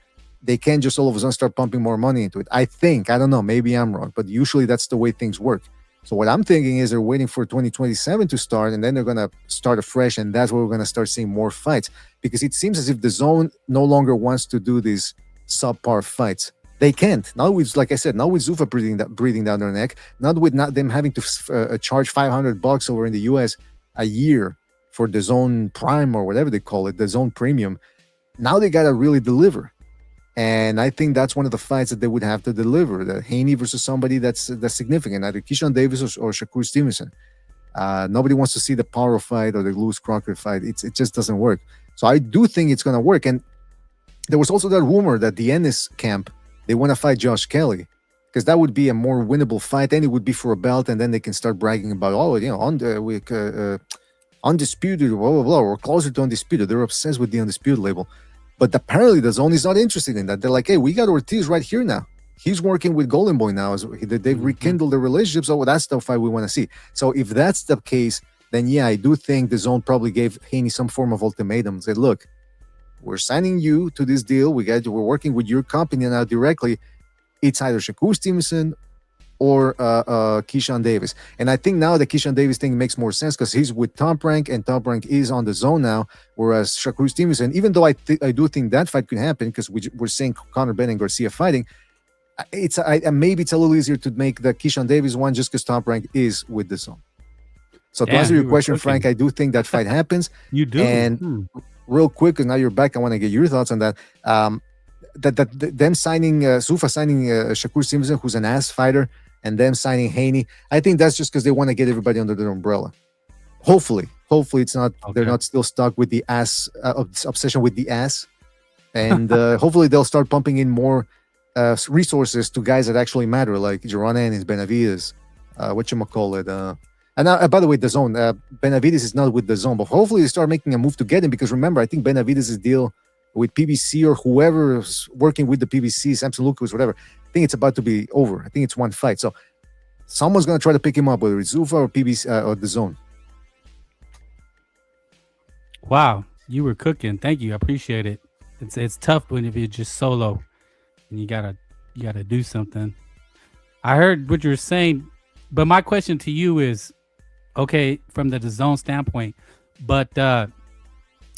They can't just all of a sudden start pumping more money into it. I don't know, maybe I'm wrong, but usually that's the way things work. So what I'm thinking is they're waiting for 2027 to start, and then they're going to start afresh, and that's where we're going to start seeing more fights. Because it seems as if DAZN no longer wants to do these subpar fights. They can't. Now with, like I said, now with Zuffa breathing down their neck, not with them having to charge $500 over in the US a year for DAZN Prime or whatever they call it, DAZN Premium. Now they got to really deliver. And I think that's one of the fights that they would have to deliver. The Haney versus somebody that's significant, either Keyshawn Davis or Shakur Stevenson. Nobody wants to see the Power fight or the Lewis Crocker fight. It just doesn't work. So I do think it's going to work. And there was also that rumor that the Ennis camp, they want to fight Josh Kelly, because that would be a more winnable fight, and it would be for a belt, and then they can start bragging about, undisputed, blah, blah, blah, or closer to undisputed. They're obsessed with the undisputed label. But apparently DAZN is not interested in that. They're like, hey, we got Ortiz right here now. He's working with Golden Boy now. They've rekindled their relationship. So that's the fight we want to see. So if that's the case, then yeah, I do think DAZN probably gave Haney some form of ultimatum. Said, look, we're signing you to this deal. We're working with your company now directly. It's either Shakur Stevenson or Keyshawn Davis. And I think now the Keyshawn Davis thing makes more sense because he's with Top Rank, and Top Rank is on DAZN now, whereas Shakur Stevenson, even though I do think that fight could happen because we're seeing Conor Benn and Garcia fighting, maybe it's a little easier to make the Keyshawn Davis one just because Top Rank is with DAZN. So to answer your question, Frank, I do think that fight happens. You do. And real quick, because now you're back, I want to get your thoughts on that. Them signing, Zuffa signing Shakur Stevenson, who's an ass fighter, and them signing Haney, I think that's just because they want to get everybody under their umbrella. Hopefully it's not. Okay. They're not still stuck with the ass obsession with the ass, and hopefully they'll start pumping in more resources to guys that actually matter, like Jaron Ennis, Benavides, whatchamacallit. And now, by the way, DAZN, Benavides is not with DAZN, but hopefully they start making a move to get him, because remember, I think Benavides' deal with PBC or whoever is working with the PBC, Samson Lucas, whatever, I think it's about to be over. I think it's one fight. So someone's going to try to pick him up, whether it's Zuffa or PBC or DAZN. Wow. You were cooking. Thank you. I appreciate it. It's tough when if you're just solo and you gotta do something. I heard what you were saying, but my question to you is, okay, from the DAZN standpoint, but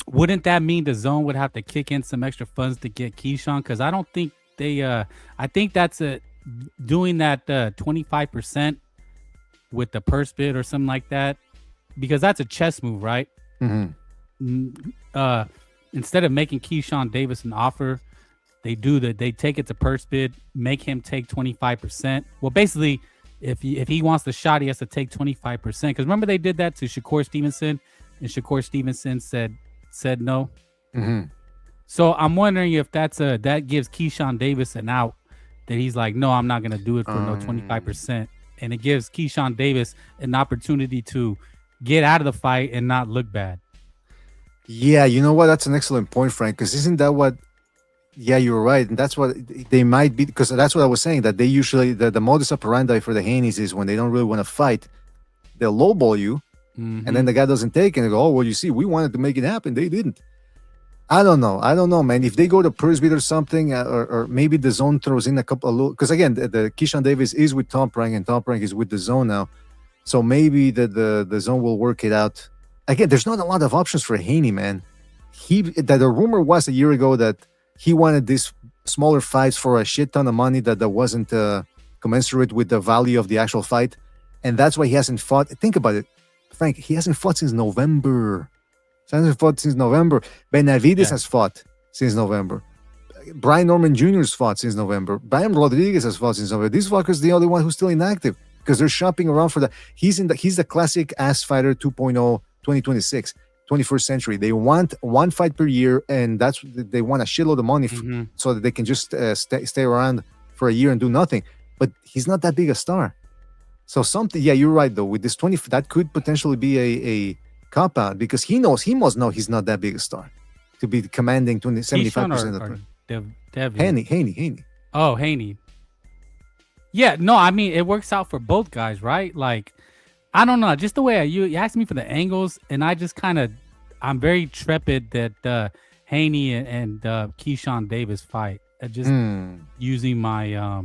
wouldn't that mean the DAZN would have to kick in some extra funds to get Keyshawn? Because I don't think they. I think that's doing that 25% with the purse bid or something like that, because that's a chess move, right? Instead of making Keyshawn Davis an offer, they take it to purse bid, make him take 25%. Well, basically, if he wants the shot, he has to take 25%. Because remember they did that to Shakur Stevenson, and Shakur Stevenson said no. So I'm wondering if that gives Keyshawn Davis an out, that he's like, no, I'm not gonna do it for no 25%, and it gives Keyshawn Davis an opportunity to get out of the fight and not look bad. Yeah, you know what? That's an excellent point, Frank. Because isn't that what? Yeah, you're right, and that's what they might be. Because that's what I was saying. That they usually the modus operandi for the Haneys is when they don't really want to fight, they'll lowball you, and then the guy doesn't take it, and they go, "Oh, well, you see, we wanted to make it happen. They didn't." I don't know, man. If they go to purse bid or something, or maybe the DAZN throws in a couple of little, because again, the Keyshawn Davis is with Top Rank, and Top Rank is with the DAZN now, so maybe the DAZN will work it out. Again, there's not a lot of options for Haney, man. The rumor was a year ago that he wanted these smaller fights for a shit ton of money that wasn't commensurate with the value of the actual fight, and that's why he hasn't fought. Think about it, Frank. He hasn't fought since November. Benavidez has fought since November. Brian Norman Jr. has fought since November. Brian Rodriguez has fought since November. This fucker's the only one who's still inactive because they're shopping around for the. He's the classic ass fighter 2.0 2026. 21st century. They want one fight per year, and they want a shitload of money so that they can just stay around for a year and do nothing. But he's not that big a star. So something, yeah, you're right though. With this 20, that could potentially be a cop out because he must know he's not that big a star to be commanding 75% of the Haney. Oh, Haney. Yeah, no, I mean it works out for both guys, right? Like, I don't know, just the way you asked me for the angles, and I just I'm very trepid that Haney and Keyshawn Davis fight. Just using my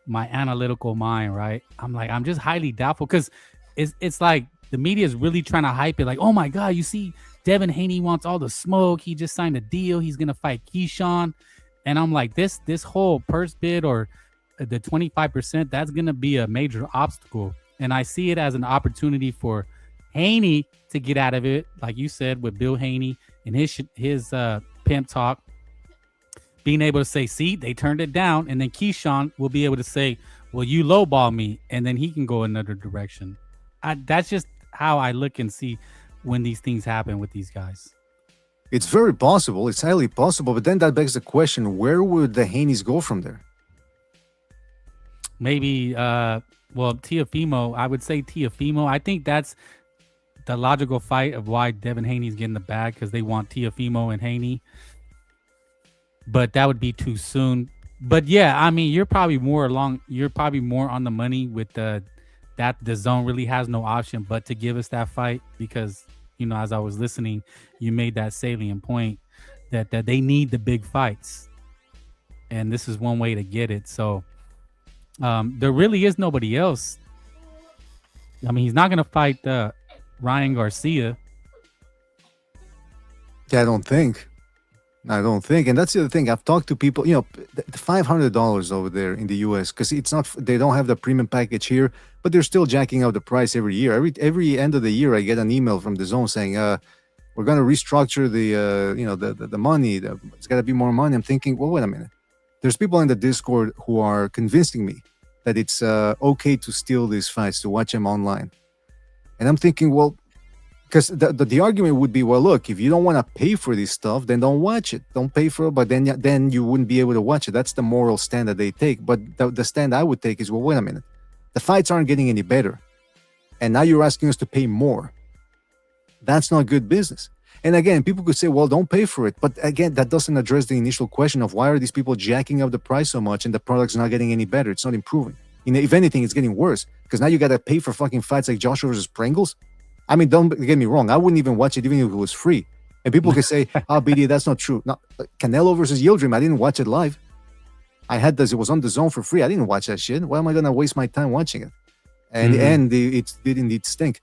my analytical mind, right? I'm just highly doubtful because it's like the media is really trying to hype it, like, oh my god, you see, Devin Haney wants all the smoke. He just signed a deal. He's gonna fight Keyshawn, and I'm like, this whole purse bid or the 25%, that's gonna be a major obstacle. And I see it as an opportunity for Haney to get out of it, like you said, with Bill Haney and his pimp talk, being able to say, see, they turned it down. And then Keyshawn will be able to say, well, you lowball me. And then he can go another direction. That's just how I look and see when these things happen with these guys. It's very possible. It's highly possible. But then that begs the question, where would the Haneys go from there? Maybe, Teofimo. I would say Teofimo. I think that's the logical fight of why Devin Haney's getting the bag, because they want Teofimo and Haney. But that would be too soon. But yeah, I mean, you're probably more on the money with that the DAZN really has no option but to give us that fight, because, you know, as I was listening, you made that salient point that they need the big fights, and this is one way to get it. So there really is nobody else. I mean, he's not going to fight Ryan Garcia. Yeah, I don't think. And that's the other thing. I've talked to people, you know, the $500 over there in the US, because they don't have the premium package here, but they're still jacking up the price every year. Every end of the year, I get an email from the DAZN saying, we're going to restructure the money. It's got to be more money. I'm thinking, well, wait a minute. There's people in the Discord who are convincing me that it's okay to steal these fights, to watch them online. And I'm thinking, well, because the argument would be, well, look, if you don't want to pay for this stuff, then don't watch it. Don't pay for it, but then you wouldn't be able to watch it. That's the moral stand that they take. But the stand I would take is, well, wait a minute. The fights aren't getting any better. And now you're asking us to pay more. That's not good business. And again, people could say, well, don't pay for it. But again, that doesn't address the initial question of why are these people jacking up the price so much and the product's not getting any better? It's not improving. You know, if anything, it's getting worse. Because now you got to pay for fucking fights like Joshua versus Pringles. I mean, don't get me wrong. I wouldn't even watch it even if it was free. And people can say, "Oh, BD, that's not true." No, Canelo versus Yildirim, I didn't watch it live. I had this; it was on the zone for free. I didn't watch that shit. Why am I gonna waste my time watching it? And it did indeed stink.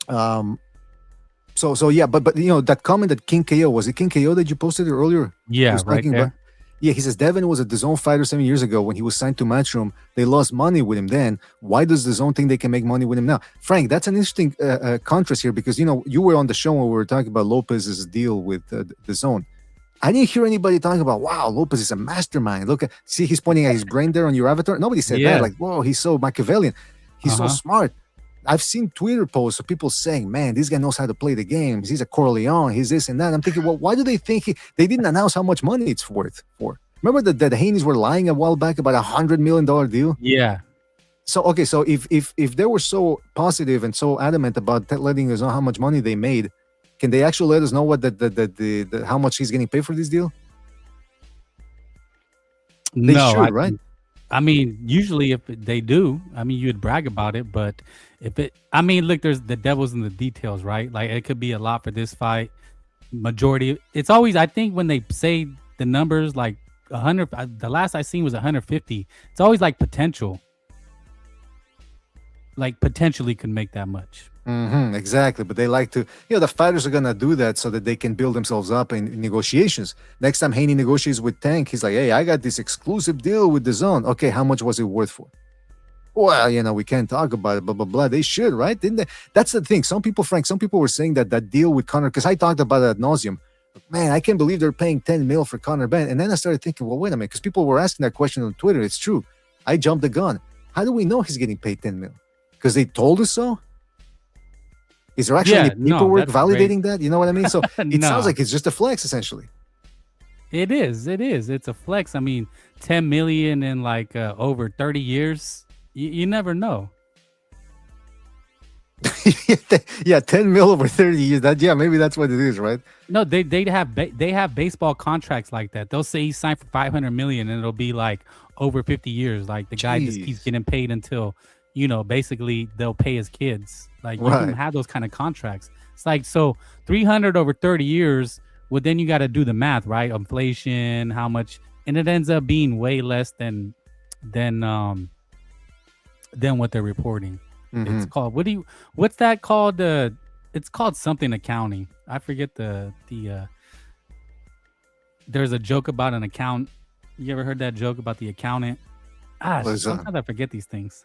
So yeah, but you know that comment that King KO, was it King KO that you posted earlier? Yeah, right there. Yeah, he says Devin was a DAZN fighter 7 years ago when he was signed to Matchroom. They lost money with him then. Why does DAZN think they can make money with him now? Frank, that's an interesting contrast here because you know you were on the show when we were talking about Lopez's deal with DAZN. I didn't hear anybody talking about, wow, Lopez is a mastermind. Look, see, he's pointing at his brain there on your avatar. Nobody said that. Like, whoa, he's so Machiavellian. He's so smart. I've seen Twitter posts of people saying, man, this guy knows how to play the games. He's a Corleone. He's this and that. I'm thinking, well, why do they think they didn't announce how much money it's worth for? Remember that the Haneys were lying a while back about $100 million deal? Yeah. So, okay, so if they were so positive and so adamant about letting us know how much money they made, can they actually let us know what how much he's getting paid for this deal? They should, right? I mean, usually if they do, I mean, you'd brag about it, but look, there's the devil's in the details, right? Like it could be a lot for this fight. Majority, it's always, I think when they say the numbers like 100, the last I seen was 150. It's always like potential. Like potentially could make that much. Exactly, but they like to, the fighters are gonna do that so that they can build themselves up in negotiations. Next time Haney negotiates with Tank, he's like, hey, I got this exclusive deal with DAZN. Okay, how much was it worth for? Well, we can't talk about it, blah, blah, blah. They should, right? Didn't they? That's the thing. Some people were saying that deal with Conor, because I talked about it ad nauseum. Man, I can't believe they're paying 10 mil for Conor Benn. And then I started thinking, well, wait a minute, because people were asking that question on Twitter. It's true. I jumped the gun. How do we know he's getting paid 10 mil? Because they told us so? Is there actually any paperwork validating that? You know what I mean? So it sounds like it's just a flex, essentially. It is. It's a flex. I mean, 10 million in like over 30 years. You never know. Yeah, 10 mil over 30 years. Maybe that's what it is, right? No, they have baseball contracts like that. They'll say he signed for 500 million, and it'll be like over 50 years. Like the guy just keeps getting paid until, basically they'll pay his kids. Like you can have those kind of contracts. It's like, so 300 over 30 years. Well, then you got to do the math, right? Inflation, how much, and it ends up being way less than what they're reporting. It's called, what's that called? It's called something accounting. I forget there's a joke about an account. You ever heard that joke about the accountant? Sometimes I forget these things.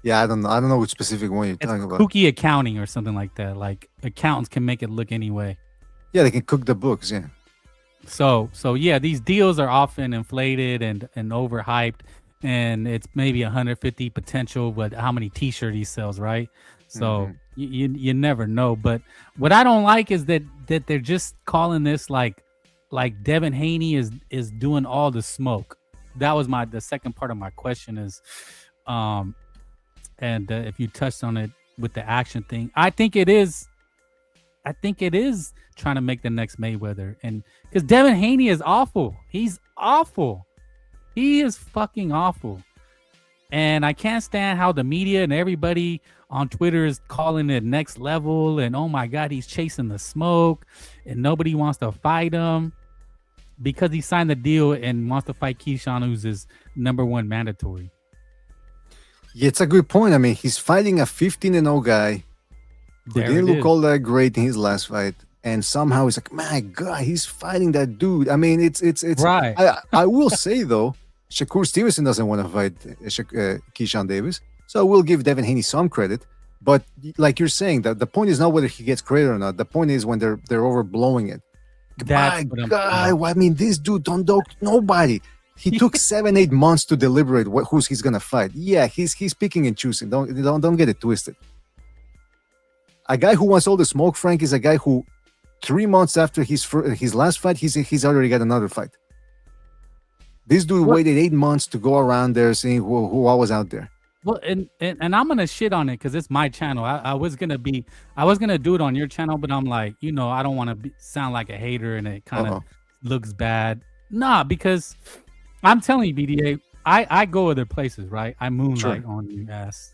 Yeah, I don't know which specific one you're talking about. Kooky accounting or something like that. Like accountants can make it look any way. Yeah, they can cook the books. Yeah. So yeah, these deals are often inflated and overhyped, and it's maybe 150 potential, but how many T-shirts he sells, right? So you never know. But what I don't like is that they're just calling this like Devin Haney is doing all the smoke. That was the second part of my question is, and if you touched on it with the action thing, I think it is trying to make the next Mayweather, and because Devin Haney is awful. He's awful. He is fucking awful. And I can't stand how the media and everybody on Twitter is calling it next level. And oh my God, he's chasing the smoke and nobody wants to fight him because he signed the deal and wants to fight Keyshawn, who's his #1 mandatory. Yeah, it's a good point. I mean, he's fighting a 15-0 guy who didn't look all that great in his last fight. And somehow he's like, my God, he's fighting that dude. I mean, it's right. I will say, though, Shakur Stevenson doesn't want to fight Keyshawn Davis. So we'll give Devin Haney some credit. But like you're saying, the point is not whether he gets credit or not. The point is when they're overblowing it. My God, I mean, this dude don't nobody. He took 7-8 months to deliberate who's he's gonna fight. Yeah, he's picking and choosing. Don't get it twisted. A guy who wants all the smoke, Frank, is a guy who 3 months after his last fight, he's already got another fight. This dude waited 8 months to go around there saying who I was out there. Well, and I'm gonna shit on it because it's my channel. I was gonna do it on your channel, but I'm like, I don't want to sound like a hater, and it kind of looks bad. Nah, because I'm telling you, BDA, I go other places, right? I moonlight on you, ass.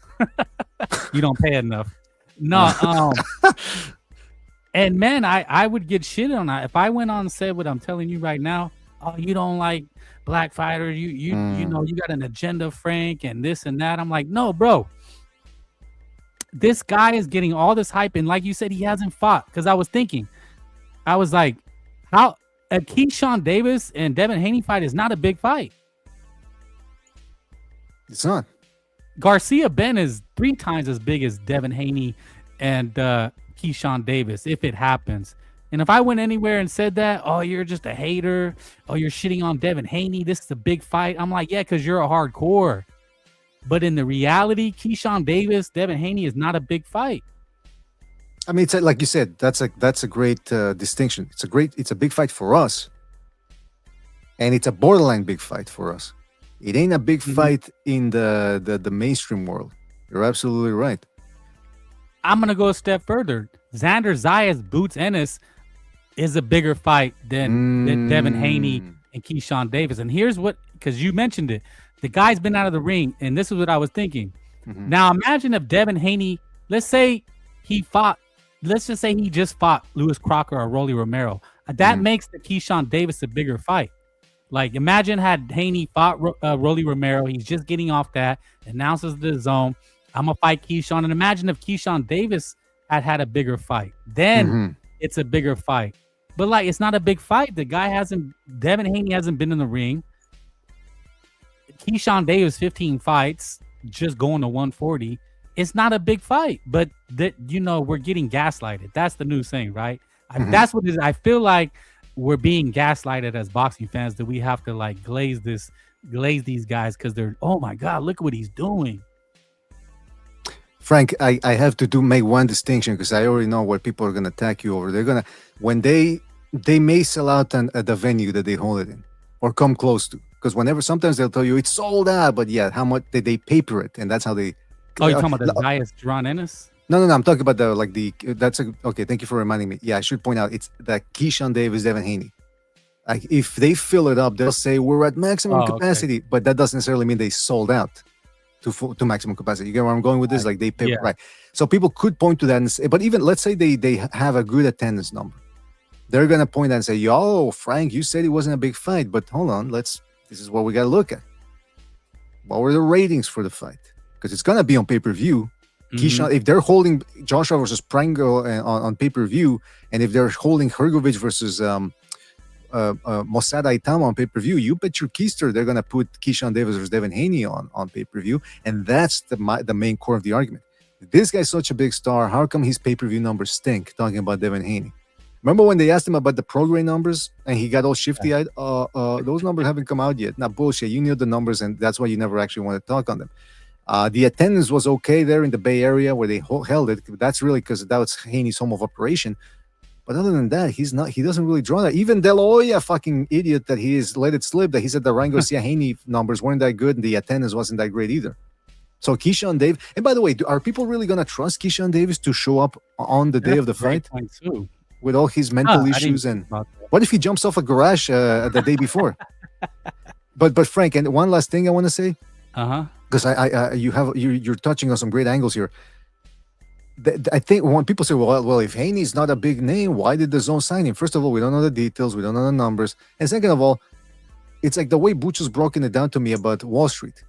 You don't pay enough. No, And man, I would get shit on that if I went on and said what I'm telling you right now. Oh, you don't like black fighters. You know you got an agenda, Frank, and this and that. I'm like, no, bro. This guy is getting all this hype, and like you said, he hasn't fought. Because I was thinking, I was like, how a Keyshawn Davis and Devin Haney fight is not a big fight. It's not. Garcia Benn is 3 times as big as Devin Haney and Keyshawn Davis if it happens. And if I went anywhere and said that, oh, you're just a hater. Oh, you're shitting on Devin Haney. This is a big fight. I'm like, yeah, because you're a hardcore. But in the reality, Keyshawn Davis, Devin Haney is not a big fight. I mean, it's like you said, that's a great distinction. It's a big fight for us, and it's a borderline big fight for us. It ain't a big fight in the mainstream world. You're absolutely right. I'm gonna go a step further. Xander Zayas, Boots Ennis is a bigger fight than Devin Haney and Keyshawn Davis. And here's what, because you mentioned it, the guy's been out of the ring, and this is what I was thinking. Now imagine if Devin Haney, let's just say he just fought Lewis Crocker or Rolly Romero. That makes the Keyshawn Davis a bigger fight. Like, imagine had Haney fought Rolly Romero. He's just getting off that, announces the zone. I'm going to fight Keyshawn. And imagine if Keyshawn Davis had a bigger fight. Then it's a bigger fight. But, like, it's not a big fight. Devin Haney hasn't been in the ring. Keyshawn Davis, 15 fights, just going to 140. It's not a big fight. But, we're getting gaslighted. That's the new thing, right? That's what it is. I feel like we're being gaslighted as boxing fans, that we have to like glaze these guys because they're, oh my God, look what he's doing. Frank, I have to make one distinction because I already know what people are going to attack you over. They're going to, when they may sell out at the venue that they hold it in or come close to, because sometimes they'll tell you it's sold out, but yeah, how much did they paper it? And that's how they. Oh, you're talking about the Zayas Ron Ennis? No. I'm talking about okay. Thank you for reminding me. Yeah, I should point out it's the Keyshawn Davis, Devin Haney. Like, if they fill it up, they'll say we're at maximum capacity, but that doesn't necessarily mean they sold out to maximum capacity. You get where I'm going with this? Like, they pay right. So people could point to that and say, but even let's say they have a good attendance number, they're gonna point and say, "Yo, Frank, you said it wasn't a big fight, but hold on, this is what we gotta look at. What were the ratings for the fight? Because it's gonna be on pay-per-view." Keyshawn, if they're holding Joshua versus Prango on pay-per-view, and if they're holding Hrgovic versus Mosada Itama on pay-per-view, you bet your keister they're gonna put Keyshawn Davis versus Devin Haney on pay-per-view, and that's the main core of the argument. If this guy's such a big star, how come his pay-per-view numbers stink? Talking about Devin Haney. Remember when they asked him about the pro-grade numbers and he got all shifty-eyed? Those numbers haven't come out yet. Not bullshit. You knew the numbers, and that's why you never actually want to talk on them. The attendance was okay there in the Bay Area where they held it. That's really because that was Haney's home of operation. But other than that, he doesn't really draw that. Even De La Hoya, fucking idiot that he is, let it slip that he said the Ryan Garcia Haney numbers weren't that good and the attendance wasn't that great either. So Keyshawn Davis, and by the way, are people really going to trust Keyshawn Davis to show up on the day of the fight with all his mental issues? And what if he jumps off a garage the day before? But Frank, and one last thing I want to say. Because you're touching on some great angles here. I think when people say, well, if Haney's not a big name, why did the zone sign him? First of all, we don't know the details, we don't know the numbers, and second of all, it's like the way Butch has broken it down to me about Wall Street.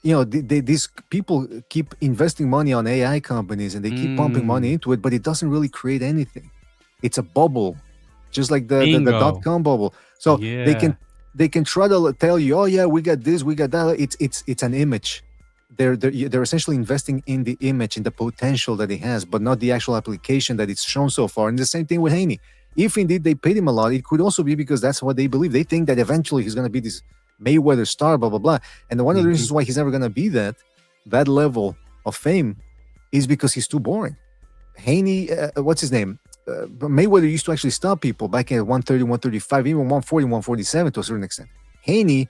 These people keep investing money on AI companies and they keep pumping money into it, but it doesn't really create anything. It's a bubble, just like the .com bubble. So they can try to tell you, oh yeah, we got this, we got that. It's an image. They're essentially investing in the image, in the potential that he has, but not the actual application that it's shown so far. And the same thing with Haney. If indeed they paid him a lot, it could also be because that's what they believe. They think that eventually he's going to be this Mayweather star, blah blah blah. And one of the reasons why he's never going to be that level of fame is because he's too boring. Haney, what's his name? Mayweather used to actually stop people back at 130, 135, even 140, 147 to a certain extent. Haney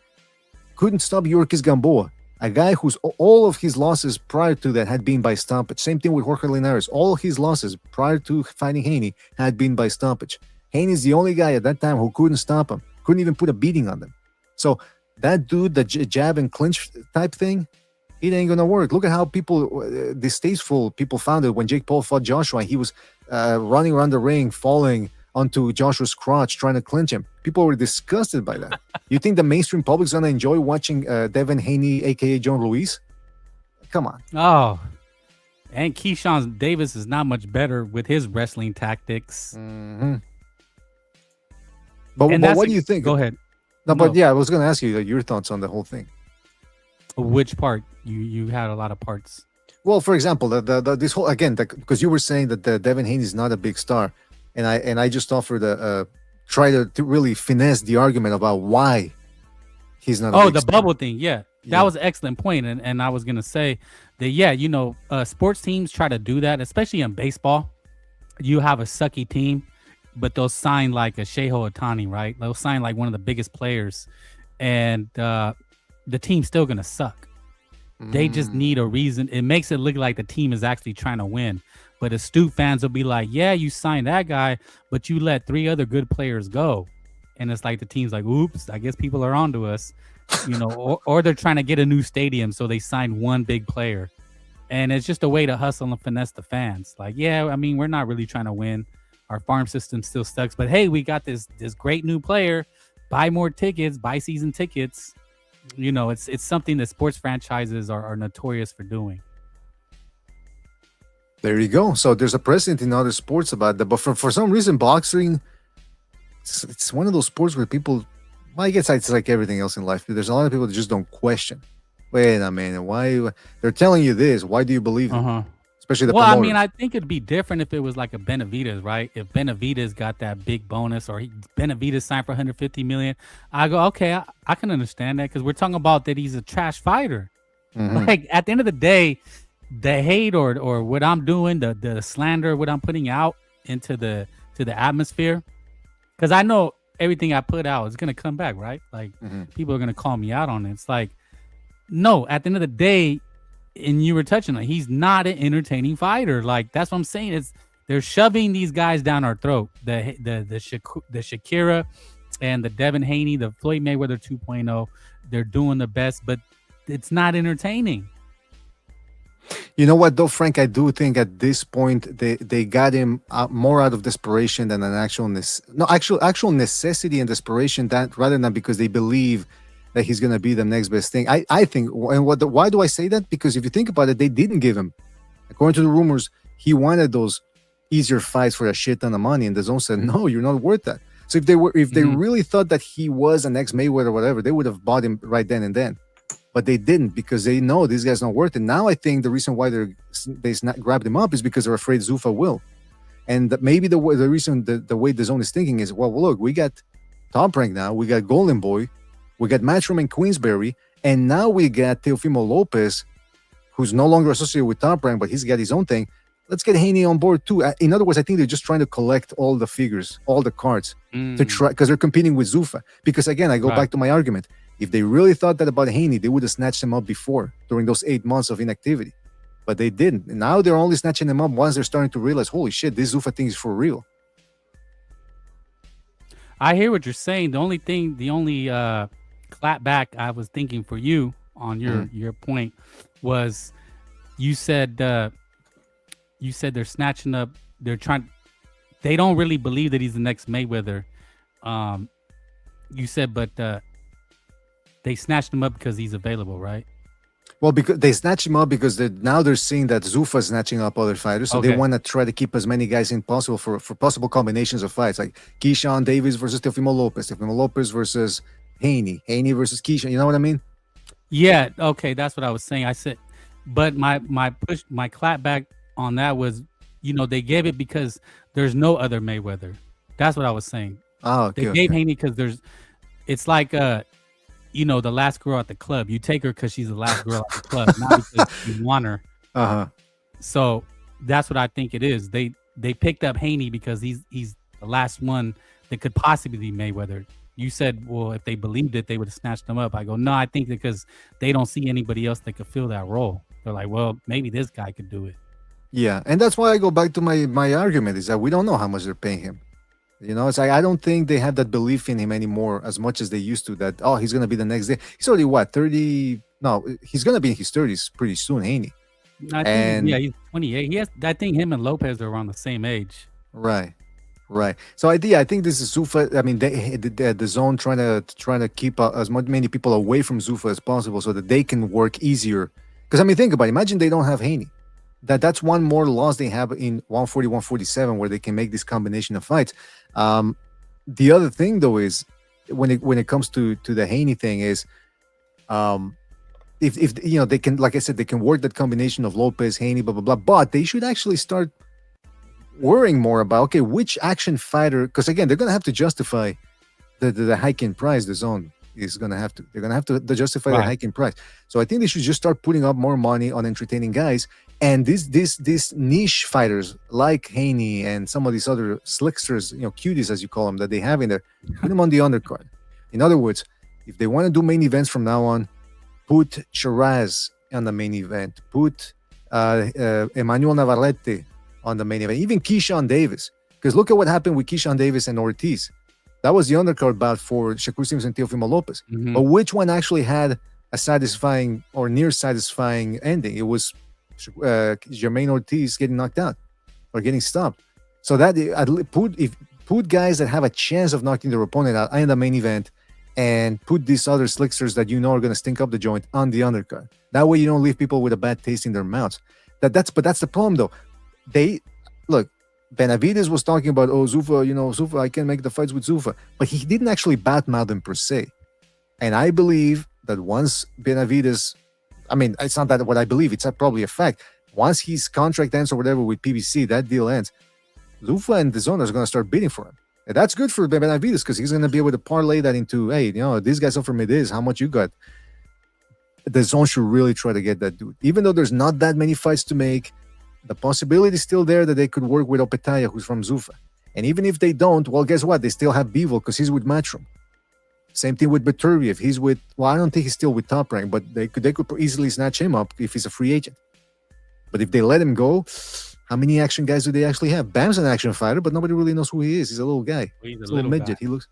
couldn't stop Yorkis Gamboa, a guy whose all of his losses prior to that had been by stoppage. Same thing with Jorge Linares. All of his losses prior to fighting Haney had been by stoppage. Haney's the only guy at that time who couldn't stop him, couldn't even put a beating on them. So that dude, the jab and clinch type thing, it ain't gonna work. Look at how distasteful people found it when Jake Paul fought Joshua. He was running around the ring, falling onto Joshua's crotch, trying to clinch him. People were disgusted by that. You think the mainstream public's gonna enjoy watching Devin Haney, aka John Ruiz? Come on. Oh, and Keyshawn Davis is not much better with his wrestling tactics. Mm-hmm. But what do you think? Go ahead. No, but yeah, I was going to ask you your thoughts on the whole thing. Which part? You had a lot of parts. Well, for example, this whole because you were saying that Devin Haney is not a big star, and I just offered try to really finesse the argument about why he's not. Oh, the bubble thing, yeah. That was an excellent point, and I was gonna say that sports teams try to do that, especially in baseball. You have a sucky team, but they'll sign like a Shohei Ohtani, right? They'll sign like one of the biggest players, and the team's still gonna suck. They just need a reason. It makes it look like the team is actually trying to win. But astute fans will be like, yeah, you signed that guy, but you let 3 other good players go. And it's like the team's like, oops, I guess people are onto us. Or they're trying to get a new stadium, so they sign one big player. And it's just a way to hustle and finesse the fans. Like, yeah, I mean, we're not really trying to win. Our farm system still sucks. But hey, we got this great new player. Buy more tickets, buy season tickets. It's something that sports franchises are notorious for doing. There you go. So there's a precedent in other sports about that. But for some reason, boxing, it's one of those sports where people, well, I guess it's like everything else in life. There's a lot of people that just don't question. Wait a minute, why they're telling you this? Why do you believe it? Especially the promoters. I mean, I think it'd be different if it was like a Benavidez, right? If Benavidez got that big bonus, or Benavidez signed for $150 million, I go, okay, I can understand that, because we're talking about that he's a trash fighter. Like, at the end of the day, the hate or what I'm doing, the slander, what I'm putting out into the atmosphere, because I know everything I put out is gonna come back, right? Like, people are gonna call me out on it. It's like, no, at the end of the day, and you were touching on, he's not an entertaining fighter. Like, that's what I'm saying. They're shoving these guys down our throat. The Shakira and the Devin Haney, the Floyd Mayweather 2.0. They're doing the best, but it's not entertaining. You know what, though, Frank? I do think at this point they got him more out of desperation than an actual necessity and desperation, that rather than because they believe that he's going to be the next best thing. I think, and why do I say that? Because if you think about it, they didn't give him, according to the rumors, he wanted those easier fights for a shit ton of money, and the zone said, no, you're not worth that. So if they really thought that he was an ex-Mayweather or whatever, they would have bought him right then and then. But they didn't, because they know this guy's not worth it. Now I think the reason why they grabbed him up is because they're afraid Zuffa will. And maybe the reason the way the zone is thinking is, well, look, we got Top Rank now, we got Golden Boy, we got Matchroom and Queensberry, and now we got Teofimo Lopez, who's no longer associated with Top Rank, but he's got his own thing. Let's get Haney on board too. In other words, I think they're just trying to collect all the figures, all the cards to try, because they're competing with Zuffa. Because again, I go back to my argument. If they really thought that about Haney, they would have snatched him up before, during those 8 months of inactivity. But they didn't. And now they're only snatching him up once they're starting to realize, holy shit, this Zuffa thing is for real. I hear what you're saying. The only clap back I was thinking for you on your point was, you said they're snatching up, they don't really believe that he's the next Mayweather. You said, but they snatched him up because he's available, right? Well, because they snatched him up because now they're seeing that Zuffa is snatching up other fighters, so they want to try to keep as many guys in possible for possible combinations of fights, like Keyshawn Davis versus Teofimo Lopez versus Haney versus Keyshawn. You know what I mean? Yeah. Okay, that's what I was saying. I said, but my clap back on that was, they gave it because there's no other Mayweather. That's what I was saying. Oh, okay, they gave Haney because it's like the last girl at the club. You take her because she's the last girl at the club, not because you want her. So that's what I think it is. They picked up Haney because he's the last one that could possibly be Mayweather. You said, well, if they believed it, they would have snatched him up. I go, no, I think because they don't see anybody else that could fill that role. They're like, well, maybe this guy could do it. Yeah, and that's why I go back to my argument is that we don't know how much they're paying him. It's like, I don't think they have that belief in him anymore as much as they used to, that, he's going to be the next day. He's already, 30? No, he's going to be in his 30s pretty soon, Haney. I think And he's 28. I think him and Lopez are around the same age. right. Right. So I think this is Zuffa. I mean, the zone trying to keep many people away from Zuffa as possible so that they can work easier. Because I mean, think about it. Imagine they don't have Haney. That's one more loss they have in 140, 147 where they can make this combination of fights. The other thing though is when it comes to the Haney thing is, if you know they can, like I said, they can work that combination of Lopez, Haney, blah blah blah. But they should actually start worrying more about, okay, which action fighter, because again, they're going to have to justify the hike in price. The zone is going to have to, they're going to have to justify the hike in price. So I think they should just start putting up more money on entertaining guys. And these niche fighters like Haney and some of these other slicksters, cuties as you call them, that they have in there, put them on the undercard. In other words, if they want to do main events from now on, put Shiraz on the main event, put Emmanuel Navarrete on the main event, even Keyshawn Davis. Because look at what happened with Keyshawn Davis and Ortiz. That was the undercard bout for Shakur Stevens and Teofimo Lopez. Mm-hmm. But which one actually had a satisfying or near satisfying ending? It was Jermaine Ortiz getting knocked out or getting stopped. So that put guys that have a chance of knocking their opponent out in the main event, and put these other slicksters that are going to stink up the joint on the undercard. That way you don't leave people with a bad taste in their mouths. But that's the problem though. Benavidez was talking about, Zuffa, Zuffa, I can make the fights with Zuffa, but he didn't actually badmouth him per se. And I believe that once Benavidez, I mean, it's not that what I believe, it's probably a fact. Once his contract ends or whatever with PBC, that deal ends, Zuffa and the Zone are going to start bidding for him. And that's good for Benavidez because he's going to be able to parlay that into, hey, these guys offer me this, how much you got? The Zone should really try to get that dude. Even though there's not that many fights to make, the possibility is still there that they could work with Opetaya, who's from Zuffa. And even if they don't, well, guess what? They still have Bivol because he's with Matchroom. Same thing with Beterbiev. He's with, I don't think he's still with Top Rank, but they could easily snatch him up if he's a free agent. But if they let him go, how many action guys do they actually have? Bam's an action fighter, but nobody really knows who he is. He's a little guy. He's a little midget. Guy. He looks.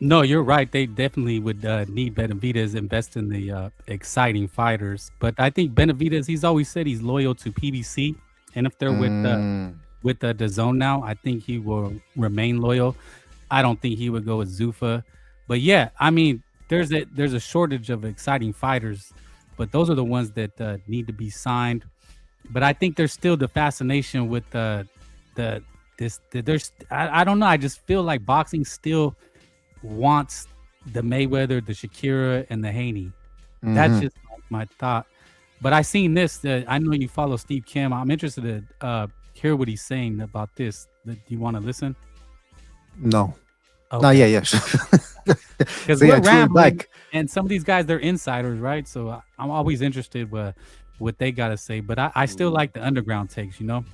No, you're right. They definitely would need Benavidez, invest in the exciting fighters. But I think Benavidez, he's always said he's loyal to PBC. And if they're with the Zone now, I think he will remain loyal. I don't think he would go with Zuffa. But yeah, I mean, there's a shortage of exciting fighters, but those are the ones that need to be signed. But I think there's still the fascination with I don't know. I just feel like boxing still wants the Mayweather, the Shakira, and the Haney. Mm-hmm. That's just my thought. But I seen this. I know you follow Steve Kim. I'm interested to hear what he's saying about this. Do you want to listen? No. Okay. No, yeah. Because so we're rambling, and some of these guys, they're insiders, right? So I'm always interested with what they got to say. But I still like the underground takes, Like,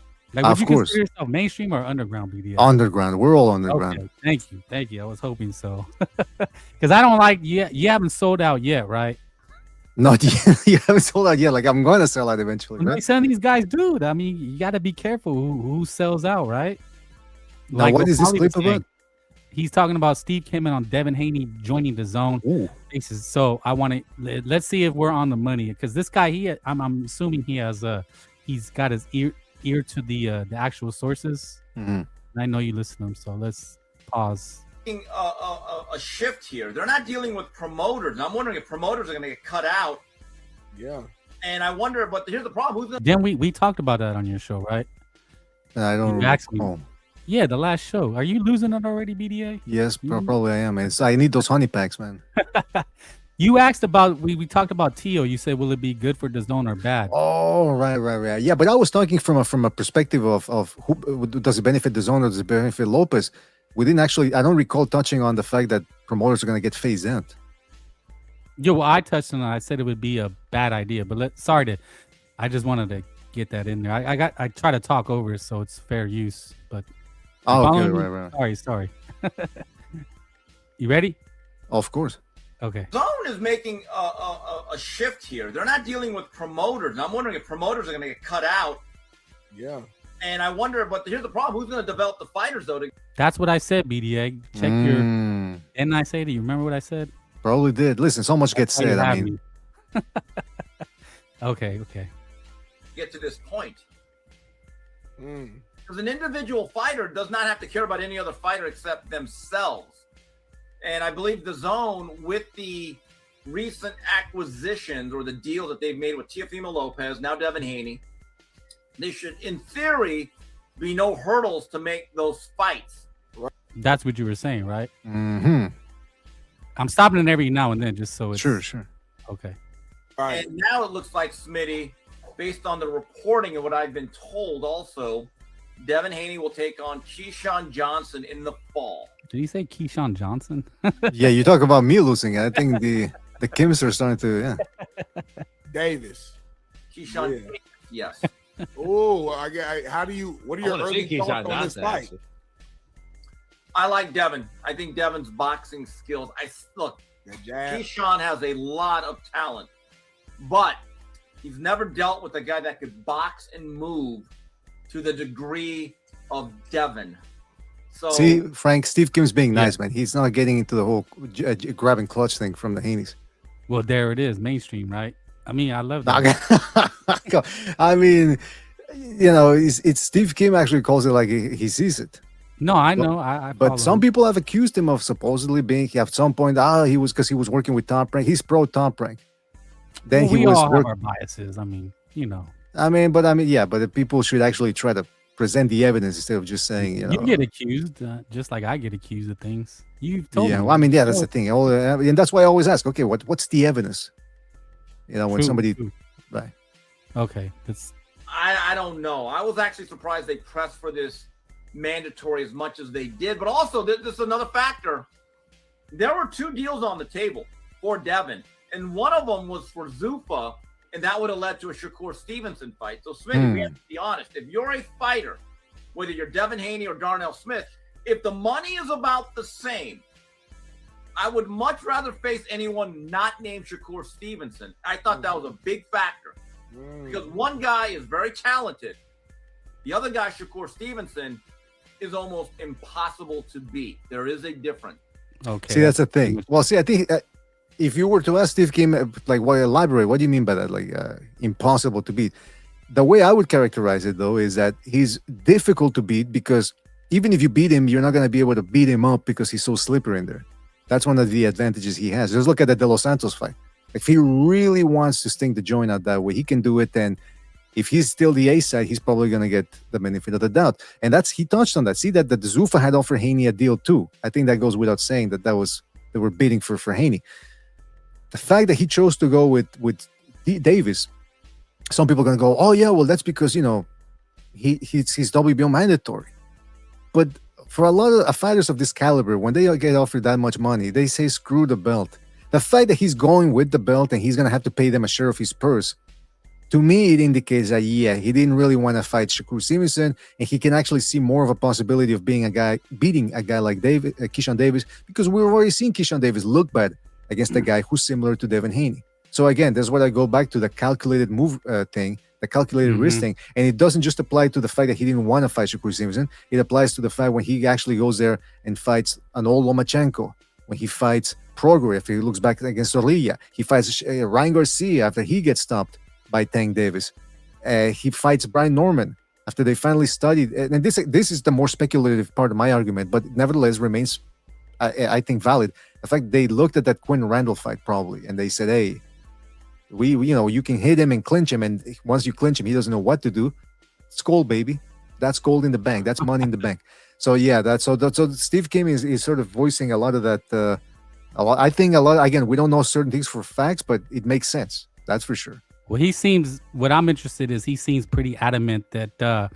would you consider yourself mainstream or underground, BDS? Underground. We're all underground. Okay. Thank you. I was hoping so. Because I don't like, you haven't sold out yet, right? Not yet. You haven't sold out yet. Like, I'm going to sell out eventually, right? Some of these guys do. I mean, you got to be careful who sells out, right? Now, like, what is this clip about? He's talking about Steve Kim on Devin Haney joining the Zone. Ooh. So I want to, let's see if we're on the money. Because this guy, I'm assuming he's got his ear to the actual sources. Mm-hmm. And I know you listen to them, so let's pause. A shift here. They're not dealing with promoters. I'm wondering if promoters are going to get cut out. Yeah. And I wonder, but here's the problem. Then we talked about that on your show, right? I don't know. Yeah, the last show. Are you losing it already, BDA? Yes, probably I am. I need those honey packs, man. You asked about, we talked about Tio. You said, will it be good for DAZN or bad? Oh, right. Yeah, but I was talking from a perspective of who does it benefit DAZN or does it benefit Lopez? We didn't actually, I don't recall touching on the fact that promoters are going to get phased out. Yeah, well, I touched on it. I said it would be a bad idea, but I just wanted to get that in there. I try to talk over it so it's fair use, but. Oh, okay, right. Sorry. You ready? Of course. Okay. Zone is making a shift here. They're not dealing with promoters. I'm wondering if promoters are going to get cut out. Yeah. And I wonder, but here's the problem. Who's going to develop the fighters, though? That's what I said, BDA. Check your... Didn't I say that? You remember what I said? Probably did. Listen, so much gets said. I mean... Okay. get to this point. Mm. Because an individual fighter does not have to care about any other fighter except themselves. And I believe DAZN, with the recent acquisitions or the deal that they've made with Teofimo Lopez, now Devin Haney, they should, in theory, be no hurdles to make those fights. That's what you were saying, right? Mm-hmm. I'm stopping it every now and then just so it's Sure. okay. All right. And now it looks like, Smitty, based on the reporting and what I've been told also, Devin Haney will take on Keyshawn Johnson in the fall. Did he say Keyshawn Johnson? Yeah, you talk about me losing. I think the Kims are starting to. Yeah. Davis. Keyshawn, Yeah. yes. Oh, how do you? What are I your want to see early thoughts Keyshawn on this Johnson. fight? Actually. I like Devin. I think Devin's boxing skills. Look, The jab. Keyshawn has a lot of talent, but he's never dealt with a guy that could box and move to the degree of Devin. So See, Frank, Steve Kim's being nice, man. He's not getting into the whole grabbing clutch thing from the Haneys. Well, there it is, mainstream, right? I mean, I love that. I mean, you know, it's Steve Kim actually calls it like he sees it. No, I know. I But follow some him. people have accused him of supposedly being at some point. He was because he was working with Top Rank. He's pro Top Rank. Then Well, he we was. all have our biases. I mean, you know. Yeah, but the people should actually try to present the evidence instead of just saying, you know. You get accused, just like I get accused of things. You've told me. Yeah, well, I mean, yeah, that's the thing. And that's why I always ask, okay, what's the evidence? You know, when somebody, right? Okay, that's. I don't know. I was actually surprised they pressed for this mandatory as much as they did. But also, this is another factor. There were two deals on the table for Devin, and one of them was for Zuffa, and that would have led to a Shakur Stevenson fight. So, Smitty, we have to be honest. If you're a fighter, whether you're Devin Haney or Darnell Smith, if the money is about the same, I would much rather face anyone not named Shakur Stevenson. I thought that was a big factor because one guy is very talented. The other guy, Shakur Stevenson, is almost impossible to beat. There is a difference. Okay. See, that's the thing. Well, see, I think if you were to ask Steve Kim, like, elaborate, what do you mean by that? Like, impossible to beat? The way I would characterize it, though, is that he's difficult to beat because even if you beat him, you're not going to be able to beat him up because he's so slippery in there. That's one of the advantages he has. Just look at the De Los Santos fight. If he really wants to sting the joint out that way, he can do it. And if he's still the A side, he's probably going to get the benefit of the doubt. And he touched on that. See that the Zuffa had offered Haney a deal too. I think that goes without saying they were bidding for Haney. The fact that he chose to go with Davis, some people are going to go, oh yeah, well that's because, you know, he's WBO mandatory. But for a lot of fighters of this caliber, when they get offered that much money, they say screw the belt. The fact that he's going with the belt and he's going to have to pay them a share of his purse, to me, it indicates that, yeah, he didn't really want to fight Shakur Stevenson, and he can actually see more of a possibility of beating a guy like Keyshawn Davis, because we've already seen Keyshawn Davis look bad against a guy who's similar to Devin Haney. So again, that's what I go back to the calculated move thing, the calculated risk thing, and it doesn't just apply to the fact that he didn't want to fight Shakur Stevenson. It applies to the fact when he actually goes there and fights an old Lomachenko, when he fights Prograis after he looks back against Orlilla, he fights Ryan Garcia after he gets stopped by Tank Davis. He fights Brian Norman after they finally studied. And this is the more speculative part of my argument, but nevertheless remains, I think, valid. The fact they looked at that Quinn Randall fight probably, and they said, hey, you can hit him and clinch him, and once you clinch him, he doesn't know what to do. It's gold, baby. That's gold in the bank. That's money in the bank. So yeah, so Steve Kim is sort of voicing a lot of that. I think a lot. Again, we don't know certain things for facts, but it makes sense. That's for sure. Well, what I'm interested is he seems pretty adamant that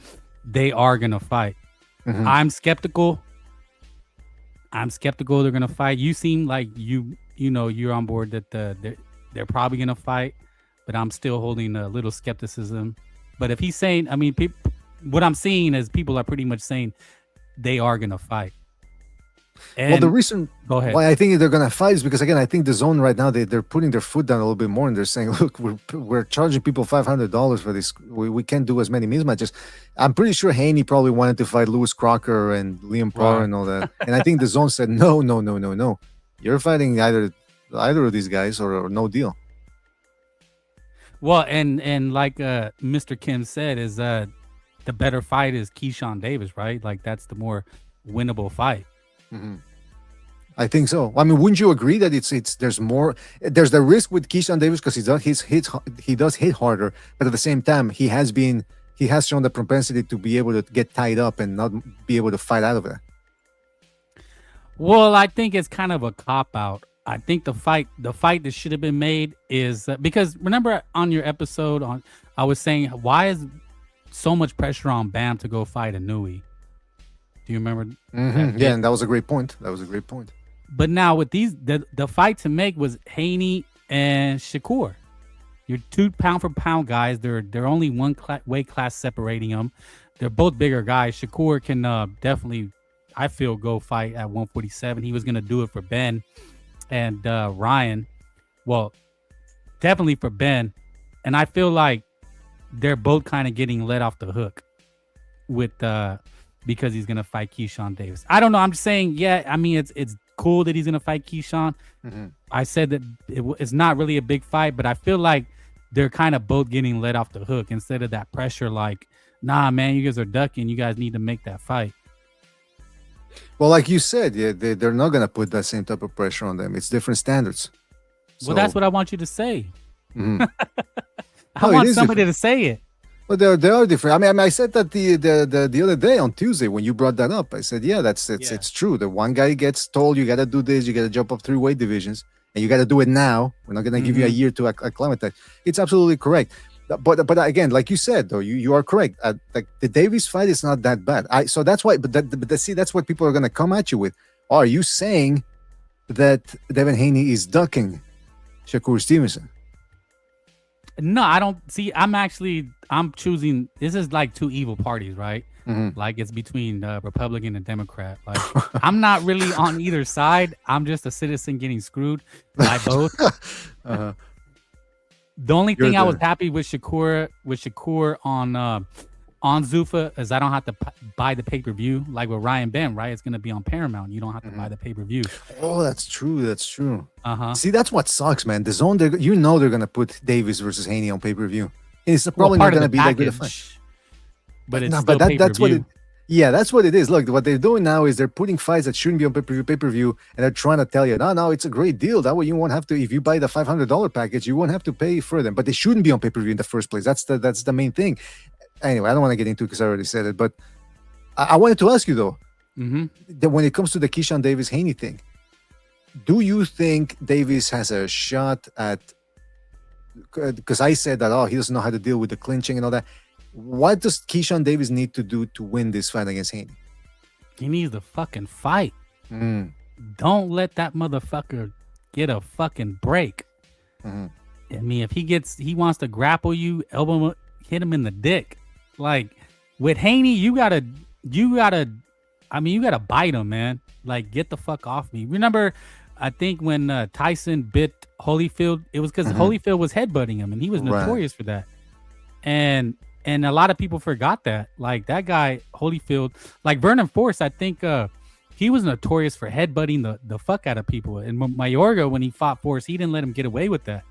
they are going to fight. Mm-hmm. I'm skeptical they're going to fight. You seem like you're on board that they're probably going to fight, but I'm still holding a little skepticism. But if he's saying, I mean, what I'm seeing is people are pretty much saying they are going to fight. And well, the reason why I think they're going to fight is because, again, I think the zone right now, they're putting their foot down a little bit more, and they're saying, look, we're charging people $500 for this. We can't do as many mismatches. I'm pretty sure Haney probably wanted to fight Lewis Crocker and Liam Parr and all that. And I think the zone said, no. You're fighting either of these guys or no deal. Well, and like Mr. Kim said, is the better fight is Keyshawn Davis, right? Like that's the more winnable fight. I think so. I mean, wouldn't you agree that there's the risk with Keyshawn Davis because he does hit harder, but at the same time he has shown the propensity to be able to get tied up and not be able to fight out of it. Well, I think it's kind of a cop out. I think the fight that should have been made is because remember on your episode I was saying why is so much pressure on Bam to go fight Inui? Do you remember? Yeah, and that was a great point. But now with the fight to make was Haney and Shakur. You're 2 pound for pound guys. They're only one weight class separating them. They're both bigger guys. Shakur can definitely, I feel, go fight at 147. He was gonna do it for Benn and Ryan. Well, definitely for Benn. And I feel like they're both kind of getting let off the hook with because he's gonna fight Keyshawn Davis. I don't know. I'm just saying, yeah. I mean, it's cool that he's gonna fight Keyshawn. I said that it's not really a big fight, but I feel like they're kind of both getting let off the hook instead of that pressure. Like, nah, man, you guys are ducking. You guys need to make that fight. Well, like you said, yeah, they're not gonna put that same type of pressure on them. It's different standards. Well, that's what I want you to say. Mhm. I want somebody to say it. Well, they are different. I mean, I said that the other day on Tuesday when you brought that up. I said, yeah, it's true. The one guy gets told you got to do this, you got to jump up 3 weight divisions, and you got to do it now. We're not gonna give you a year to acclimatize. It's absolutely correct. But again, like you said, though, you are correct. Like the Davis fight is not that bad. So that's why. But see, that's what people are gonna come at you with. Are you saying that Devin Haney is ducking Shakur Stevenson? No, I don't see. I'm choosing. This is like 2 evil parties, right? Like it's between Republican and Democrat. Like I'm not really on either side. I'm just a citizen getting screwed by both. The only thing I was happy with Shakur on Zuffa is I don't have to buy the pay-per-view like with Ryan Benn, right? It's going to be on Paramount. You don't have to buy the pay-per-view. Oh, that's true. See, that's what sucks, man. The zone, they're going to put Davis versus Haney on pay-per-view. It's probably not going to be that good a fight. But it's still pay-per-view. That's what it. Yeah, that's what it is. Look, what they're doing now is they're putting fights that shouldn't be on pay-per-view, and they're trying to tell you, no, it's a great deal. That way you won't have to, if you buy the $500 package, you won't have to pay for them. But they shouldn't be on pay-per-view in the first place. That's the main thing. Anyway, I don't want to get into it because I already said it, but I wanted to ask you though, that when it comes to the Keyshawn Davis Haney thing, do you think Davis has a shot at? Because I said that he doesn't know how to deal with the clinching and all that. What does Keyshawn Davis need to do to win this fight against Haney? He needs to fucking fight. Don't let that motherfucker get a fucking break. I mean, if he wants to grapple you, elbow, hit him in the dick. Like with Haney, you gotta bite him, man. Like get the fuck off me. Remember, I think when Tyson bit Holyfield, it was because Holyfield was headbutting him, and he was notorious for that. And a lot of people forgot that. Like that guy Holyfield, like Vernon Forrest, I think he was notorious for headbutting the fuck out of people. And Mayorga, when he fought Forrest, he didn't let him get away with that.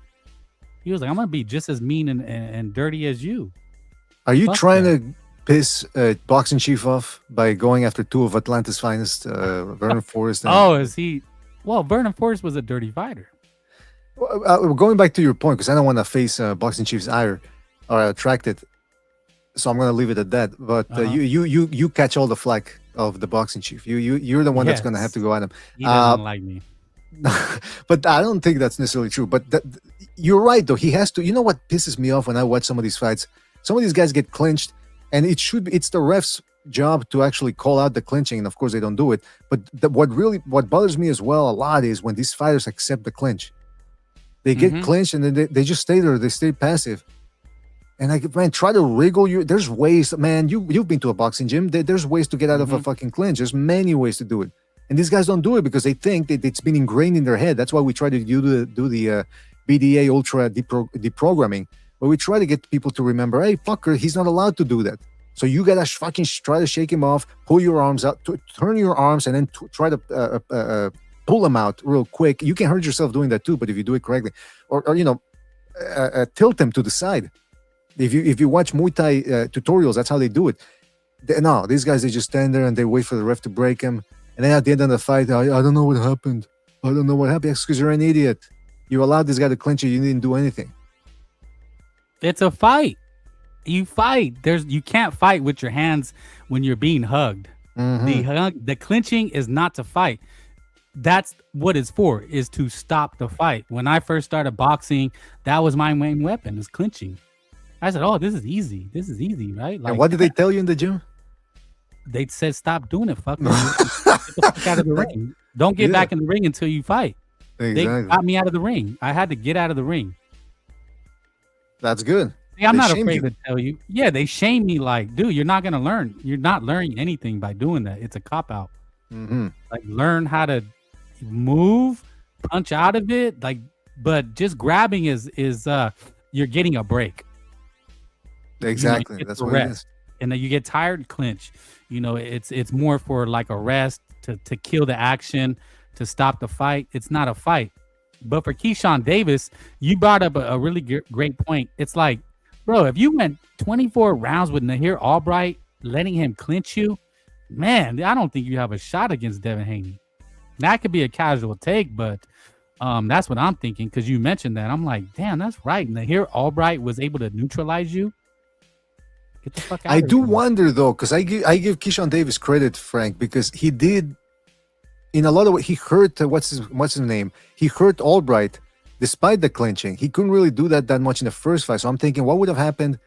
He was like, I'm gonna be just as mean and dirty as you. Are you trying to piss boxing chief off by going after 2 of Atlanta's finest, Vernon Forrest? Is he? Well, Vernon Forrest was a dirty fighter. Going back to your point, because I don't want to face boxing chief's ire or attract it, so I'm going to leave it at that. But you catch all the flack of the boxing chief. You're the one that's going to have to go at him. He doesn't like me. But I don't think that's necessarily true. But you're right, though. He has to. You know what pisses me off when I watch some of these fights? Some of these guys get clinched, and it's the ref's job to actually call out the clinching, and of course they don't do it. But what bothers me as well a lot is when these fighters accept the clinch. They get clinched and then they just stay there. They stay passive. And like, man, try to wriggle you. There's ways, man. You've been to a boxing gym. There's ways to get out of a fucking clinch. There's many ways to do it. And these guys don't do it because they think that it's been ingrained in their head. That's why we try to do the BDA ultra deprogramming, where we try to get people to remember, hey, fucker, he's not allowed to do that. So you gotta fucking try to shake him off, pull your arms out, turn your arms, and then try to pull them out real quick. You can hurt yourself doing that too, but if you do it correctly, or tilt them to the side. If you watch Muay Thai tutorials, that's how they do it. No, these guys, they just stand there and they wait for the ref to break him. And then at the end of the fight, I don't know what happened. I don't know what happened. It's because you're an idiot. You allowed this guy to clinch you. You didn't do anything. It's a fight. You fight. You can't fight with your hands when you're being hugged. The clinching is not to fight. That's what it's for, is to stop the fight. When I first started boxing, that was my main weapon, is clinching. I said, oh, this is easy. This is easy, right? Like, and what did they tell you in the gym? They said, stop doing it, fucker. Get the fuck out of the ring. Don't get back in the ring until you fight. Exactly. They got me out of the ring. I had to get out of the ring. That's good. See, I'm not afraid to tell you. Yeah, they shame me like, dude, you're not going to learn. You're not learning anything by doing that. It's a cop-out. Like, learn how to move, punch out of it. Like, but just grabbing is you're getting a break. Exactly. You know, that's what it is. And then you get tired, clinch. You know, it's more for like a rest, to kill the action, to stop the fight. It's not a fight. But for Keyshawn Davis, you brought up a really great point. It's like, bro, if you went 24 rounds with Nahir Albright, letting him clinch you, man, I don't think you have a shot against Devin Haney. That could be a casual take, but that's what I'm thinking, because you mentioned that. I'm like, damn, that's right. Nahir Albright was able to neutralize you. Get the fuck out I of do here. wonder though, because I give Keyshawn Davis credit, Frank, because he did, in a lot of ways, he hurt what's his name? He hurt Albright despite the clinching. He couldn't really do that much in the first fight. So I'm thinking, what would have happened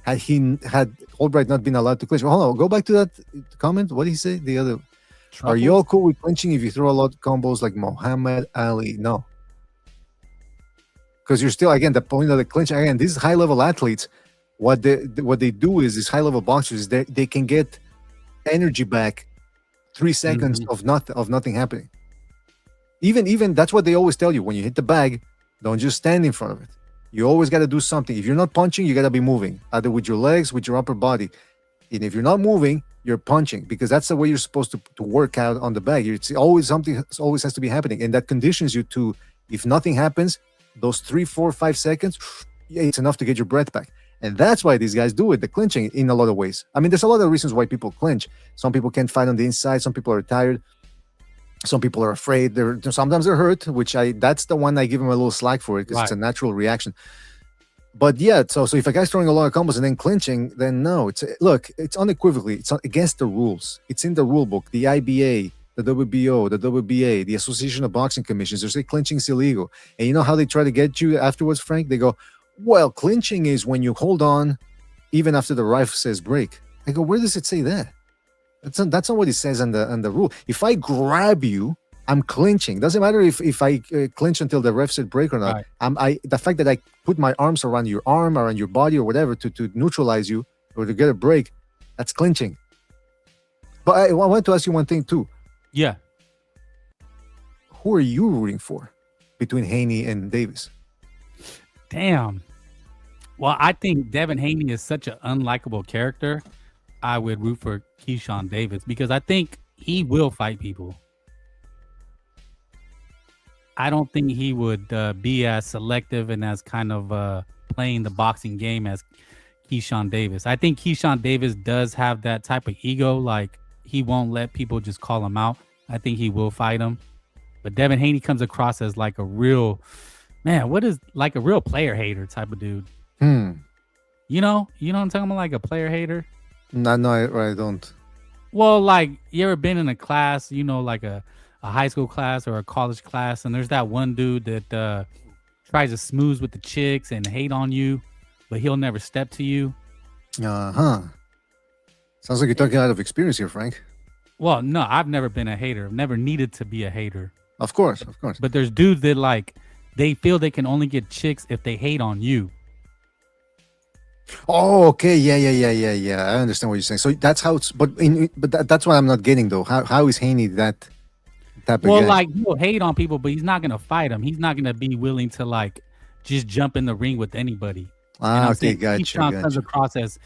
had Albright not been allowed to clinch? Hold on, go back to that comment. What did he say? The other, are you all cool with clinching if you throw a lot of combos like Muhammad Ali? No, because you're still, again, the point of the clinch. Again, these high level athletes, what they do is, these high level boxers, they can get energy back 3 seconds of nothing happening. Even that's what they always tell you. When you hit the bag, don't just stand in front of it. You always got to do something. If you're not punching, you got to be moving, either with your legs, with your upper body. And if you're not moving, you're punching, because that's the way you're supposed to work out on the bag. It's always something always has to be happening, and that conditions you to, if nothing happens, those 3, 4, 5 seconds, yeah, it's enough to get your breath back. And that's why these guys do it, the clinching, in a lot of ways. I mean, there's a lot of reasons why people clinch. Some people can't fight on the inside. Some people are tired. Some people are afraid. Sometimes they're hurt, that's the one I give them a little slack for it, because it's a natural reaction. But yeah, so if a guy's throwing a lot of combos and then clinching, then no. It's unequivocally, it's against the rules. It's in the rule book. The IBA, the WBO, the WBA, the Association of Boxing Commissions, they say clinching is illegal. And you know how they try to get you afterwards, Frank? They go, well, clinching is when you hold on even after the ref says break. I go, where does it say that? That's not what it says on the rule. If I grab you, I'm clinching. Doesn't matter if I clinch until the ref said break or not. Right. The fact that I put my arms around your arm, around your body or whatever to neutralize you or to get a break, that's clinching. But I want to ask you one thing too. Yeah. Who are you rooting for between Haney and Davis? Damn. Well, I think Devin Haney is such an unlikable character. I would root for Keyshawn Davis, because I think he will fight people. I don't think he would be as selective and as kind of playing the boxing game as Keyshawn Davis. I think Keyshawn Davis does have that type of ego. Like, he won't let people just call him out. I think he will fight him. But Devin Haney comes across as like a real, man, what is like a real player hater type of dude. You know what I'm talking about? Like a player hater? No, I don't. Well, like, you ever been in a class, like a high school class or a college class, and there's that one dude that tries to smooth with the chicks and hate on you, but he'll never step to you? Sounds like you're talking out of experience here, Frank. Well, no, I've never been a hater. I've never needed to be a hater. Of course. But there's dudes that, like, they feel they can only get chicks if they hate on you. Oh, okay. Yeah. I understand what you're saying. So that's how it's, but that's what I'm not getting though. How is Haney that type of guy? Well, like, he'll hate on people, but he's not gonna fight them. He's not gonna be willing to like just jump in the ring with anybody. Okay, gotcha. Keyshawn comes across as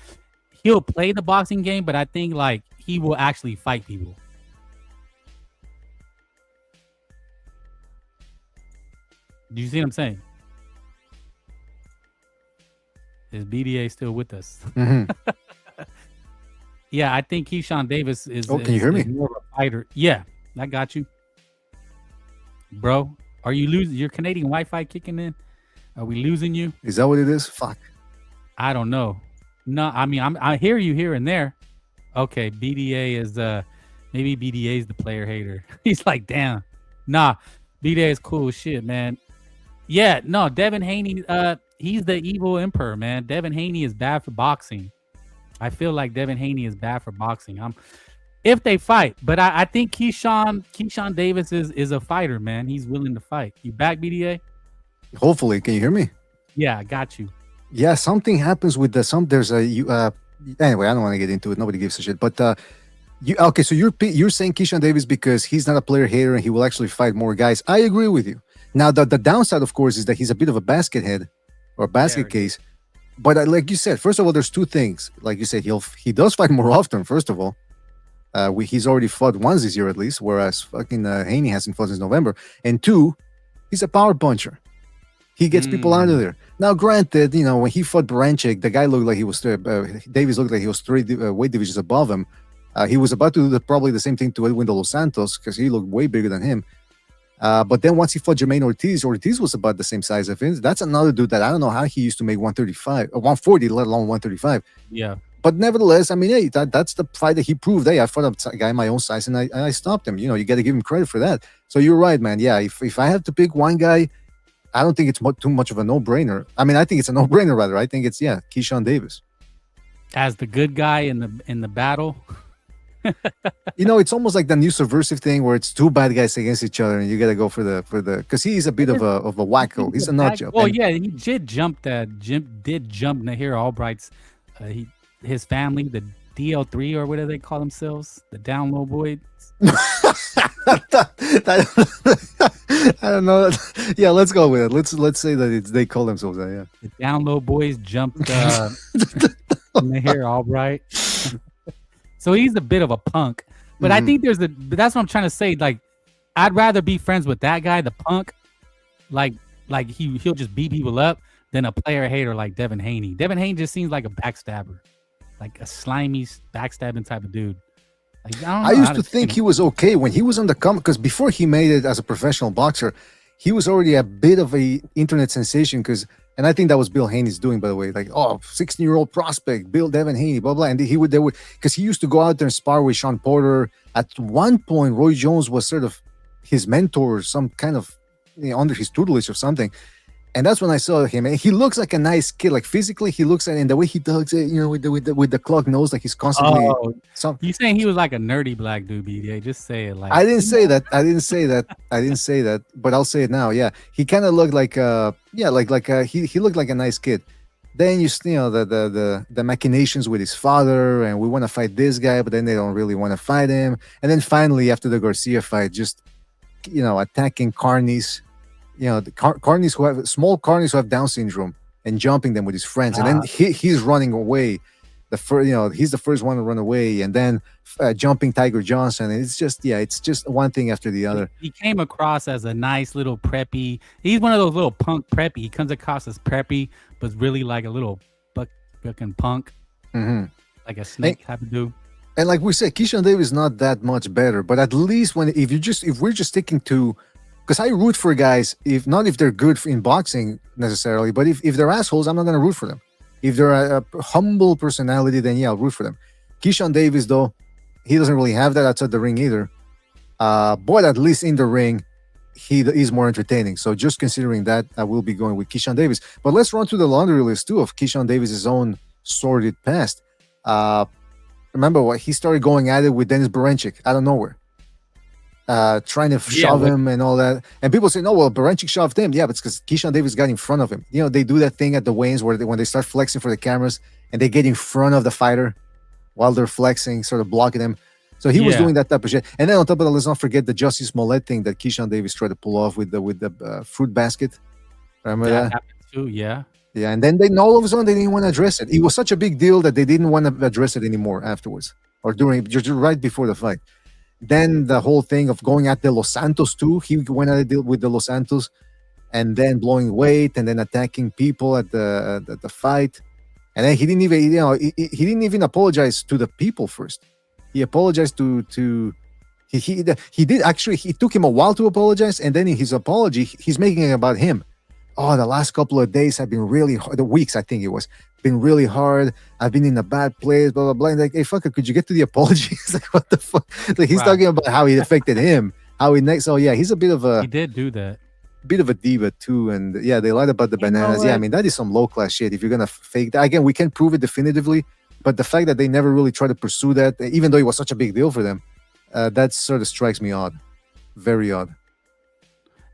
he'll play the boxing game, but I think like he will actually fight people. Do you see what I'm saying? Is BDA still with us? Mhm. Yeah, I think Keyshawn Davis is. Oh, can you hear me? More of a fighter. Yeah, I got you, bro. Are you losing? Your Canadian Wi-Fi kicking in? Are we losing you? Is that what it is? Fuck. I don't know. No, I mean I hear you here and there. Okay, BDA is maybe BDA is the player hater. He's like, damn. Nah, BDA is cool as shit, man. Yeah, no, Devin Haney, he's the evil emperor, man. Devin Haney is bad for boxing. I feel like Devin Haney is bad for boxing. If they fight, but I think Keyshawn Davis is a fighter, man. He's willing to fight. You back, BDA? Hopefully, can you hear me? Yeah, I got you. Yeah, something happens with there's a anyway, I don't want to get into it. Nobody gives a shit. But okay, so you're saying Keyshawn Davis because he's not a player hater and he will actually fight more guys. I agree with you. Now the downside, of course, is that he's a bit of a basket head or basket case. But like you said, first of all, there's two things. Like you said, he does fight more often. First of all, he's already fought once this year at least, whereas fucking Haney hasn't fought since November. And two, he's a power puncher. He gets people out of there. Now, granted, when he fought Baranchik, the guy looked like he was Davis looked like he was 3 weight divisions above him. He was about to do probably the same thing to Edwin de los Santos because he looked way bigger than him. But then once he fought Jermaine Ortiz was about the same size as him. That's another dude that I don't know how he used to make 135 or 140, let alone 135. Yeah. But nevertheless, I mean, hey, that's the fight that he proved. Hey, I fought a guy my own size and I stopped him. You got to give him credit for that. So you're right, man. Yeah, if I have to pick one guy, I don't think it's too much of a no-brainer. I mean, I think it's a no-brainer rather. I think it's Keyshawn Davis as the good guy in the battle. It's almost like the new subversive thing where it's two bad guys against each other, and you got to go for the because he's a bit of a wacko. He's a nut job. Oh yeah, he did jump Nahir Albright's his family, the DL3 or whatever they call themselves, the down low boys. I don't know. Yeah, let's go with it. Let's say that they call themselves that. Yeah, the down low boys jumped Nahir Albright. So he's a bit of a punk, but I think but that's what I'm trying to say. Like, I'd rather be friends with that guy, the punk, like he'll just beat people up, than a player hater like Devin Haney. Devin Haney just seems like a backstabber, like a slimy backstabbing type of dude. Like, I used to think he was okay when he was on the because before he made it as a professional boxer, he was already a bit of a internet sensation and I think that was Bill Haney's doing, by the way. Like, 16-year-old prospect, Devin Haney, blah, blah. And they would, because he used to go out there and spar with Sean Porter. At one point, Roy Jones was sort of his mentor, some kind of, under his tutelage or something. And that's when I saw him. And he looks like a nice kid. Like, physically, he looks, and the way he does it, with the clock nose, like he's constantly. You saying he was like a nerdy black dude, BDA? Just say it. Like, I didn't say that. But I'll say it now. Yeah, he kind of looked like, he looked like a nice kid. Then the machinations with his father, and we want to fight this guy, but then they don't really want to fight him. And then finally, after the Garcia fight, just attacking carnies. The carnies small carnies who have Down syndrome and jumping them with his friends, and then he's running away. He's the first one to run away, and then jumping Tiger Johnson. And it's just one thing after the other. He came across as a nice little preppy. He's one of those little punk preppy. He comes across as preppy, but really like a little fucking punk, like a snake type of dude. And like we said, Keyshawn Davis is not that much better, but at least if we're just sticking to. Because I root for guys, if they're good in boxing necessarily, but if they're assholes, I'm not going to root for them. If they're a humble personality, then I'll root for them. Keyshawn Davis, though, he doesn't really have that outside the ring either. But at least in the ring, he is more entertaining. So just considering that, I will be going with Keyshawn Davis. But let's run through the laundry list, too, of Keyshawn Davis's own sordid past. Remember, he started going at it with Dennis Baranchik out of nowhere. Trying to shove him and all that. And people say, no, well, Baranchik shoved him. Yeah, but it's because Keyshawn Davis got in front of him. They do that thing at the weigh-ins where when they start flexing for the cameras and they get in front of the fighter while they're flexing, sort of blocking him. So he was doing that type of shit. And then on top of that, let's not forget the Justice Smollett thing that Keyshawn Davis tried to pull off with the fruit basket. Remember that? Happened too, yeah. Yeah, and then all of a sudden they didn't want to address it. It was such a big deal that they didn't want to address it anymore afterwards or just right before the fight. Then the whole thing of going at De Los Santos too. He went at it with De Los Santos, and then blowing weight, and then attacking people at the fight. And then he didn't even, he didn't even apologize to the people first. He apologized to he did actually. He took him a while to apologize, and then in his apology, he's making it about him. Oh, the last couple of days have been really hard. The weeks, I think it was, been really hard. I've been in a bad place, blah blah blah. And like, hey, fucker, could you get to the apology? It's like, what the fuck? Like, he's talking about how it affected him, how he next. Oh yeah, he's a bit of a. He did do that. Bit of a diva too, and yeah, they lied about the bananas. Yeah, I mean that is some low class shit. If you're gonna fake that, again, we can't prove it definitively, but the fact that they never really tried to pursue that, even though it was such a big deal for them, that sort of strikes me odd, very odd.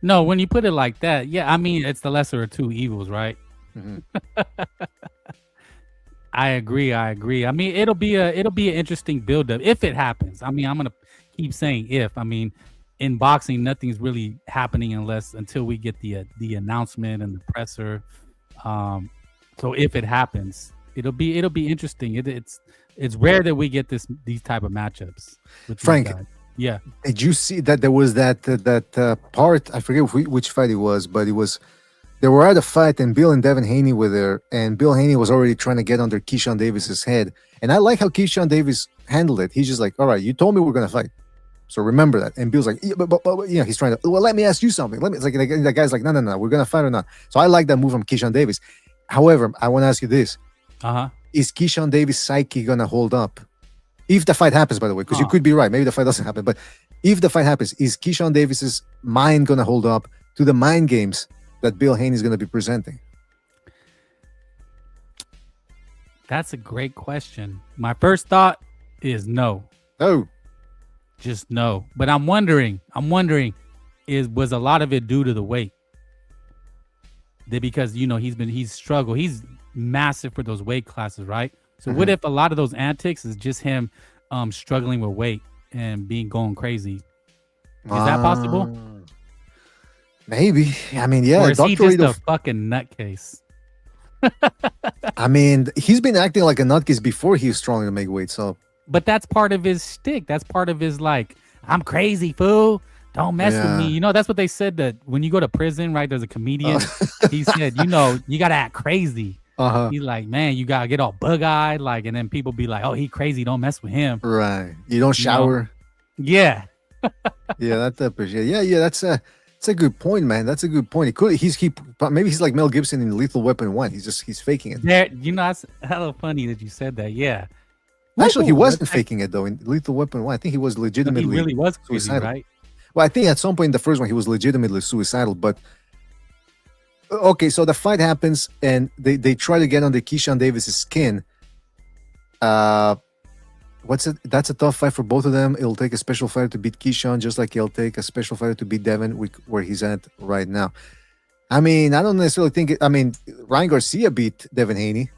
No, when you put it like that, yeah, I mean it's the lesser of two evils, right? Mhm. I agree. I mean, it'll be an interesting build-up if it happens. I mean, I'm gonna keep saying if. I mean, in boxing, nothing's really happening until we get the announcement and the presser. So if it happens, it'll be interesting. It's rare that we get these type of matchups. With Frank, yeah. Did you see that there was that part? I forget which fight it was, but it was. They were at a fight, and Bill and Devin Haney were there, and Bill Haney was already trying to get under Keyshawn Davis's head. And I like how Keyshawn Davis handled it. He's just like, all right, you told me we're gonna fight, so remember that. And Bill's like, yeah, but he's trying to. Well, let me ask you something. It's like the guy's like, no, we're gonna fight or not. So I like that move from Keyshawn Davis. However, I want to ask you this: Is Keyshawn Davis' psyche gonna hold up if the fight happens? By the way, because you could be right. Maybe the fight doesn't happen, but if the fight happens, is Keyshawn Davis's mind gonna hold up to the mind games that Bill Haney is going to be presenting? That's a great question. My first thought is no. Oh, just no. But I'm wondering, was a lot of it due to the weight? Because he's struggled. He's massive for those weight classes, right? So what if a lot of those antics is just him struggling with weight and going crazy? Is that possible? Maybe. I mean, yeah. Or is he just a fucking nutcase? I mean, he's been acting like a nutcase before he was strong to make weight. So, but that's part of his shtick. That's part of his like, I'm crazy, fool. Don't mess with me. That's what they said, that when you go to prison, right? There's a comedian. He said, you gotta act crazy. He's like, man, you gotta get all bug-eyed, like, and then people be like, oh, he crazy. Don't mess with him. Right. You don't shower. Yeah. Yeah, that's appreciate. Yeah. That's a good point, man. That's a good point. Maybe he's like Mel Gibson in Lethal Weapon 1. He's faking it. That's hella funny that you said that. Yeah. Actually, he wasn't faking it though in Lethal Weapon 1. I think he was legitimately. He really was suicidal, right? Well, I think at some point in the first one he was legitimately suicidal. But okay, so the fight happens and they try to get under Keyshawn Davis's skin. That's a tough fight for both of them. It'll take a special fighter to beat Keyshawn, just like it'll take a special fighter to beat Devin, where he's at right now. I mean, I don't necessarily think Ryan Garcia beat Devin Haney.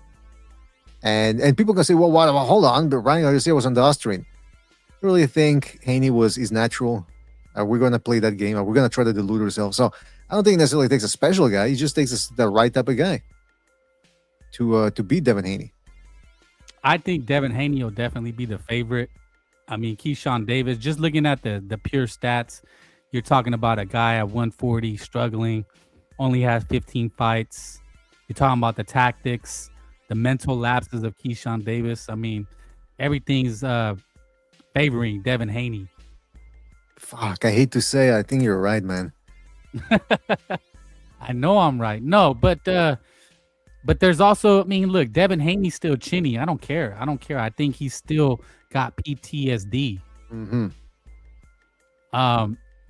And people can say, well, hold on, but Ryan Garcia was on the Austrian. I really think Haney is natural. We're going to play that game. We're going to try to delude ourselves. So I don't think it necessarily takes a special guy. He just takes the right type of guy to beat Devin Haney. I think Devin Haney will definitely be the favorite. I mean, Keyshawn Davis, just looking at the pure stats, you're talking about a guy at 140 struggling, only has 15 fights. You're talking about the tactics, the mental lapses of Keyshawn Davis. I mean, everything's favoring Devin Haney. Fuck, I hate to say it. I think you're right, man. I know I'm right. No, but there's also, I mean, look, Devin Haney's still chinny. I don't care. I think he's still got PTSD.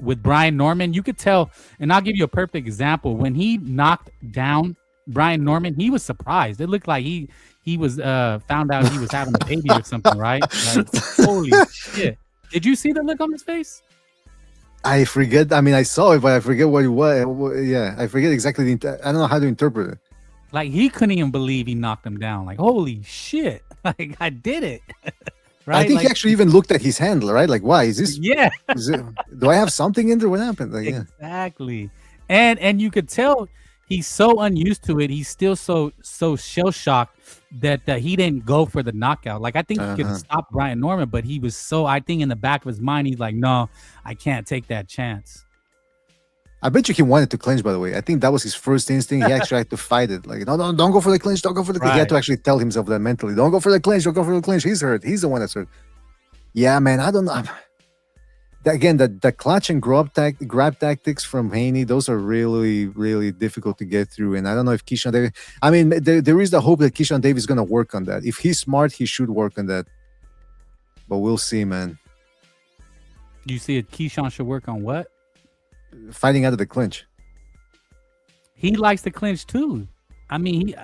With Brian Norman, you could tell, and I'll give you a perfect example. When he knocked down Brian Norman, he was surprised. It looked like he was found out he was having a baby or something, right? Like, holy shit. Did you see the look on his face? I forget. I mean, I saw it, but I forget what it was. Yeah, I forget exactly. I don't know how to interpret it. Like, he couldn't even believe he knocked him down. Like, holy shit. Like, I did it. Right? I think like, he actually even looked at his handle, right? Like, why is this? Yeah. Do I have something in there? What happened? Like, exactly. And you could tell he's so unused to it. He's still so shell shocked that he didn't go for the knockout. Like, I think he could stop Brian Norman, but he was I think in the back of his mind, he's like, no, I can't take that chance. I bet you he wanted to clinch, by the way. I think that was his first instinct. He actually had to fight it. Like, no, don't go for the clinch. Don't go for the clinch. He had to actually tell himself that mentally. Don't go for the clinch. Don't go for the clinch. He's hurt. He's the one that's hurt. Yeah, man. I don't know. Again, the clutch and grab tactics from Haney, those are really, really difficult to get through. And I don't know if Keyshawn Davis, I mean, there is the hope that Keyshawn Davis is going to work on that. If he's smart, he should work on that. But we'll see, man. You see it, Keyshawn should work on what? Fighting out of the clinch. He likes to clinch too. I mean,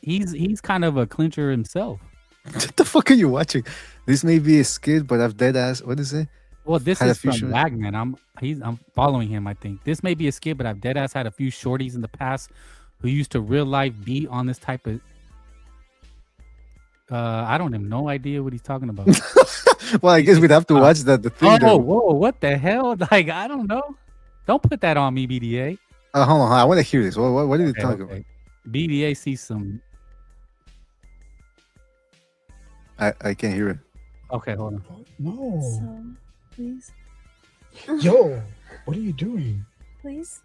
he's kind of a clincher himself. What the fuck are you watching? This may be a skit, but I've dead ass. What is it? Well, this is from Wagman. I'm following him. I think this may be a skit, but I've dead ass had a few shorties in the past who used to real life be on this type of. I don't have no idea what he's talking about. Well, I guess we'd have to watch the thing. Oh, whoa, what the hell? Like, I don't know. Don't put that on me, BDA. Hold on, I want to hear this. What did he talk about? BDA sees some. I can't hear it. Okay, hold on. No. So, please. Yo, what are you doing? Please.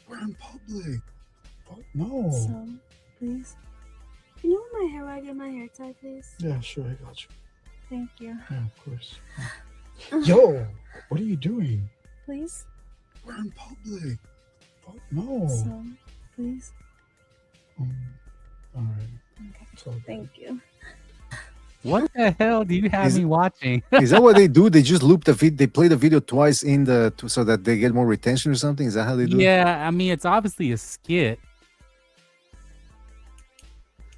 We're in public. No. So, please. Can you want my hair while I get my hair tied, please? Yeah, sure, I got you. Thank you. Yeah, of course. Yo, what are you doing? Please. We're in public. No. So, please. All right. Okay. Thank you. What the hell do you have me watching? Is that what they do? They just loop the video. They play the video twice so that they get more retention or something. Is that how they do it? Yeah, I mean, it's obviously a skit.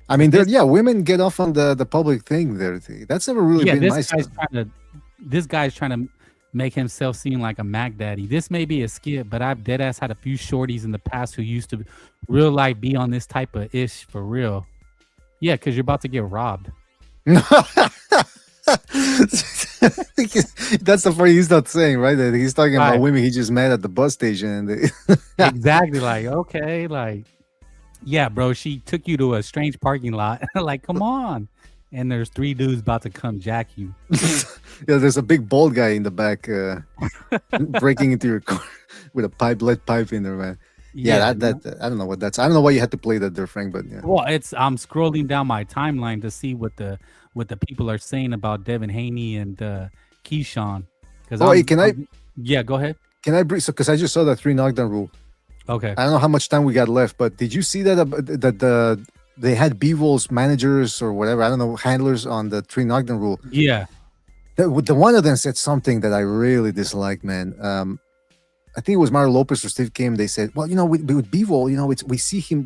I mean, women get off on the public thing there. That's never really been my style. This guy's trying to make himself seem like a Mac Daddy. This may be a skit, but I've dead ass had a few shorties in the past who used to real life be on this type of ish for real. Yeah, because you're about to get robbed. That's the part he's not saying, right? That he's talking about women he just met at the bus station. And exactly. Like, okay, like, yeah, bro, she took you to a strange parking lot. Like, come on. And there's 3 dudes about to come jack you. Yeah, there's a big bald guy in the back breaking into your car with a lead pipe in there, man. Yeah, that I don't know what that's. I don't know why you had to play that there, Frank. But yeah. Well, I'm scrolling down my timeline to see what the people are saying about Devin Haney and Keyshawn. Yeah, go ahead. Can I bring? So because I just saw that 3 knockdown rule. Okay. I don't know how much time we got left, but did you see that they had Bevel's managers or whatever, I don't know, handlers on the 3 knockdown rule? Yeah. The one of them said something that I really disliked, man. I think it was Mario Lopez or Steve Kim. They said, well, with Bivol, we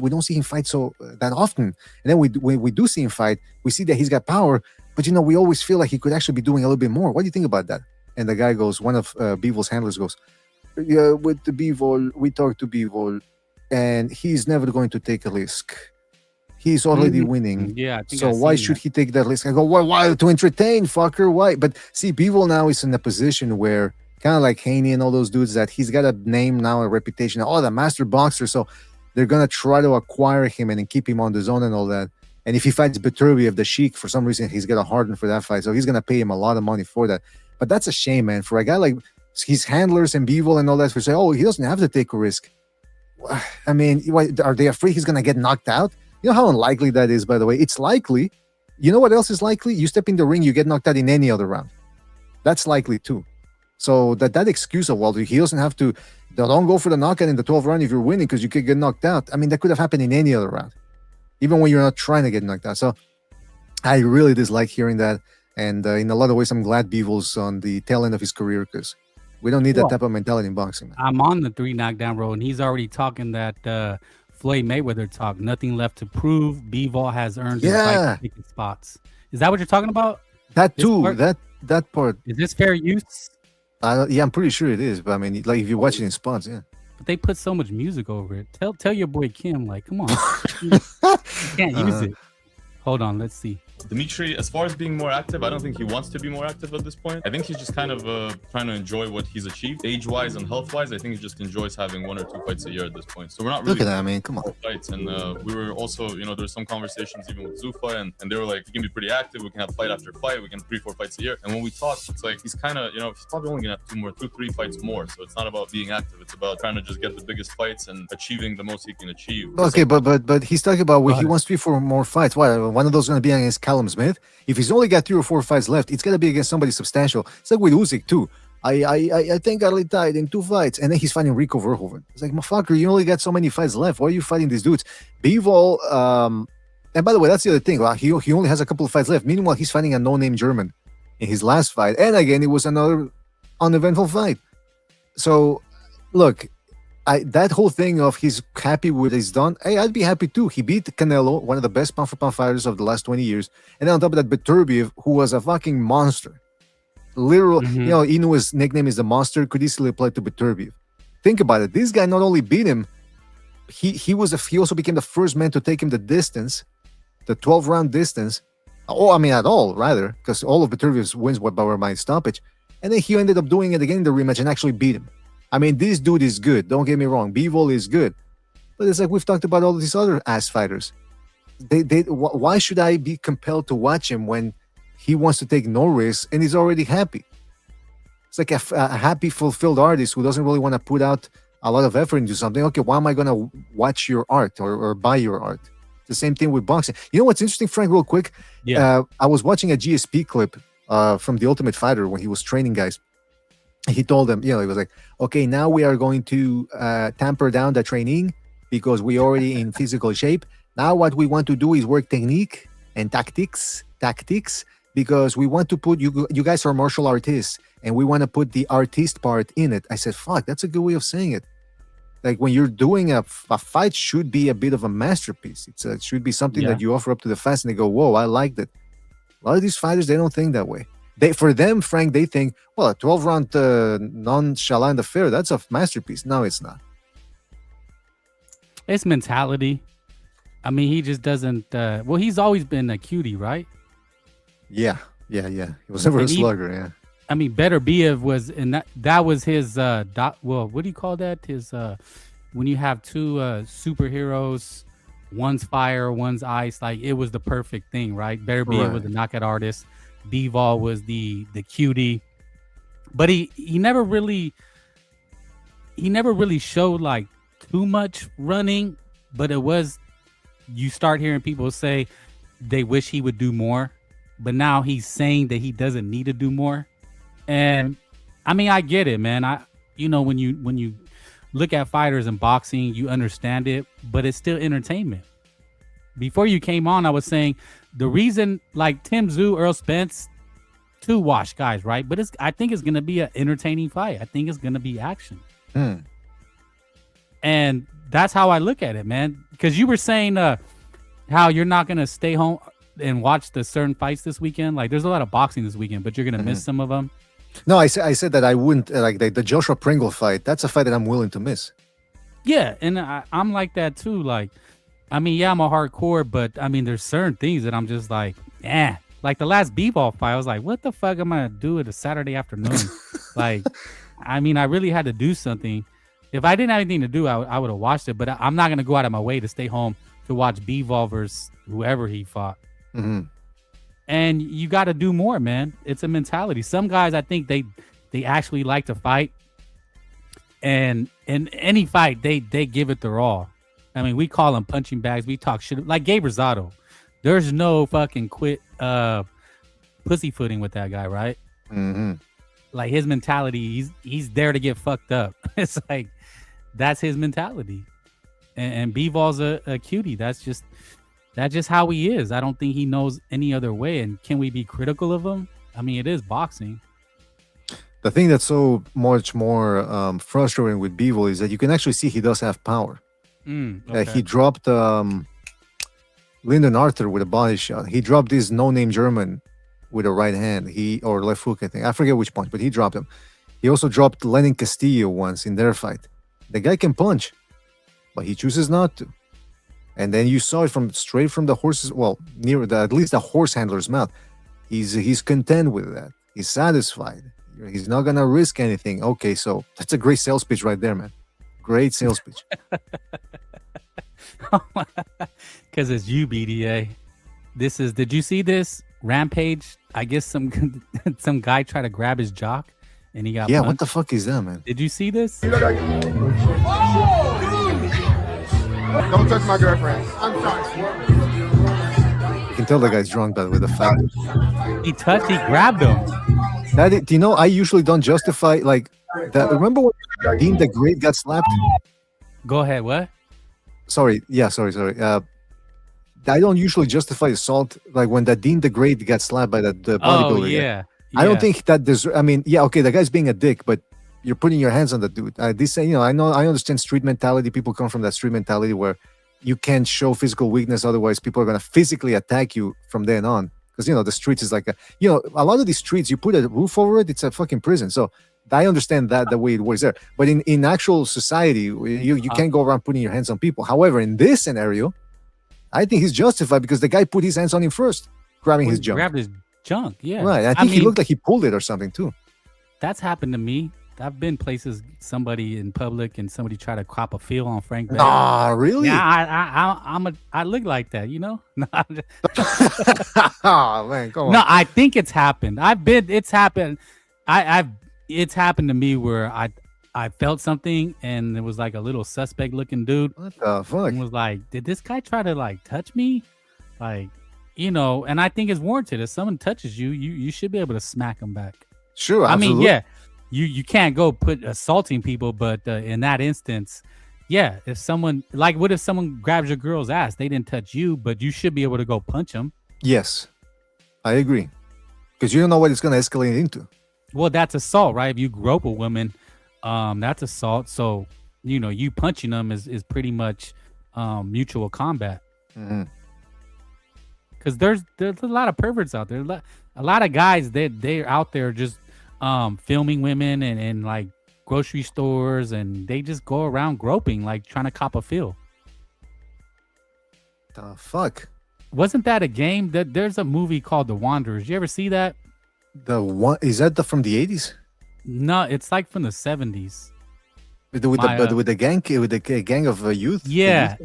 don't see him fight that often. And then when we do see him fight, we see that he's got power, but we always feel like he could actually be doing a little bit more. What do you think about that? And the guy goes, one of Bivol's handlers goes, yeah, with the Bivol, we talked to Bivol, and he's never going to take a risk. He's already winning. Yeah. So why should he take that risk? I go, why? To entertain, fucker? Why? But see, Bivol now is in a position where, kind of like Haney and all those dudes, that he's got a name now, a reputation. Oh, the master boxer. So they're going to try to acquire him and then keep him on the zone and all that. And if he fights Beterbiev, the Sheik, for some reason, he's got a harden for that fight. So he's going to pay him a lot of money for that. But that's a shame, man. For a guy like his handlers and Bivol and all that, for say, oh, he doesn't have to take a risk. I mean, are they afraid he's going to get knocked out? You know how unlikely that is, by the way? It's likely. You know what else is likely? You step in the ring, you get knocked out in any other round. That's likely too. So that excuse of, well, he doesn't have to, don't go for the knockout in the 12th round if you're winning because you could get knocked out. I mean, that could have happened in any other round, even when you're not trying to get knocked out. So I really dislike hearing that. And in a lot of ways, I'm glad Bivol's on the tail end of his career because we don't need that type of mentality in boxing, man. I'm on the 3 knockdown road, and he's already talking that Floyd Mayweather talk. Nothing left to prove. Bivol has earned his fight ticket spots. Is that what you're talking about? That too. That part. Is this fair use? Yeah, I'm pretty sure it is. But I mean, like if you watch it in spots, yeah. But they put so much music over it. Tell your boy Kim, like, come on, you can't use it. Hold on, let's see. Dimitri, as far as being more active, I don't think he wants to be more active at this point. I think he's just kind of trying to enjoy what he's achieved. Age-wise and health-wise, I think he just enjoys having 1 or 2 fights a year at this point. So we're not really Look at that, I mean, come on. fights. And we were also, you know, there's some conversations even with Zuffa, and they were like, you can be pretty active. We can have fight after fight. We can 3-4 fights a year. And when we talked, it's like he's kind of, you know, he's probably only gonna have 2-3 fights more. So it's not about being active. It's about trying to just get the biggest fights and achieving the most he can achieve. Okay, but he's talking about he wants 3-4 more fights. What? One of those going to be against Callum Smith? If he's only got 3 or 4 fights left, it's got to be against somebody substantial. It's like with Usyk too. I think I died in 2 fights, and then he's fighting Rico Verhoeven. It's like, motherfucker, you only got so many fights left. Why are you fighting these dudes? Bivol, and by the way, that's the other thing. Well, he only has a couple of fights left. Meanwhile, he's fighting a no-name German in his last fight, and again, it was another uneventful fight. So, look. That whole thing of he's happy with what he's done, hey, I'd be happy too. He beat Canelo, one of the best pound-for-pound fighters of the last 20 years. And then on top of that, Beterbiev, who was a fucking monster. Literal, you know, Inu's nickname is the monster, could easily apply to Beterbiev. Think about it. This guy not only beat him, he also became the first man to take him the distance, the 12-round distance. Oh, I mean, at all, rather, because all of Beterbiev's wins were by stoppage. And then he ended up doing it again in the rematch and actually beat him. I mean, this dude is good. Don't get me wrong. Bivol is good. But it's like we've talked about all these other ass fighters. Why should I be compelled to watch him when he wants to take no risks and he's already happy? It's like a happy, fulfilled artist who doesn't really want to put out a lot of effort into something. Okay, why am I going to watch your art or buy your art? It's the same thing with boxing. You know what's interesting, Frank, real quick? Yeah. I was watching a GSP clip from The Ultimate Fighter when he was training guys. He told them, you know, he was like, okay, now we are going to tamper down the training because we're already in physical shape. Now what we want to do is work technique and tactics, because we want to put, you guys are martial artists, and we want to put the artist part in it. I said, fuck, that's a good way of saying it. Like when you're doing a fight should be a bit of a masterpiece. It should be something that you offer up to the fans and they go, whoa, I liked it. A lot of these fighters, they don't think that way. For them, Frank, they think, well, a 12-round nonchalant affair, that's a masterpiece. No, it's not. It's mentality. I mean, he just doesn't. Well, he's always been a cutie, right? Yeah. He was never a slugger. Yeah. I mean, Beterbiev was, and that was his. Well, what do you call that? His when you have 2 superheroes, one's fire, one's ice. Like it was the perfect thing, right? Beterbiev was the knockout artist. Bivol was the cutie, but he never really showed like too much running. But it was, you start hearing people say they wish he would do more, but now he's saying that he doesn't need to do more. And I mean, I get it, man. When you look at fighters in boxing, you understand it, but it's still entertainment. Before you came on, I was saying the reason, like Tim Tszyu, Errol Spence, 2 wash guys, right? But I think it's going to be an entertaining fight. I think it's going to be action. And that's how I look at it, man. Because you were saying how you're not going to stay home and watch the certain fights this weekend. Like there's a lot of boxing this weekend, but you're going to miss some of them. No, I said that I wouldn't, like the Joshua Pringle fight. That's a fight that I'm willing to miss. Yeah, and I'm like that too. Like, I mean, yeah, I'm a hardcore, but I mean, there's certain things that I'm just like, like the last Bivol fight, I was like, what the fuck am I gonna do at a Saturday afternoon? Like, I mean, I really had to do something. If I didn't have anything to do, I would have watched it, but I'm not gonna go out of my way to stay home to watch Bivol versus whoever he fought. And you got to do more, man. It's a mentality. Some guys, I think they actually like to fight, and in any fight, they give it their all. I mean, we call them punching bags. We talk shit like Gabe Rosado. There's no fucking quit pussyfooting with that guy, right? Like his mentality, he's there to get fucked up. It's like that's his mentality. And Bivol's a cutie. That's just how he is. I don't think he knows any other way. And can we be critical of him? I mean, it is boxing. The thing that's so much more frustrating with Bivol is that you can actually see he does have power. Okay. He dropped Lyndon Arthur with a body shot. He dropped this no-name German with a right hand. Or left hook, I think. I forget which punch, but he dropped him. He also dropped Lenin Castillo once in their fight. The guy can punch, but he chooses not to. And then you saw it from straight from the horse's, well, near the, at least the horse handler's mouth. He's content with that. He's satisfied. He's not gonna risk anything. Okay, so that's a great sales pitch right there, man. Great sales pitch. Because it's you, BDA. This is. Did you see this Rampage? I guess some guy tried to grab his jock, and he got. Yeah, punched. what the fuck is that, man? Did you see this? Don't touch my girlfriend. I'm sorry. You can tell the guy's drunk, but with the fact He grabbed him. that, you know, I usually don't justify like that. Remember when Dean the Great got slapped? Go ahead. What? Sorry. I don't usually justify assault like when that Dean the Great got slapped by the bodybuilder. Oh guy. yeah. I don't think that there's. I mean, yeah, okay, the guy's being a dick, but you're putting your hands on the dude. This, you know, I understand street mentality. People come from that street mentality where you can't show physical weakness, otherwise people are gonna physically attack you from then on. Because you know the streets is like a lot of these streets, you put a roof over it, it's a fucking prison. So I understand that the way it works there. But in actual society, you can't go around putting your hands on people. However, in this scenario, I think he's justified because the guy put his hands on him first, grabbing his junk. Grabbed his junk. Yeah. Right. I think he looked like he pulled it or something too. That's happened to me. I've been places, somebody in public, and somebody try to cop a feel on Frank. Ah, really? Yeah, I look like that, you know. Oh man, come on. No, I think it's happened. It's happened. It's happened to me where I felt something and it was like a little suspect looking dude. What the fuck? And was like, did this guy try to like touch me? Like, you know, and I think it's warranted. If someone touches you, you should be able to smack them back. Sure. I mean, absolutely. yeah, you can't go put assaulting people, but in that instance, yeah, if someone like, what if someone grabs your girl's ass? They didn't touch you, but you should be able to go punch them. Yes, I agree. Because you don't know what it's going to escalate into. Well, that's assault, right? If you grope a woman, that's assault. So, you know, you punching them is pretty much mutual combat. Because there's a lot of perverts out there. A lot of guys they're out there just filming women and like grocery stores, and they just go around groping, like trying to cop a feel. The fuck? Wasn't that a game? There's a movie called The Wanderers. You ever see that? The one is that from the 80s? No, it's like from the 70s. With the gang of youth. Yeah,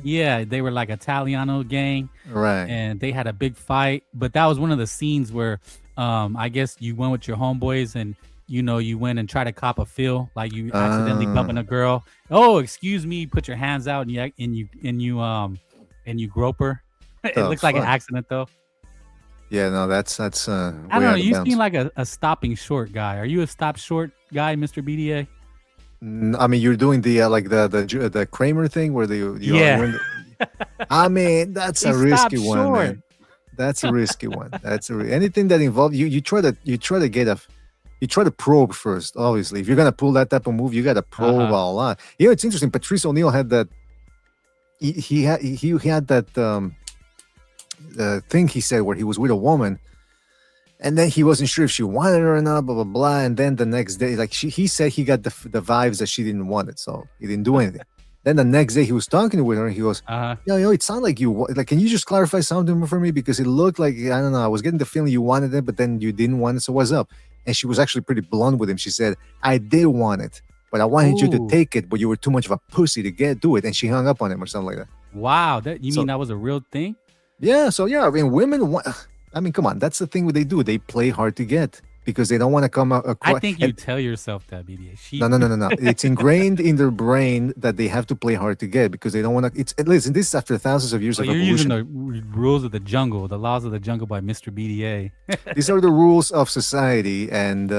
they were like Italiano gang, right? And they had a big fight. But that was one of the scenes where, I guess you went with your homeboys and you went and tried to cop a feel, like you accidentally bumping a girl. Oh, excuse me! Put your hands out and you grope her. It looks like an accident though. Yeah, no, that's I don't know. You seem like a stopping short guy. Are you a stop short guy, Mr. BDA? I mean, you're doing the like the Kramer thing where I mean, that's a risky one, man. That's a risky one. Anything that involves you try to probe first. Obviously, if you're gonna pull that type of move, you gotta probe a lot. You know, it's interesting. Patrice O'Neal had that. He had that thing he said where he was with a woman. And then he wasn't sure if she wanted it or not, blah, blah, blah. And then the next day, like he said he got the vibes that she didn't want it. So he didn't do anything. Then the next day he was talking with her and he goes, it sounded like you, like, can you just clarify something for me? Because it looked like, I don't know, I was getting the feeling you wanted it, but then you didn't want it. So what's up? And she was actually pretty blunt with him. She said, I did want it, but I wanted you to take it, but you were too much of a pussy to do it. And she hung up on him or something like that. Wow. You mean that was a real thing? Yeah. So yeah, I mean, women want... I mean, come on. That's the thing they do. They play hard to get because they don't want to come out. I think you tell yourself that, BDA. No. It's ingrained in their brain that they have to play hard to get because they don't want to. Listen, this is after thousands of years of evolution. You're using the rules of the jungle, the laws of the jungle by Mr. BDA. These are the rules of society, and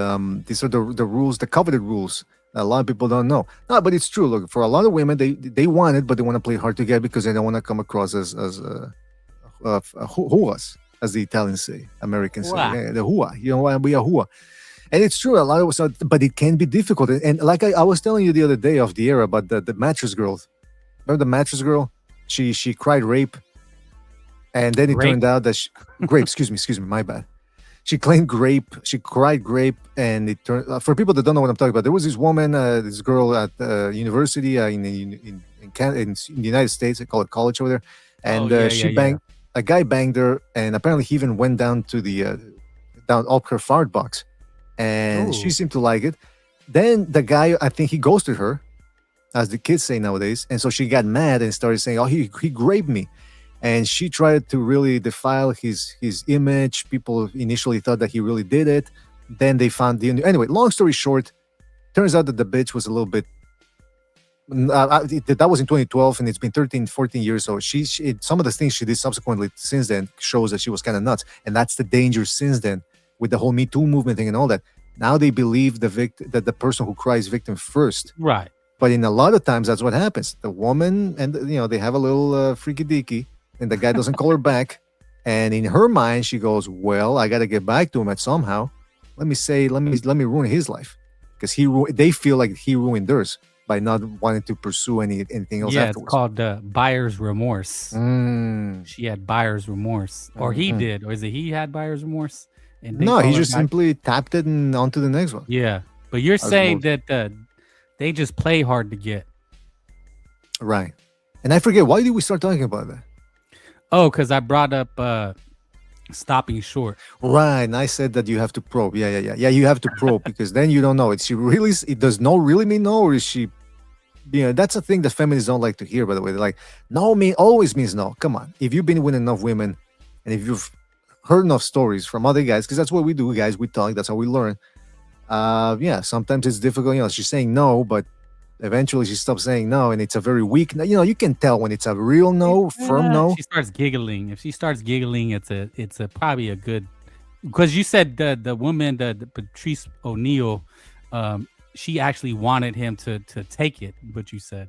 these are the rules, the coveted rules. A lot of people don't know. No, but it's true. Look, for a lot of women, they want it, but they want to play hard to get because they don't want to come across as whoas. As the Italians say, Americans say, the hua. You know, we are hua. And it's true, a lot of us, but it can be difficult. And like I was telling you the other day off the air about the mattress girl. Remember the mattress girl? She cried rape. And then it turned out that grape, excuse me, my bad. She claimed grape. She cried grape. And it turned, for people that don't know what I'm talking about, there was this woman, this girl at university in the United States, they call it college over there. And she banged a guy banged her, and apparently he even went down to the down up her fart box, and she seemed to like it. Then the guy, I think he ghosted her, as the kids say nowadays, and so she got mad and started saying, "Oh, he raped me," and she tried to really defile his image. People initially thought that he really did it. Then they found anyway. Long story short, turns out that the bitch was a little bit. That was in 2012, and it's been 13, 14 years. So some of the things she did subsequently since then shows that she was kind of nuts, and that's the danger since then with the whole Me Too movement thing and all that. Now they believe that the person who cries victim first, right? But in a lot of times, that's what happens. The woman and they have a little freaky deaky, and the guy doesn't call her back, and in her mind she goes, "Well, I got to get back to him at somehow. Let me ruin his life," because they feel like he ruined theirs by not wanting to pursue anything else. Yeah, afterwards. it's called buyer's remorse. She had buyer's remorse, or he did, or is it he had buyer's remorse? And no, he just simply tapped it and on to the next one. Yeah, but you're saying that they just play hard to get. Right. And I forget, why did we start talking about that? Oh, because I brought up stopping short. Right. And I said that you have to probe. Yeah, you have to probe because then you don't know. It does no really mean no, or is she, that's a thing that feminists don't like to hear, by the way. They're like, no always means no. Come on. If you've been with enough women and if you've heard enough stories from other guys, because that's what we do, guys, we talk, that's how we learn. Sometimes it's difficult. She's saying no, but eventually she stops saying no, and it's a very weak no. You can tell when it's a real no, firm no. She starts giggling. If she starts giggling, it's a probably a good, because you said the woman, the Patrice O'Neal, she actually wanted him to take it, but you said.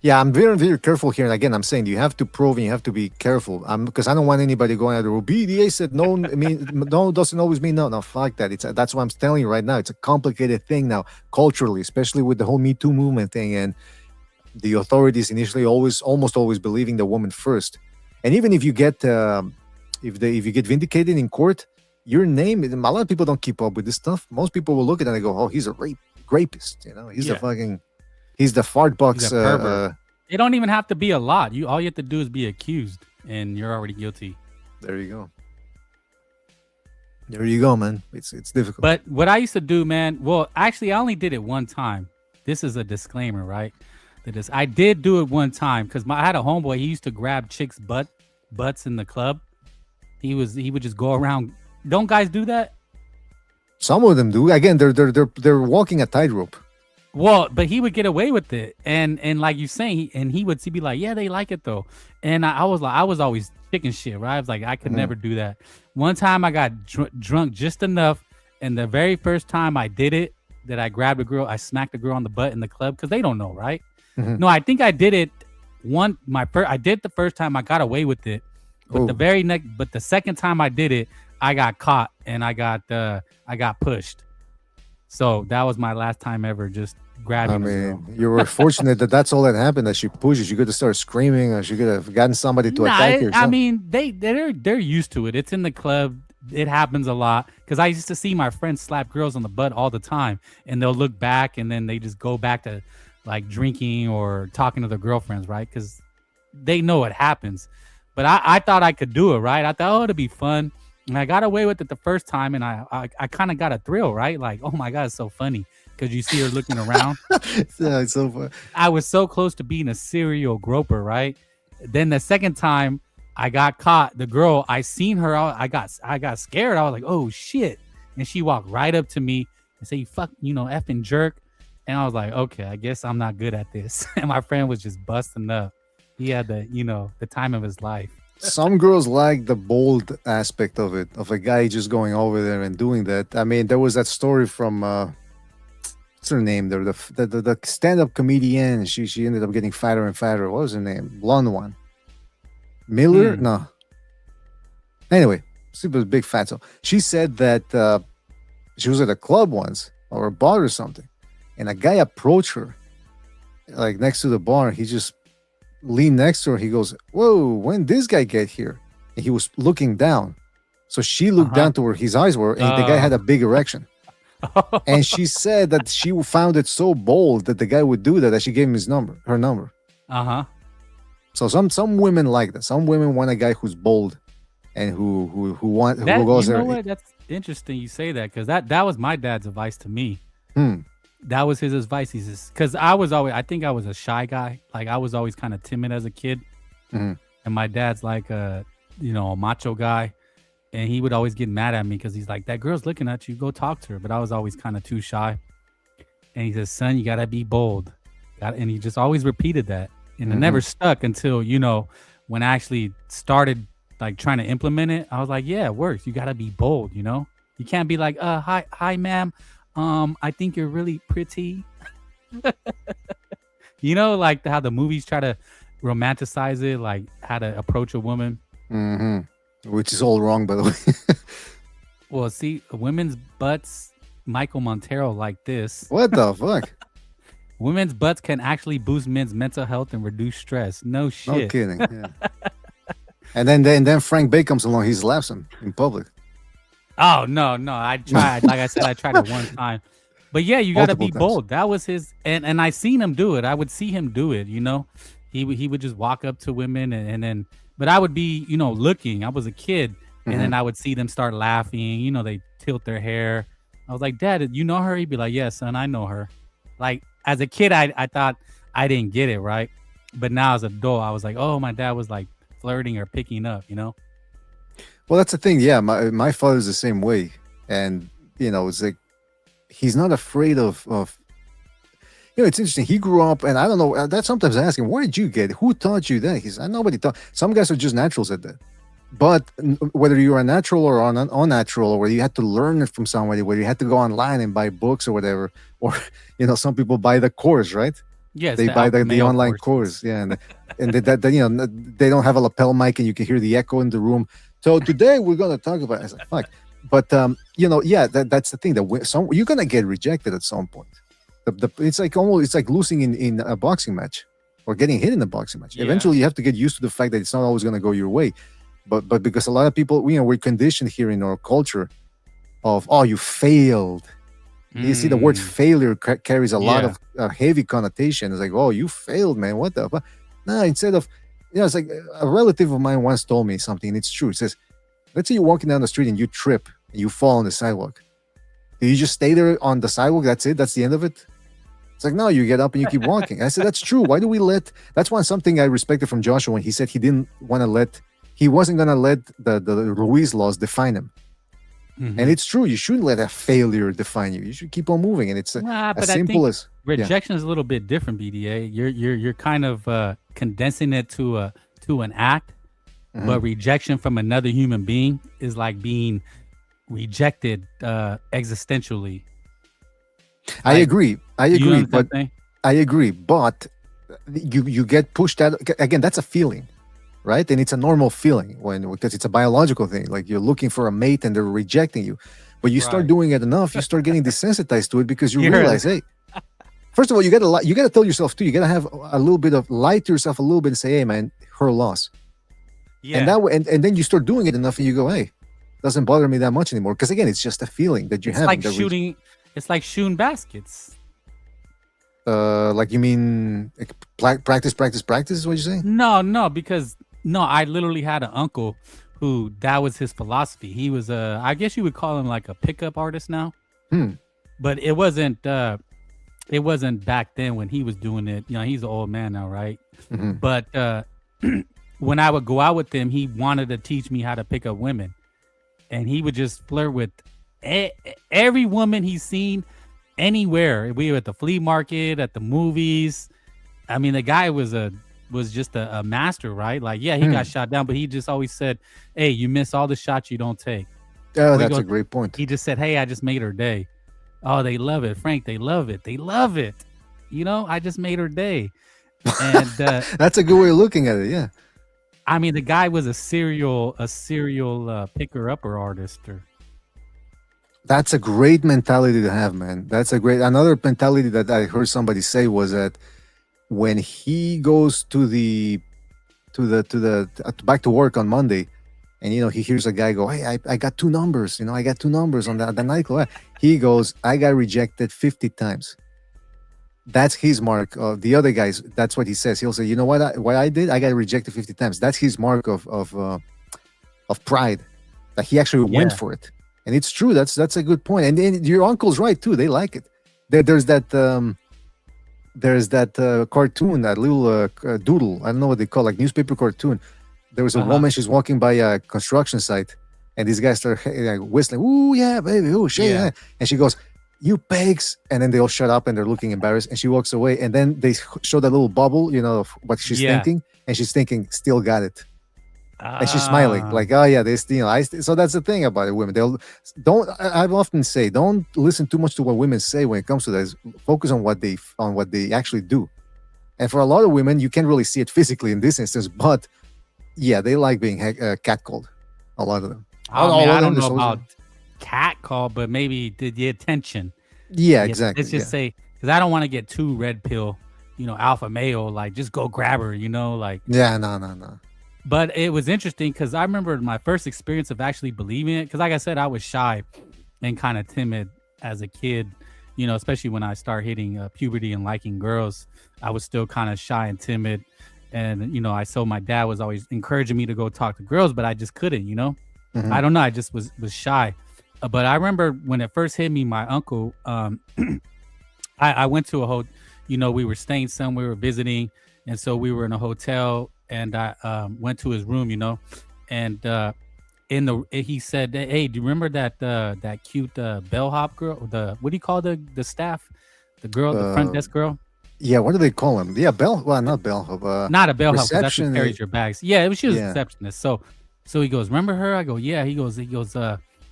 Yeah, I'm very, very careful here. And again, I'm saying you have to prove and you have to be careful. Because I don't want anybody going out there. Well, BDA said no, no doesn't always mean no. No, fuck that. That's what I'm telling you right now. It's a complicated thing now, culturally, especially with the whole Me Too movement thing, and the authorities initially almost always believing the woman first. And even if you get if you get vindicated in court, your name. A lot of people don't keep up with this stuff. Most people will look at it and go, "Oh, he's a rapist." He's the fart box. It don't even have to be a lot. All you have to do is be accused, and you're already guilty. There you go. There you go, man. It's difficult. But what I used to do, man. Well, actually, I only did it one time. This is a disclaimer, right? I did do it one time because I had a homeboy. He used to grab chicks' butts in the club. He would just go around. Don't guys do that? Some of them do. Again, they're walking a tightrope. Well, but he would get away with it, and like you saying, he would be like, yeah, they like it though, and I was always chicken shit, right? I was like, I could never do that. One time I got drunk just enough, and the very first time I did it, that I grabbed a girl, I smacked a girl on the butt in the club because they don't know, right? No, I think I did it I did the first time, I got away with it, but the second time I did it, I got caught and I got pushed. So that was my last time ever just grabbing. I mean, you were fortunate that's all that happened. That she pushes. You could have started screaming, or she could have gotten somebody to attack you. I mean, they're used to it. It's in the club. It happens a lot because I used to see my friends slap girls on the butt all the time, and they'll look back and then they just go back to like drinking or talking to their girlfriends, right? Because they know it happens. But I thought I could do it, right? I thought, it'd be fun. And I got away with it the first time, and I kind of got a thrill, right? Like, oh my God, it's so funny because you see her looking around. Yeah, it's so fun. I was so close to being a serial groper, right? Then the second time I got caught, the girl, I seen her, I got scared. I was like, oh shit. And she walked right up to me and said, you fuck, effing jerk. And I was like, okay, I guess I'm not good at this. And my friend was just busting up. He had the time of his life. Some girls like the bold aspect of it, of a guy just going over there and doing that. I mean, there was that story from what's her name? The stand-up comedian. She ended up getting fatter and fatter. What was her name? Blonde one. Miller? No. Anyway, she was big fat. So she said that she was at a club once or a bar or something, and a guy approached her, like next to the bar. He just leaned next to her. He goes, whoa, when did this guy get here? And he was looking down. So she looked down to where his eyes were, and the guy had a big erection. And she said that she found it so bold that the guy would do that she gave him her number. So some women like that. Some women want a guy who's bold and who That, goes you know there. what? That's interesting you say that, because that was my dad's advice to me. Hmm. That was his advice. He says, because I think I was a shy guy. Like, I was always kind of timid as a kid. Mhm. And my dad's like a macho guy. And he would always get mad at me because he's like, that girl's looking at you. Go talk to her. But I was always kind of too shy. And he says, son, you got to be bold. And he just always repeated that. And it never stuck until, when I actually started like trying to implement it. I was like, yeah, it works. You got to be bold, You can't be like, hi, ma'am. I think you're really pretty. Like how the movies try to romanticize it, like how to approach a woman. Mm-hmm. Which is all wrong, by the way. Well, see, women's butts, Michael Montero like this. What the fuck? Women's butts can actually boost men's mental health and reduce stress. No shit. No kidding. Yeah. And then Frank Bay comes along. He slaps him in public. Oh, no. I tried. Like I said, I tried it one time. But yeah, you got to be Multiple times. bold. That was his. And I seen him do it. I would see him do it, He would just walk up to women and then, but I would be, looking. I was a kid. And then I would see them start laughing. They tilt their hair. I was like, Dad, you know her? He'd be like, yeah, son, I know her. Like, as a kid, I thought I didn't get it, right? But now as an adult, I was like, oh, my dad was like flirting or picking up, Well, that's the thing. Yeah, my father's the same way. And, it's like, he's not afraid of it's interesting. He grew up, and I don't know, that sometimes I ask him, where did you get it? Who taught you that? He's nobody taught. Some guys are just naturals at that. But whether you're a natural or unnatural, or whether you had to learn it from somebody, whether you had to go online and buy books or whatever, or, some people buy the course, right? Yes, they buy the online course. Yeah. And they don't have a lapel mic and you can hear the echo in the room. So today we're going to talk about, I was like, fuck. But, that's the thing, that you're going to get rejected at some point. It's like losing in a boxing match or getting hit in a boxing match. Yeah. Eventually you have to get used to the fact that it's not always going to go your way. But because a lot of people, we're conditioned here in our culture of, oh, you failed. You see, the word failure carries a lot of heavy connotation. It's like, oh, you failed, man. What the fuck? No, instead of, it's like a relative of mine once told me something, and it's true. It says, let's say you're walking down the street and you trip and you fall on the sidewalk. Do you just stay there on the sidewalk? That's it? That's the end of it? It's like, no, you get up and you keep walking. I said, that's true. Why do we that's something I respected from Joshua when he said he wasn't going to let the Ruiz laws define him. And it's true. You shouldn't let a failure define you. You should keep on moving. And it's as simple as rejection is a little bit different, BDA. You're kind of condensing it to an act, but rejection from another human being is like being rejected existentially. I agree. But I agree. But you get pushed out. Again, that's a feeling. Right. And it's a normal feeling because it's a biological thing. Like you're looking for a mate and they're rejecting you. But you start doing it enough, you start getting desensitized to it because you realize, hey, first of all, you gotta tell yourself too, you gotta have a little bit of lie to yourself a little bit and say, hey man, her loss. Yeah. And that way, and then you start doing it enough and you go, hey, doesn't bother me that much anymore. Because again, it's just a feeling that you have. It's like shooting baskets. Like you mean practice is what you're saying? No, because I literally had an uncle who that was his philosophy. He was I guess you would call him like a pickup artist now. But it wasn't back then when he was doing it. He's an old man now, right? But when I would go out with him, he wanted to teach me how to pick up women. And he would just flirt with every woman he's seen anywhere. We were at the flea market, at the movies. I mean, the guy was just a master, right? Like, yeah, he got shot down, but he just always said, hey, you miss all the shots you don't take. Oh, that's a great point. He just said, hey, I just made her day. Oh, they love it. Frank, they love it. They love it. I just made her day. And that's a good way of looking at it. Yeah. I mean, the guy was a serial picker-upper artist. That's a great mentality to have, man. Another mentality that I heard somebody say was that when he goes to back to work on Monday, and he hears a guy go, hey, I got 2 numbers. I got 2 numbers on the nightclub. He goes, I got rejected 50 times. That's his mark. The other guys, that's what he says. He'll say, you know what I did? I got rejected 50 times. That's his mark of pride, that he actually went for it. And it's true. That's a good point. And then your uncle's right too. They like it. There's that cartoon, that little doodle. I don't know what they call, like newspaper cartoon. There was a woman. She's walking by a construction site, and these guys start whistling. Ooh yeah, baby. Ooh shit. Yeah. And she goes, "You pigs!" And then they all shut up and they're looking embarrassed. And she walks away. And then they show that little bubble, of what she's thinking. And she's thinking, "Still got it." And she's smiling like, "Oh yeah, this." So that's the thing about it, women. I often say, don't listen too much to what women say when it comes to this. Focus on what they actually do. And for a lot of women, you can't really see it physically in this instance, but yeah, they like being catcalled. A lot of them. I don't know about catcall, but maybe the attention. Yeah, exactly. Let's just say, because I don't want to get too red pill, alpha male, like just go grab her, like. Yeah, no. But it was interesting because I remember my first experience of actually believing it. Because like I said, I was shy and kind of timid as a kid, especially when I started hitting puberty and liking girls. I was still kind of shy and timid. And, I saw my dad was always encouraging me to go talk to girls, but I just couldn't, Mm-hmm. I don't know. I just was shy. But I remember when it first hit me, my uncle, I went to a hotel, we were staying somewhere, we were visiting. And so we were in a hotel. And I went to his room, and he said, "Hey, do you remember that cute bellhop girl? What do you call the staff? The girl, the front desk girl? Yeah, what do they call him? Yeah, well, not bellhop. Not a bellhop. That's who reception. carries your bags. Yeah, she was a receptionist. So he goes, remember her? I go, yeah. He goes,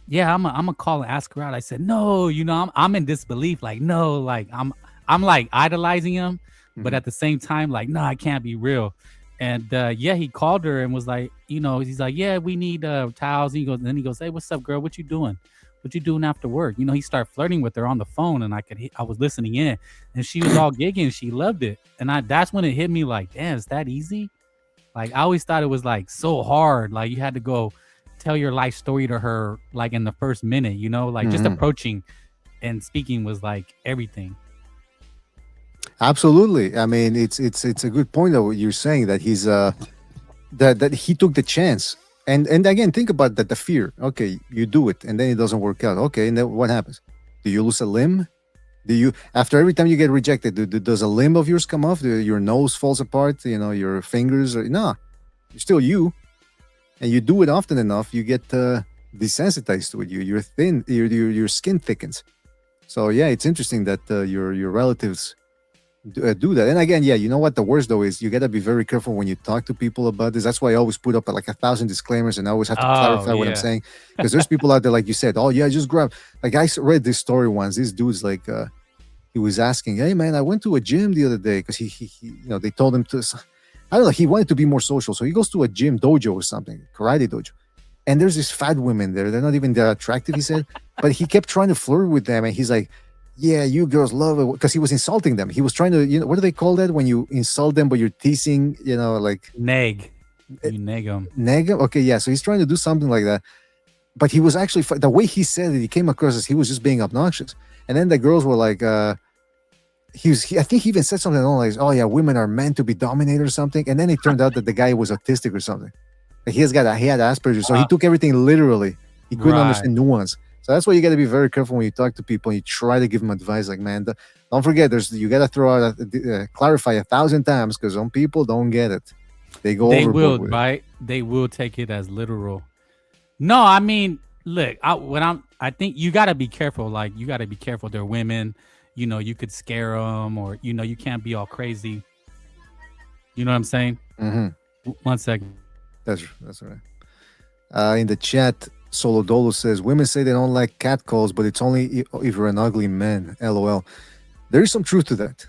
yeah, I'm gonna call and ask her out. I said, no, I'm in disbelief. Like, no, like I'm like idolizing him, but at the same time, like, no, I can't be real. And he called her and was like, he's like, yeah, we need towels. And then he goes, hey, what's up, girl? What you doing? What you doing after work? He started flirting with her on the phone, and I was listening in, and she was all giggling. She loved it, and that's when it hit me like, damn, is that easy? Like, I always thought it was like so hard. Like, you had to go tell your life story to her like in the first minute, like just approaching and speaking was like everything. Absolutely. I mean, it's a good point though, what you're saying, that he's that he took the chance. And again, think about that, the fear. Okay, you do it and then it doesn't work out. Okay, and then what happens? Do you lose a limb? Do you, after every time you get rejected, does a limb of yours come off? Your nose falls apart, your fingers? No, you're still you. And you do it often enough, you get desensitized to it. You're thin, your skin thickens. So yeah, it's interesting that your relatives do that. And again, yeah, you know what the worst though is, you got to be very careful when you talk to people about this. That's why I always put up like 1,000 disclaimers, and I always have to clarify what I'm saying, because there's people out there, like you said, oh yeah, just grab. Like, I read this story once. This dude's like, he was asking, hey man, I went to a gym the other day, because he they told him to, I don't know, he wanted to be more social, so he goes to a gym dojo or something, karate dojo, and there's these fat women there. They're not even that attractive, he said, but he kept trying to flirt with them, and he's like, yeah, you girls love it, because he was insulting them. He was trying to, what do they call that when you insult them but you're teasing, like nag. You nag them. Nag them? Okay, yeah. So he's trying to do something like that. But he was actually, the way he said it, he came across as he was just being obnoxious. And then the girls were like, I think he even said something like, oh yeah, women are meant to be dominated or something. And then it turned out that the guy was autistic or something. Like, he had Asperger's, so he took everything literally. He couldn't understand nuance. So that's why you got to be very careful when you talk to people and you try to give them advice. Like, man, don't forget, you got to throw out, clarify 1,000 times, because some people don't get it. They go overboard. They will, right? They will take it as literal. No, I mean, look, I think you got to be careful. Like, you got to be careful. They're women. You could scare them, or you can't be all crazy. You know what I'm saying? Mm-hmm. 1 second. That's right. In the chat, Solodolo says, women say they don't like catcalls, but it's only if you're an ugly man. LOL. There is some truth to that.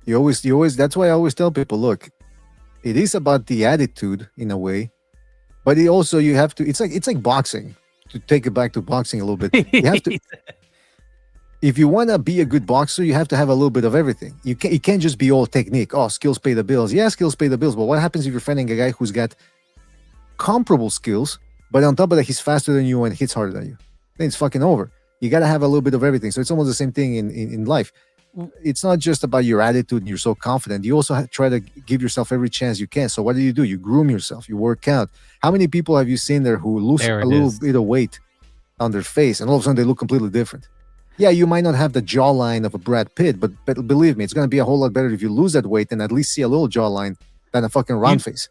You always, that's why I always tell people, look, it is about the attitude in a way, but it also, you have to, it's like boxing, to take it back to boxing a little bit. You have to, if you want to be a good boxer, you have to have a little bit of everything. You can't just be all technique. Oh, skills pay the bills. Yeah, skills pay the bills. But what happens if you're fighting a guy who's got comparable skills, but on top of that, he's faster than you and hits harder than you? Then it's fucking over. You got to have a little bit of everything. So it's almost the same thing in life. It's not just about your attitude and you're so confident. You also try to give yourself every chance you can. So what do? You groom yourself. You work out. How many people have you seen there who lose a little bit of weight on their face and all of a sudden they look completely different? Yeah, you might not have the jawline of a Brad Pitt, but believe me, it's going to be a whole lot better if you lose that weight and at least see a little jawline than a fucking round face.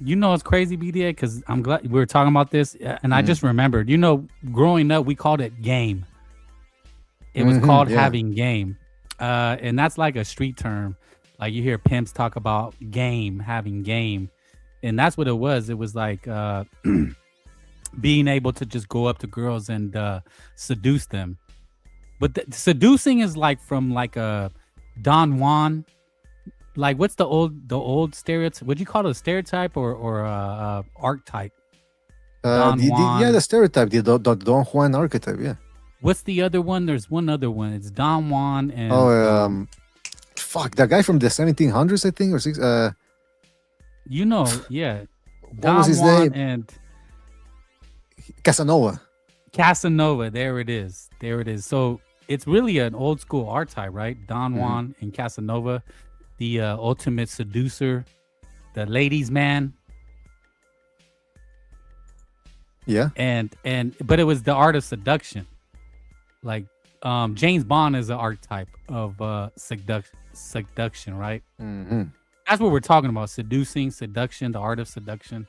You know it's crazy, BDA, because I'm glad we were talking about this, and I just remembered. You know, growing up, we called it game. It was called having game, and that's like a street term. Like you hear pimps talk about game, having game, and that's what it was. It was like being able to just go up to girls and seduce them. But seducing is like from like a Don Juan. Like what's the old stereotype? Would you call it a stereotype or archetype? The stereotype, the Don Juan archetype. Yeah. What's the other one? There's one other one. It's Don Juan and fuck, that guy from the 1700s, I think, or six. You know, yeah. What was his name? And Casanova. There it is. So it's really an old school archetype, right? Don Juan and Casanova, the ultimate seducer, the ladies' man. Yeah. But it was the art of seduction. Like James Bond is an archetype of seduction, right? Mm-hmm. That's what we're talking about: seducing, seduction, the art of seduction.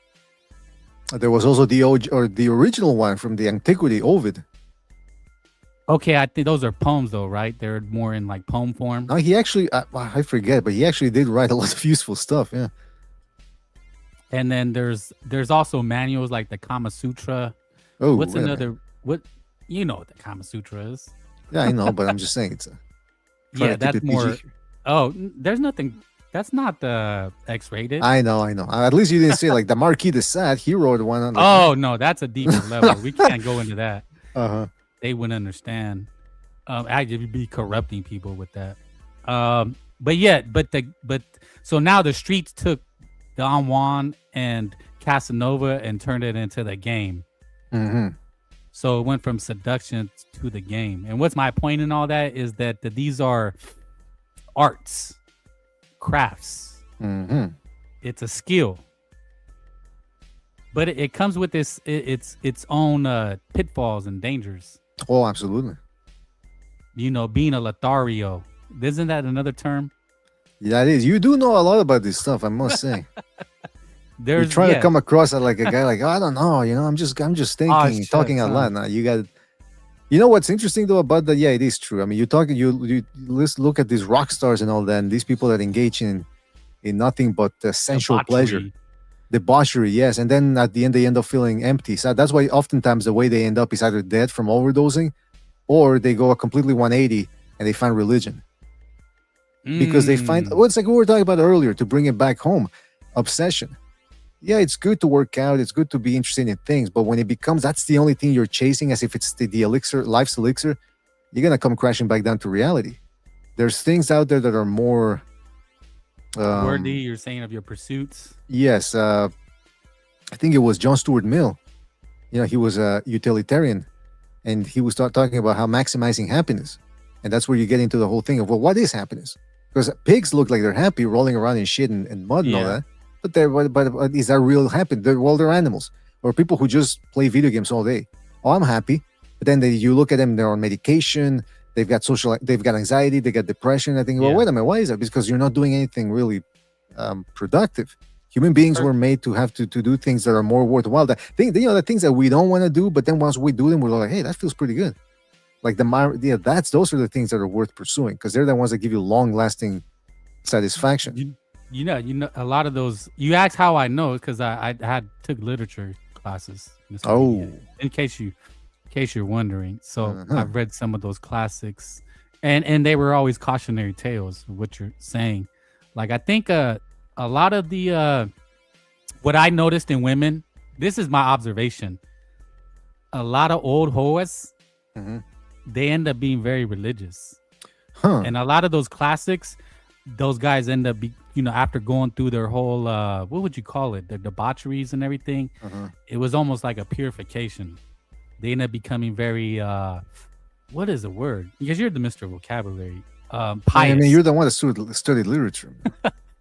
There was also the original one from the antiquity, Ovid. Okay, I think those are poems, though, right? They're more in like poem form. No, he actually, I forget, but he actually did write a lot of useful stuff. Yeah. And then there's also manuals like the Kama Sutra. Oh, what's another? What you know what the Kama Sutra is? Yeah, I know, but I'm just saying it's yeah, that's more. Oh, there's nothing. That's not the X-rated. I know. At least you didn't say like the Marquis de Sade. He wrote one. On oh no, that's a deeper level. We can't go into that. They wouldn't understand. I'd be corrupting people with that. So now the streets took Don Juan and Casanova and turned it into the game. Mm-hmm. So it went from seduction to the game. And what's my point in all that is that these are arts, crafts. Mm-hmm. It's a skill. But it comes with its own pitfalls and dangers. Oh, absolutely. You know, being a Lothario. Isn't that another term? Yeah, it is. You do know a lot about this stuff, I must say. You're trying to come across as like a guy like, oh, I don't know, I'm just thinking, talking a lot. Now you got, you know what's interesting though about that? Yeah, it is true. I mean, you let's look at these rock stars and all that, and these people that engage in nothing but sensual pleasure, debauchery, yes, and then at the end they end up feeling empty. So that's why oftentimes the way they end up is either dead from overdosing, or they go a completely 180 and they find religion. Because they find, well, it's like we were talking about earlier, to bring it back home, obsession. Yeah, it's good to work out, it's good to be interested in things, but when it becomes that's the only thing you're chasing, as if it's the elixir, life's elixir, you're gonna come crashing back down to reality. There's things out there that are more worthy, you're saying, of your pursuits. Yes, I think it was John Stuart Mill. He was a utilitarian, and he was talking about how maximizing happiness, and that's where you get into the whole thing of, well, what is happiness? Because pigs look like they're happy rolling around in shit and mud and all that. But is that real happy? They're animals, or people who just play video games all day. Oh, I'm happy, but then you look at them; they're on medication. They've got anxiety. They got depression. I think, well, wait a minute, why is that? Because you're not doing anything really productive. Human beings were made to have to do things that are more worthwhile. The things that we don't want to do, but then once we do them, we're like, hey, that feels pretty good. Like those are the things that are worth pursuing, because they're the ones that give you long-lasting satisfaction. You know, a lot of those. You asked how I know, because I took literature classes. Oh, in case you're wondering, so I've read some of those classics, and they were always cautionary tales of what you're saying. Like I think a lot of the what I noticed in women. This is my observation. A lot of old hoes, they end up being very religious, and a lot of those classics, those guys end up after going through their whole what would you call it, their debaucheries and everything, it was almost like a purification. They end up becoming very what is the word? Because you're the Mr. Vocabulary. I Pious. mean, you're the one that studied literature.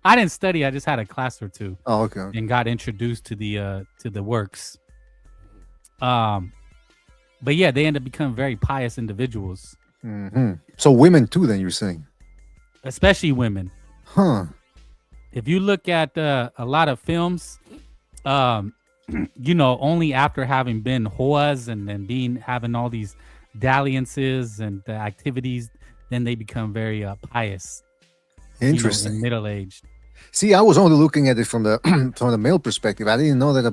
I didn't study. I just had a class or two. Oh, okay. And got introduced to the works. But yeah, they end up becoming very pious individuals. Mm-hmm. So women too, then you're saying? Especially women. Huh. If you look at a lot of films, you know, only after having been hoas and having all these dalliances and activities, then they become very pious. Interesting. Middle-aged. See, I was only looking at it from the from the male perspective. I didn't know that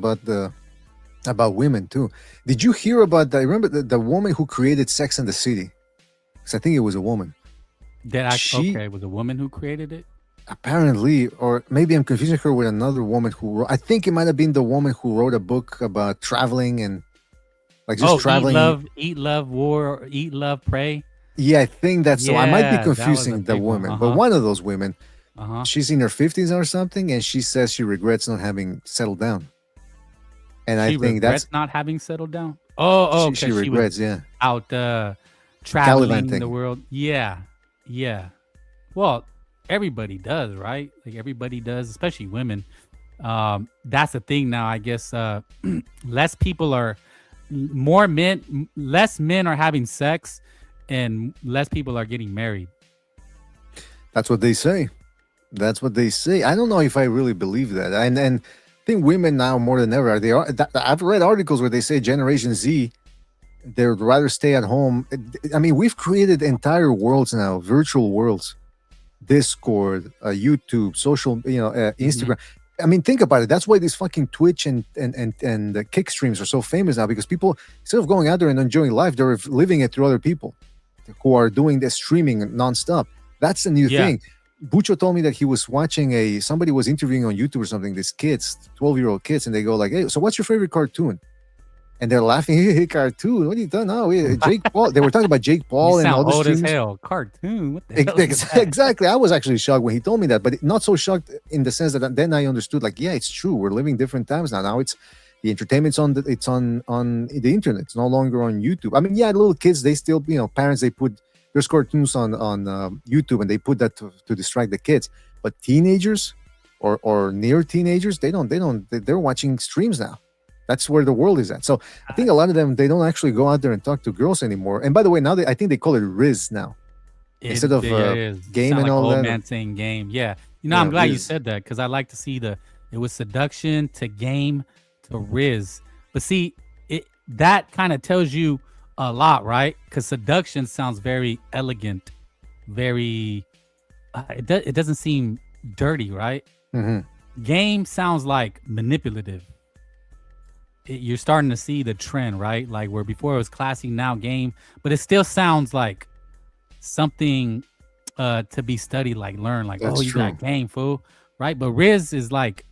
about women too. Did you hear about I remember the woman who created Sex and the City? Because I think it was a woman. Okay, it was a woman who created it? Apparently, or maybe I'm confusing her with another woman who wrote, I think it might have been the woman who wrote a book about traveling and like just traveling. Eat, love, pray. Yeah, I think that's so. I might be confusing the one. woman, but one of those women, she's in her 50s or something, and she says she regrets not having settled down. And I think that's not having settled down. Oh, she regrets, yeah. Out traveling the world. Yeah. Well, everybody does, right? Like everybody does, especially women. That's the thing now. I guess less men are having sex, and less people are getting married. That's what they say. I don't know if I really believe that. And I think women now more than ever I've read articles where they say Generation Z, they would rather stay at home. I mean, we've created entire worlds now, virtual worlds, Discord, YouTube, social, Instagram. I mean, think about it. That's why these fucking Twitch and the kick streams are so famous now, because people, instead of going out there and enjoying life, they're living it through other people who are doing the streaming nonstop. That's the new thing. Bucho told me that he was watching somebody was interviewing on YouTube or something, these kids, 12-year-old kids, and they go like, hey, so what's your favorite cartoon? And they're laughing, hey, cartoon, what are you doing now? Jake Paul. They were talking about Jake Paul you and all the old streams. As hell. Cartoon. What the hell is that? Exactly. I was actually shocked when he told me that, but not so shocked in the sense that then I understood, like, yeah, it's true. We're living different times now. Now it's the entertainment's on the internet. It's no longer on YouTube. I mean, yeah, little kids, they still, parents, they put there's cartoons on YouTube and they put that to distract the kids. But teenagers or near teenagers, they're watching streams now. That's where the world is at. So I think a lot of them, they don't actually go out there and talk to girls anymore. And by the way, now I think they call it Riz now. Instead of game and like all old that. Man saying game. Yeah. I'm glad Riz. you said that, because I like to see it was seduction to game to Riz. But see, that kind of tells you a lot, right? Because seduction sounds very elegant, very, it doesn't seem dirty, right? Mm-hmm. Game sounds like manipulative. You're starting to see the trend, right? Like where before it was classy, now game, but it still sounds like something to be studied, like learn, like, That's you true. got game, fool, right? But Riz is like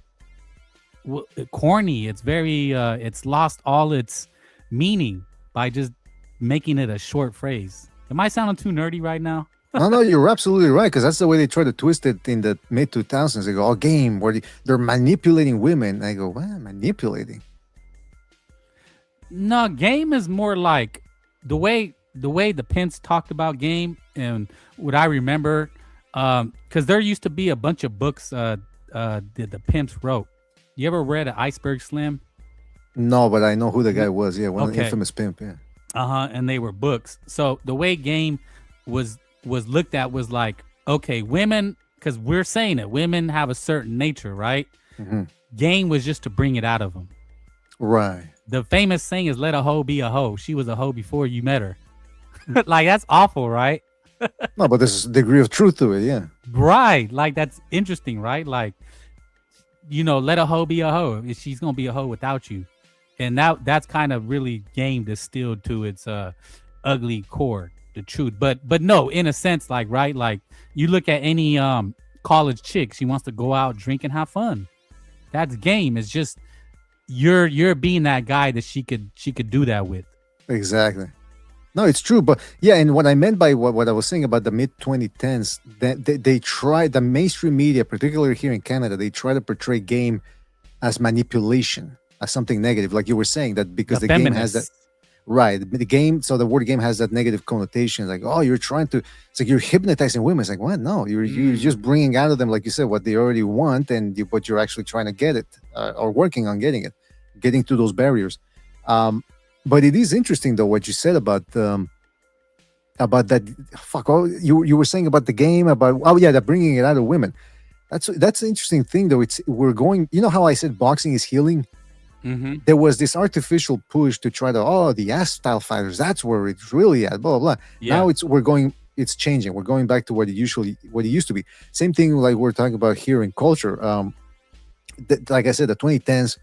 corny. It's very it's lost all its meaning by just making it a short phrase. Am I sounding too nerdy right now? No, you're absolutely right, because that's the way they try to twist it in the mid 2000s. They go, game, where they're manipulating women. I go, what? Manipulating? No, game is more like the way the Pence talked about game, and what I remember, because there used to be a bunch of books that the Pence wrote. You ever read Iceberg Slim? No, but I know who the guy was. Yeah, one infamous pimp. Yeah. And they were books. So the way game was looked at was like, okay, women, because we're saying it, women have a certain nature, right? Mm-hmm. Game was just to bring it out of them. Right. The famous saying is, let a hoe be a hoe. She was a hoe before you met her. Like, that's awful, right? No, but there's a degree of truth to it, yeah. Right. Like, that's interesting, right? Like, let a hoe be a hoe. She's going to be a hoe without you. And that's kind of really game distilled to its ugly core, the truth. But no, in a sense, like, right? Like, you look at any college chick, she wants to go out, drink, and have fun. That's game. It's just you're being that guy that she could do that with. Exactly. No, it's true. But yeah, and what I meant by what I was saying about the mid 2010s, that they try, the mainstream media, particularly here in Canada, they try to portray game as manipulation, as something negative, like you were saying, that because the game has that. Right. The game, so the word game has that negative connotation, like, oh, you're trying to, it's like you're hypnotizing women. It's like, what? No, you're just bringing out of them, like you said, what they already want, but you're actually trying to get it, or working on getting it, getting through those barriers. But it is interesting though what you said about that. Fuck, oh, you were saying about the game, about the bringing it out of women. That's an interesting thing though. We're going. You know how I said boxing is healing. There was this artificial push to try to the ass style fighters. That's where it's really at. Blah blah blah. Yeah. Now it's changing. We're going back to what it used to be. Same thing like we're talking about here in culture. Like I said, the 2010s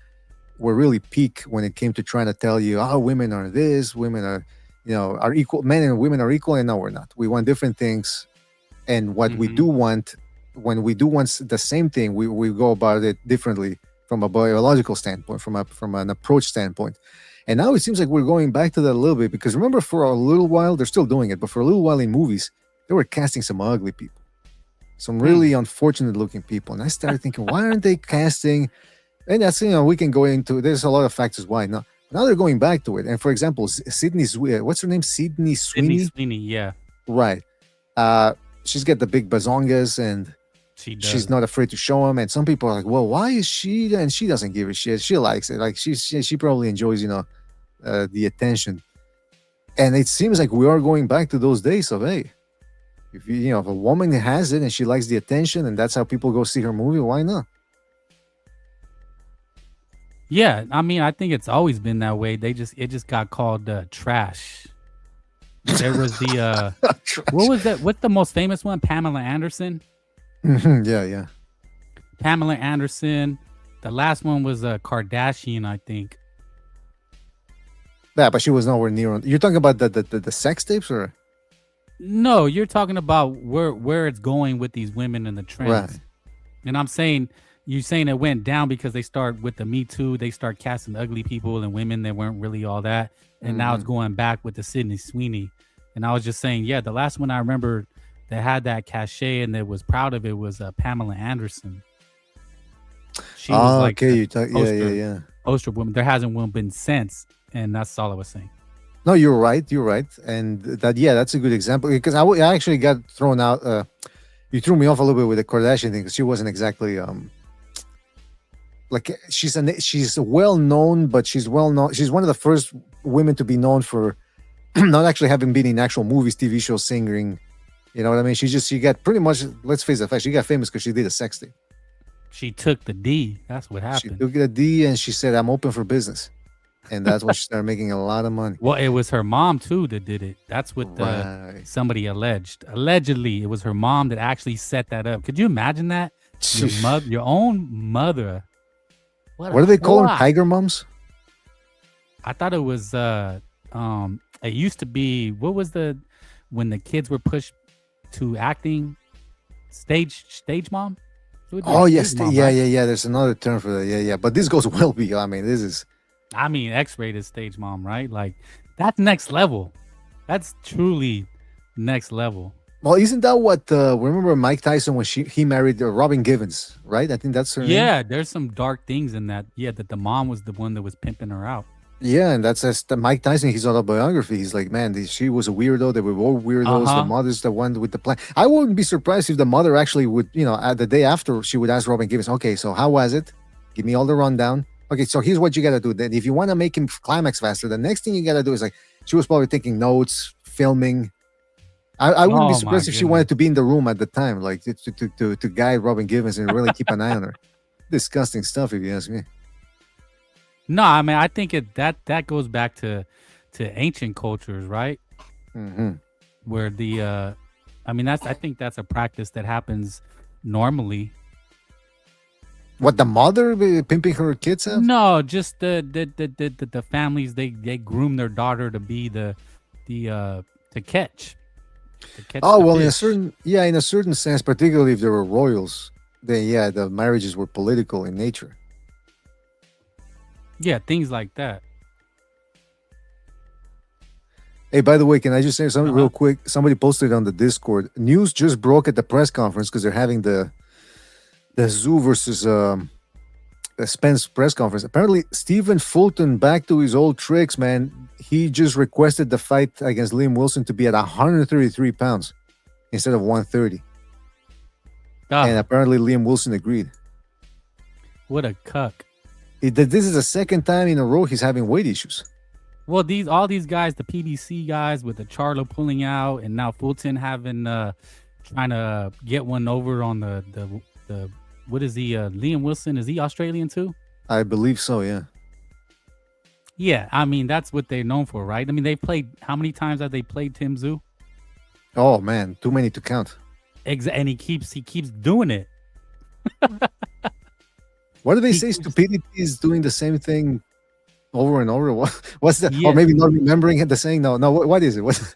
were really peak when it came to trying to tell you, women are this, women are, are equal. Men and women are equal, and no, we're not. We want different things, and what we do want, when we do want the same thing, we go about it differently. From a biological standpoint, from an approach standpoint. And now it seems like we're going back to that a little bit, because remember, for a little while, they're still doing it, but for a little while in movies, they were casting some ugly people, some really unfortunate looking people. And I started thinking, why aren't they casting? And that's, we can go into, there's a lot of factors why not. Now they're going back to it. And for example, what's her name? Sydney Sweeney? Sydney Sweeney, yeah. Right. She's got the big bazongas, and she's not afraid to show them. And some people are like, well, why is she? And she doesn't give a shit. She likes it. Like she probably enjoys, the attention. And it seems like we are going back to those days of, hey, if if a woman has it and she likes the attention, and that's how people go see her movie, why not? Yeah, I mean, I think it's always been that way. It just got called trash. There was the what was that? What's the most famous one? Pamela Anderson. Yeah. Pamela Anderson. The last one was Kardashian, I think. Yeah, but she was nowhere near. You're talking about the sex tapes, or? No, you're talking about where it's going with these women and the trends. Right. And I'm saying, you're saying it went down because they start with the Me Too. They start casting ugly people and women that weren't really all that. And now it's going back with the Sydney Sweeney. And I was just saying, yeah, the last one I remember that had that cachet and that was proud of it was Pamela Anderson. She was like okay. Poster woman. There hasn't been since, and that's all I was saying. No, you're right. And that's a good example, because I actually got thrown out. You threw me off a little bit with the Kardashian thing, because she wasn't exactly like she's well known, but she's well known. She's one of the first women to be known for not actually having been in actual movies, TV shows, singing. You know what I mean? She got pretty much, let's face the fact, she got famous because she did a sex tape. She took the D. That's what happened. She took the D and she said, I'm open for business. And that's when she started making a lot of money. Well, it was her mom too that did it. That's what somebody alleged. Allegedly, it was her mom that actually set that up. Could you imagine that? Your own mother. What do they call them? Tiger moms? I thought it was it used to be, what was when the kids were pushed to acting, stage mom? Oh yes, mom, right? Yeah. There's another term for that. Yeah. But this goes well beyond. I mean, this is. I mean, X-rated stage mom, right? Like, that's next level. That's truly next level. Well, isn't that what? Remember Mike Tyson when he married Robin Givens, right? I think that's her. Yeah, name. There's some dark things in that. Yeah, that the mom was the one that was pimping her out. Yeah, and that's Mike Tyson, his autobiography. He's like, man, she was a weirdo. They were all weirdos. The mother's the one with the plan. I wouldn't be surprised if the mother actually would, at the day after, she would ask Robin Givens, okay, so how was it? Give me all the rundown. Okay, so here's what you got to do. Then if you want to make him climax faster, the next thing you got to do is like, she was probably taking notes, filming. I wouldn't be surprised if she wanted to be in the room at the time, like to guide Robin Givens and really keep an eye on her. Disgusting stuff, if you ask me. No, I mean, I think that goes back to ancient cultures, right? Mm-hmm. Where I think that's a practice that happens normally. What, the mother pimping her kids out? No, just the families, they groom their daughter to be to catch. Oh well, in a certain sense, particularly if they were royals, then the marriages were political in nature. Yeah, things like that. Hey, by the way, can I just say something real quick? Somebody posted on the Discord. News just broke at the press conference because they're having the Zoo versus Spence press conference. Apparently, Stephen Fulton back to his old tricks, man. He just requested the fight against Liam Wilson to be at 133 pounds instead of 130. And apparently, Liam Wilson agreed. What a cuck. This is the second time in a row he's having weight issues. Well, all these guys, the PBC guys with the Charlo pulling out, and now Fulton having trying to get one over on the what is he? Liam Wilson, is he Australian too? I believe so, yeah. Yeah, I mean that's what they're known for, right? I mean they played. How many times have they played Tim Tszyu? Oh man, too many to count. And he keeps doing it. What do they say? Stupidity is doing the same thing over and over. What's that? Yeah. Or maybe not remembering the saying. No. What is it? What?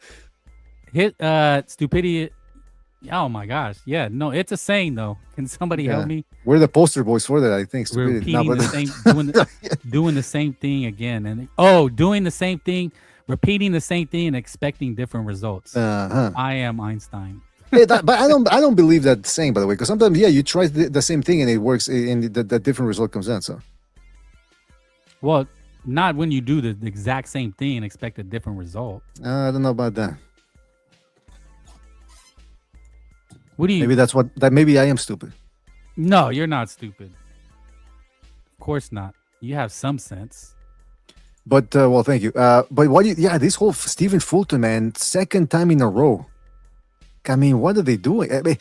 Stupidity. Oh my gosh. Yeah. No, it's a saying though. Can somebody help me? We're the poster boys for that, I think. We're repeating the same, doing the same thing again, and doing the same thing, repeating the same thing, and expecting different results. I am Einstein. Hey, but I don't believe that saying, by the way, because sometimes you try the same thing and it works, and the different result comes out. So, well, not when you do the exact same thing and expect a different result. I don't know about that. What do you? Maybe that's what that. Maybe I am stupid. No, you're not stupid. Of course not. You have some sense. But well, thank you. But what? This whole Stephen Fulton, man, second time in a row. I mean, what are they doing? I mean,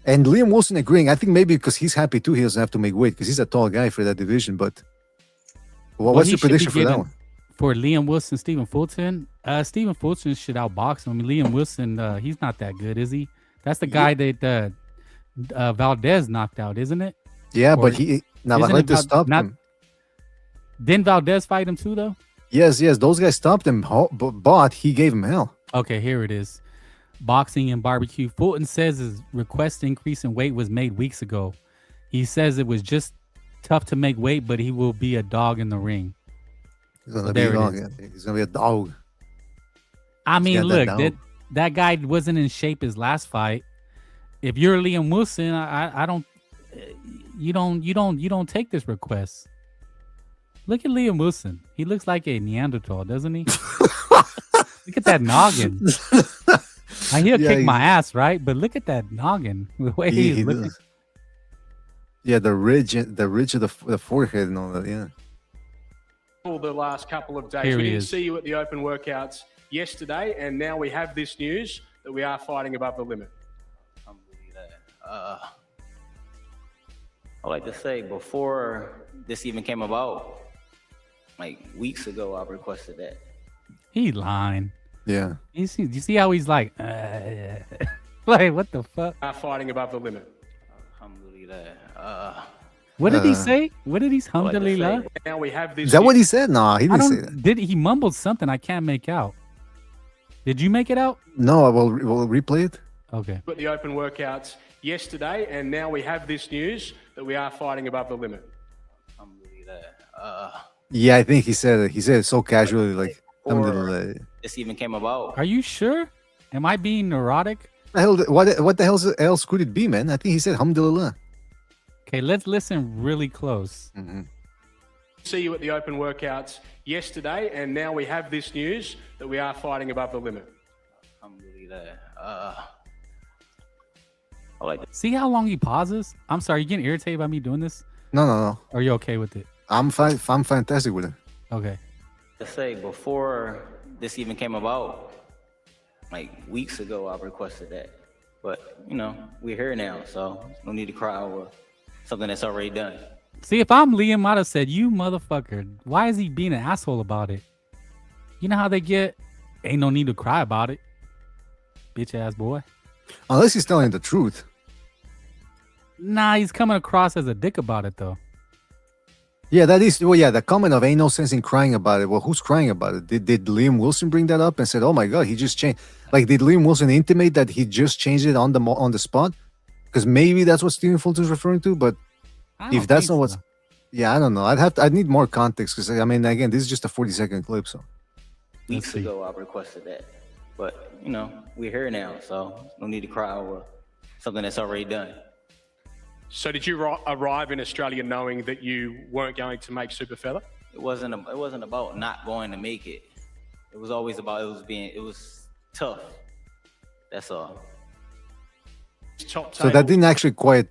and Liam Wilson agreeing. I think maybe because he's happy too, he doesn't have to make weight because he's a tall guy for that division. But what's your prediction for that one? For Liam Wilson, Stephen Fulton? Stephen Fulton should outbox him. I mean, Liam Wilson, he's not that good, is he? That's the guy that Valdez knocked out, isn't it? Yeah, but Valdez stopped him. Didn't Valdez fight him too, though? Yes. Those guys stopped him, but he gave him hell. Okay, here it is. Boxing and barbecue. Fulton says his request to increase in weight was made weeks ago. He says it was just tough to make weight, but he will be a dog in the ring. He's gonna be a dog. He's gonna be a dog. I mean, look, that guy wasn't in shape his last fight. If you're Liam Wilson, I don't. You don't take this request. Look at Liam Wilson. He looks like a Neanderthal, doesn't he? Look at that noggin. He'll kick my ass, right? But look at that noggin. The way he's looking. Does. Yeah, the ridge of the forehead and all that. Yeah. The last couple of days, Here we he didn't is. see you at the open workouts yesterday, and now we have this news that we are fighting above the limit. I'd like to say before this even came about, like weeks ago, I requested that. He lying. Yeah. You see how he's like, like what the fuck? Are fighting above the limit. What did he say? What did he? Alhamdulillah. Now we have this. Is that what he said? No, he didn't say that. Did he mumbled something? I can't make out. Did you make it out? No, we'll replay it. Okay. At the open workouts yesterday, and now we have this news that we are fighting above the limit. Yeah, I think he said it. He said it so casually, like. This even came about. Are you sure? Am I being neurotic? What the hell else could it be, man? I think he said alhamdulillah. Okay, let's listen really close. See you at the open workouts yesterday, and now we have this news that we are fighting above the limit. See how long he pauses? I'm sorry, you getting irritated by me doing this? No. Or are you okay with it? I'm fine. I'm fantastic with it. Okay. To say before this even came about, like weeks ago, I requested that. But we're here now, so no need to cry over something that's already done. See, if I'm Liam, I'd have said, "You motherfucker! Why is he being an asshole about it? You know how they get? Ain't no need to cry about it, bitch ass boy." Unless he's telling the truth. Nah, he's coming across as a dick about it though. Yeah, that is. Well, yeah, the comment of "ain't no sense in crying about it." Well, who's crying about it? Did Liam Wilson bring that up and said, "Oh my God, he just changed"? Like, did Liam Wilson intimate that he just changed it on the spot? Because maybe that's what Stephen Fulton's referring to. But if that's not what's, yeah, I don't know. I'd need more context because I mean, again, this is just a 40-second clip. So weeks ago, I requested that, but we're here now, so no need to cry over something that's already done. So did you arrive in Australia knowing that you weren't going to make super feather? It wasn't about not going to make it. It was always about it was tough. That's all. So that didn't actually quite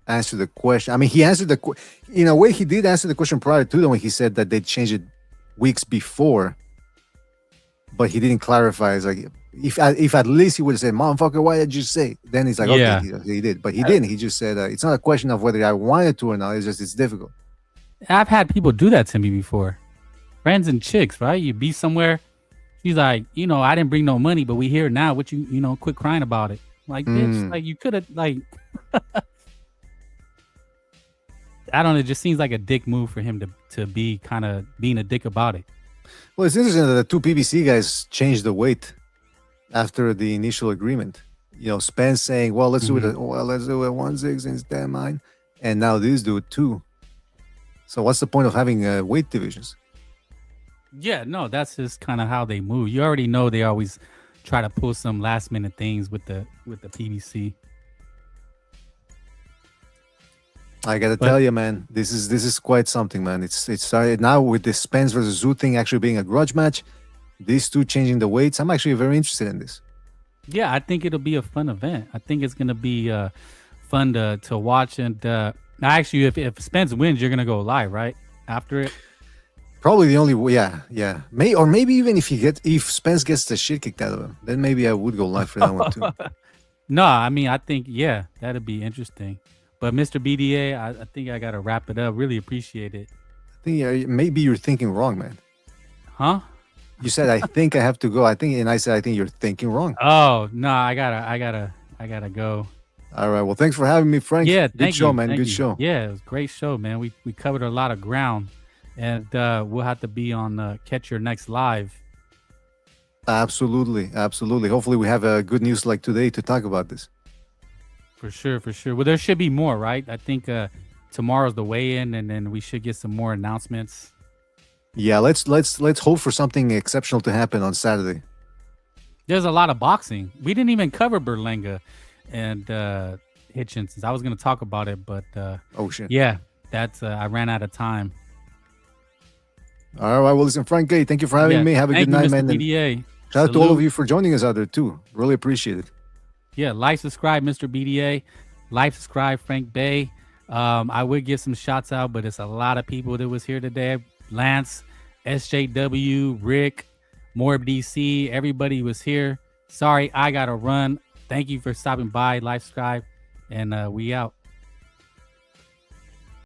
answer the question. I mean, he answered in a way. He did answer the question prior to that when he said that they changed it weeks before, but he didn't clarify. It's like if at least he would have said, "Motherfucker, why did you say?" Then he's like, Yeah. "Okay, he did," but he didn't. He just said it's not a question of whether I wanted to or not. It's just it's difficult. I've had people do that to me before. Friends and chicks, right? You be somewhere. She's like, I didn't bring no money, but we here now. What quit crying about it. Like, bitch, like you could have, like, I don't know. It just seems like a dick move for him to be kind of being a dick about it. Well, it's interesting that the two PBC guys changed the weight after the initial agreement. Spence saying, "Well, let's do it. Let's do it 1/6 instead, mine," and now these do it too. So what's the point of having weight divisions? Yeah, no, that's just kind of how they move. You already know they always try to pull some last minute things with the PBC. I gotta tell you, man, this is quite something, man. It's started now with the Spence versus Zoo thing actually being a grudge match. These two changing the weights. I'm actually very interested in this. Yeah, I think it'll be a fun event. I think it's gonna be fun to watch. And actually, if Spence wins, you're gonna go live, right? After it. Probably the only way, yeah. Maybe even if Spence gets the shit kicked out of him, then maybe I would go live for that one too. No, I mean, I think that'd be interesting. But Mr. BDA, I think I gotta wrap it up. Really appreciate it. I think maybe you're thinking wrong, man. Huh? You said I think I have to go. And I said I think you're thinking wrong. Oh no, I gotta go. All right. Well, thanks for having me, Frank. Yeah, good show, man. Good show. Yeah, it was a great show, man. We covered a lot of ground. And we'll have to be on Catch Your Next Live. Absolutely. Hopefully we have good news like today to talk about this. For sure. Well, there should be more, right? I think tomorrow's the weigh-in, and then we should get some more announcements. Yeah, let's hope for something exceptional to happen on Saturday. There's a lot of boxing. We didn't even cover Berlanga and Hitchens. I was going to talk about it, but oh shit. Yeah, that's I ran out of time. All right. Well, listen, Frank Gay, thank you for having me. Have a good night, man. BDA. Shout out to all of you for joining us out there too. Really appreciate it. Yeah, like, subscribe, Mr. BDA. Like, subscribe, Frank Bay. I would give some shots out, but it's a lot of people that was here today. Lance, SJW, Rick, Morb DC, everybody was here. Sorry, I gotta run. Thank you for stopping by. Like, subscribe, and we out.